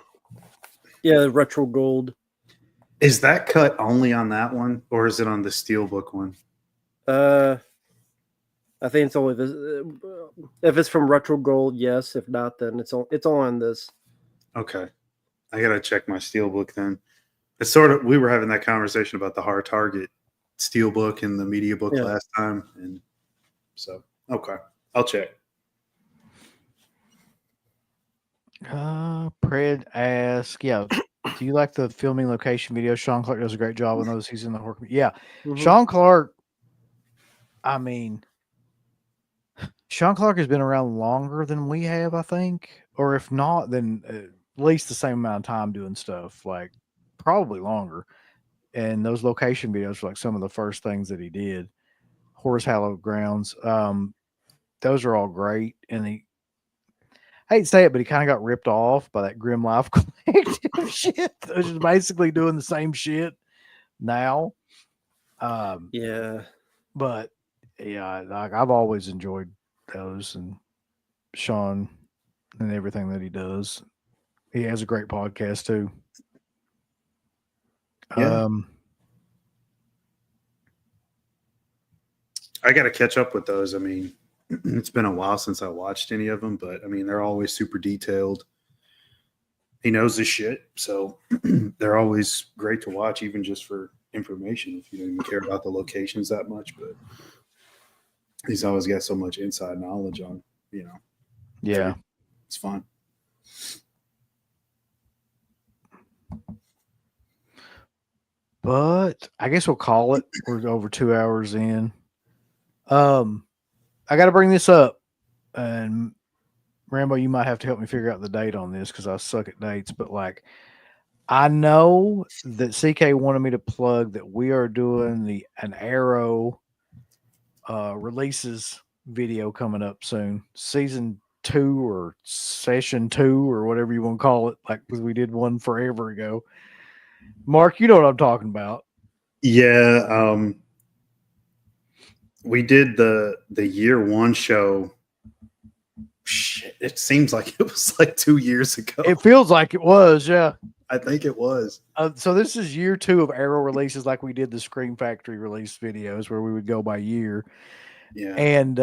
Yeah, the retro gold. Is that cut only on that one, or is it on the Steelbook one? I think it's only this. If it's from retro gold, yes. If not, then it's all on this. Okay, I gotta check my Steelbook then. It's sort of, we were having that conversation about the Hard Target Steelbook and the media book last time, and so okay, I'll check. Pred asks, yeah, do you like the filming location video? Sean Clark does a great job on those. He's in the horror. Yeah, Sean Clark. I mean, Sean Clark has been around longer than we have, I think, or if not, then at least the same amount of time doing stuff. Like probably longer. And those location videos were like some of the first things that he did. Horse Hallowed Grounds. Those are all great, and I hate to say it, but he kind of got ripped off by that Grim Life Collective shit. They're just basically doing the same shit now. Yeah. But yeah, like I've always enjoyed those and Sean and everything that he does. He has a great podcast too. Yeah. Um, I got to catch up with those. I mean, it's been a while since I watched any of them, but I mean, they're always super detailed. He knows his shit, so they're always great to watch, even just for information if you don't even care about the locations that much. But he's always got so much inside knowledge on, yeah. it's fun. But I guess we'll call it. We're over 2 hours in. I got to bring this up, and Rambo, you might have to help me figure out the date on this because I suck at dates. But like, I know that CK wanted me to plug that we are doing an Arrow releases video coming up soon, season 2 or session 2 or whatever you want to call it. Like, because we did one forever ago. Mark, you know what I'm talking about. Yeah, we did the year 1 show. Shit, it seems like it was like 2 years ago. It feels like it was, yeah. I think it was. So this is year 2 of Arrow releases, like we did the Scream Factory release videos where we would go by year. Yeah, And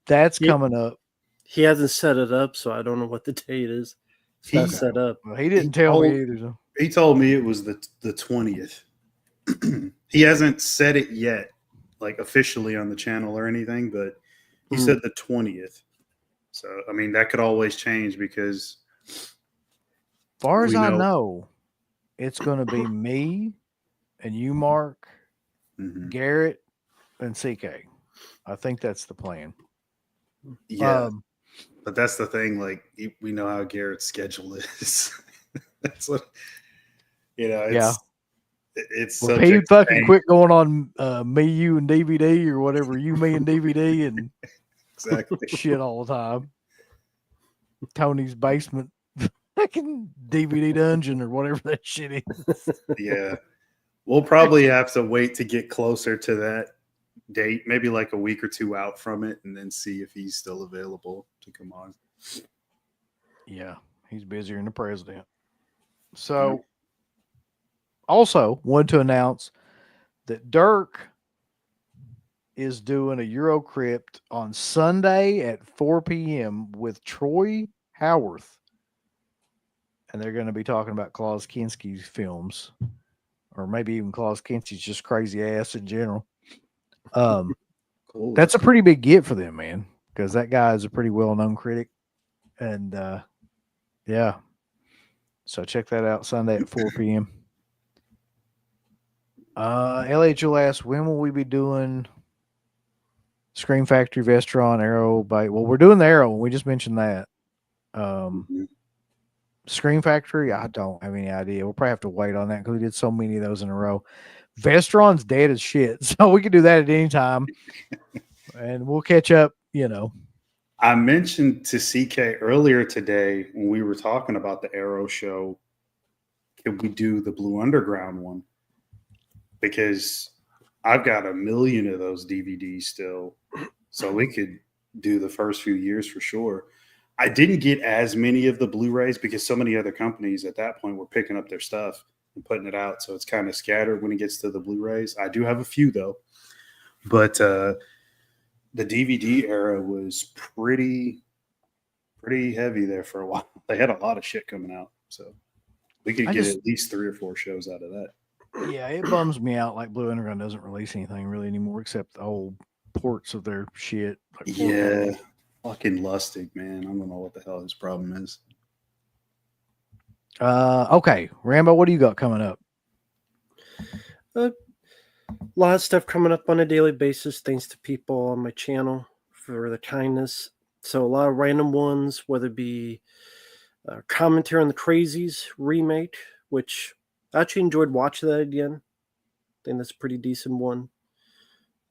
that's coming up. He hasn't set it up, so I don't know what the date is. It's not set up. Well, he didn't tell me either. So. He told me it was the 20th. He hasn't said it yet, like officially on the channel or anything, but he said the 20th. So I mean, that could always change because, Far as I know, it's going to be me and you, Mark, Garrett, and CK. I think that's the plan. Yeah, but that's the thing. Like, we know how Garrett's schedule is. That's what It's well, he fucking quit going on me, you, and DVD or whatever. You, me, and DVD and exactly shit all the time. Tony's basement. Fucking DVD dungeon or whatever that shit is. Yeah. We'll probably have to wait to get closer to that date, maybe like a week or 2 out from it, and then see if he's still available to come on. Yeah, he's busier than the president. So, also wanted to announce that Dirk is doing a Euro Crypt on Sunday at 4 p.m. with Troy Howarth. And they're going to be talking about Klaus Kinski's films, or maybe even Klaus Kinski's just crazy ass in general. Cool. That's a pretty big get for them, man, because that guy is a pretty well-known critic. And yeah, so check that out Sunday at 4 p.m. LHL asks, when will we be doing Scream Factory, Vestron, Arrow, Bite? Well, we're doing the Arrow. We just mentioned that. Scream Factory, I don't have any idea. We'll probably have to wait on that because we did so many of those in a row. Vestron's dead as shit, so we can do that at any time. And we'll catch up, I mentioned to CK earlier today when we were talking about the Arrow show, could we do the Blue Underground one? Because I've got 1 million of those DVDs still, so we could do the first few years for sure. I didn't get as many of the Blu-rays because so many other companies at that point were picking up their stuff and putting it out, so it's kind of scattered when it gets to the Blu-rays. I do have a few though, but the DVD era was pretty heavy there for a while. They had a lot of shit coming out, so we could get at least 3 or 4 shows out of that. Yeah, it bums me out. Like Blue Underground doesn't release anything really anymore except the old ports of their shit. Like yeah, fucking Lustig, man. I don't know what the hell his problem is. Okay, Rambo, what do you got coming up? A lot of stuff coming up on a daily basis, thanks to people on my channel for the kindness. So a lot of random ones, whether it be commentary on the Crazies remake, which I actually enjoyed watching that again. I think that's a pretty decent one.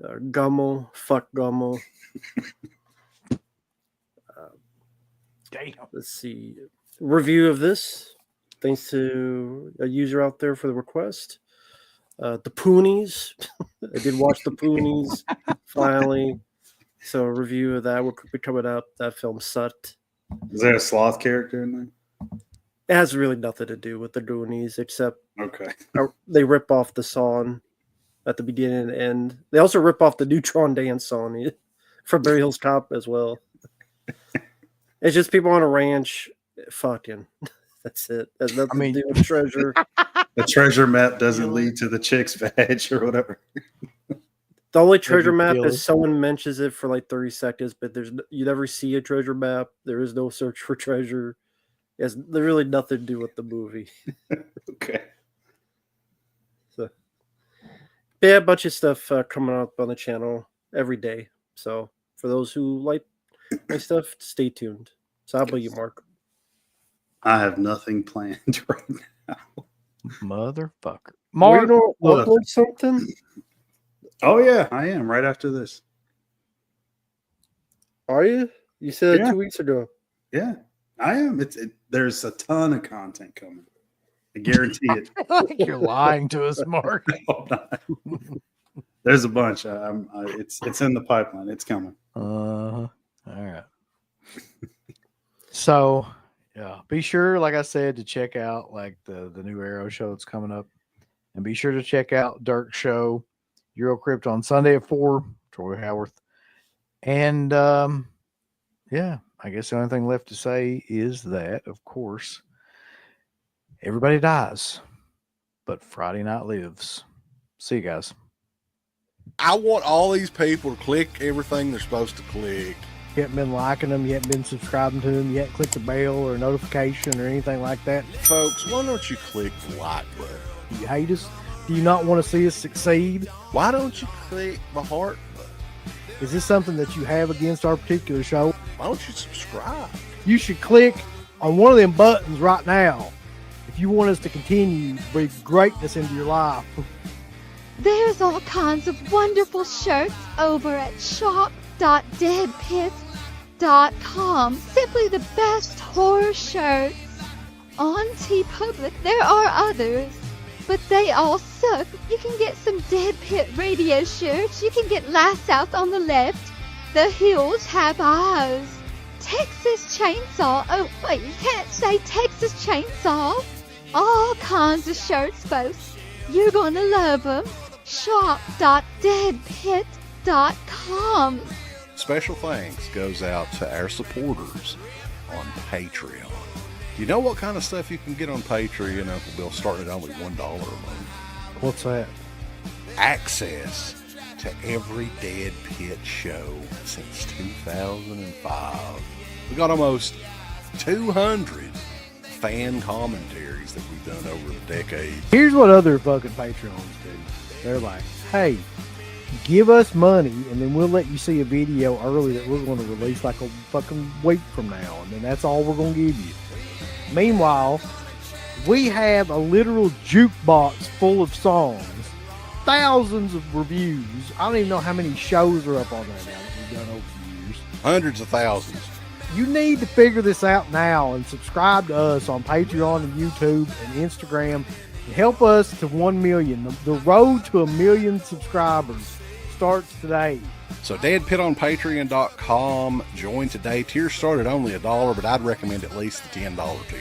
Gummel, fuck Gummel. Damn. Let's see. Review of this, thanks to a user out there for the request. The Poonies. I did watch The Poonies finally. So a review of that will be coming up. That film sucked. Is there a sloth character in there? It has really nothing to do with the Goonies, except Okay. they rip off the song at the beginning and end. They also rip off the Neutron Dance song from Beverly Hills Cop as well. It's just people on a ranch fucking. That's it. Has nothing to do with treasure. The treasure map doesn't lead to the chick's veg or whatever. The only treasure map is someone mentions it for like 30 seconds, but you never see a treasure map. There is no search for treasure. There's really nothing to do with the movie. Okay. So, yeah, a bunch of stuff coming up on the channel every day. So for those who like my stuff, stay tuned. So how about you, Mark? I have nothing planned right now. Motherfucker. Mark, you gonna upload something? Oh yeah, I am right after this. Are you? You said 2 weeks ago. Yeah, I am. There's a ton of content coming. I guarantee it. You're lying to us, Mark. There's a bunch. It's in the pipeline. It's coming. All right. So, yeah, be sure, like I said, to check out like the new Arrow show that's coming up, and be sure to check out Dirk's show, Euro Crypt, on Sunday at 4. Troy Howarth, and yeah, I guess the only thing left to say is that, of course, everybody dies, but Friday night lives. See you guys. I want all these people to click everything they're supposed to click. You haven't been liking them, you haven't been subscribing to them, you haven't clicked the bell or notification or anything like that. Folks, why don't you click the like button? Do you hate us? Do you not want to see us succeed? Why don't you click the heart button? Is this something that you have against our particular show? Why don't you subscribe? You should click on one of them buttons right now if you want us to continue to bring greatness into your life. There's all kinds of wonderful shirts over at shop.deadpit.com. Simply the best horror shirts. On TeePublic, there are others, but they all suck. You can get some Dead Pit Radio shirts. You can get Last South on the Left. The Hills Have Eyes. Texas Chainsaw. Oh, wait, you can't say Texas Chainsaw. All kinds of shirts, folks. You're gonna love them. Shop.deadpit.com. Special thanks goes out to our supporters on Patreon. Do you know what kind of stuff you can get on Patreon, Uncle Bill, starting at only $1 a month? What's that? Access to every Dead Pit show since 2005. We got almost 200 fan commentaries that we've done over the decades. Here's what other fucking Patreons do. They're like, hey, give us money and then we'll let you see a video early that we're going to release like a fucking week from now, and then that's all we're going to give you. Meanwhile, we have a literal jukebox full of songs, thousands of reviews. I don't even know how many shows are up on there now that we've done over the years. Hundreds of thousands. You need to figure this out now and subscribe to us on Patreon and YouTube and Instagram. Help us to 1 million. The road to 1 million subscribers starts today. So deadpitonpatreon.com. Join today. Tiers start at only $1, but I'd recommend at least the $10 tier.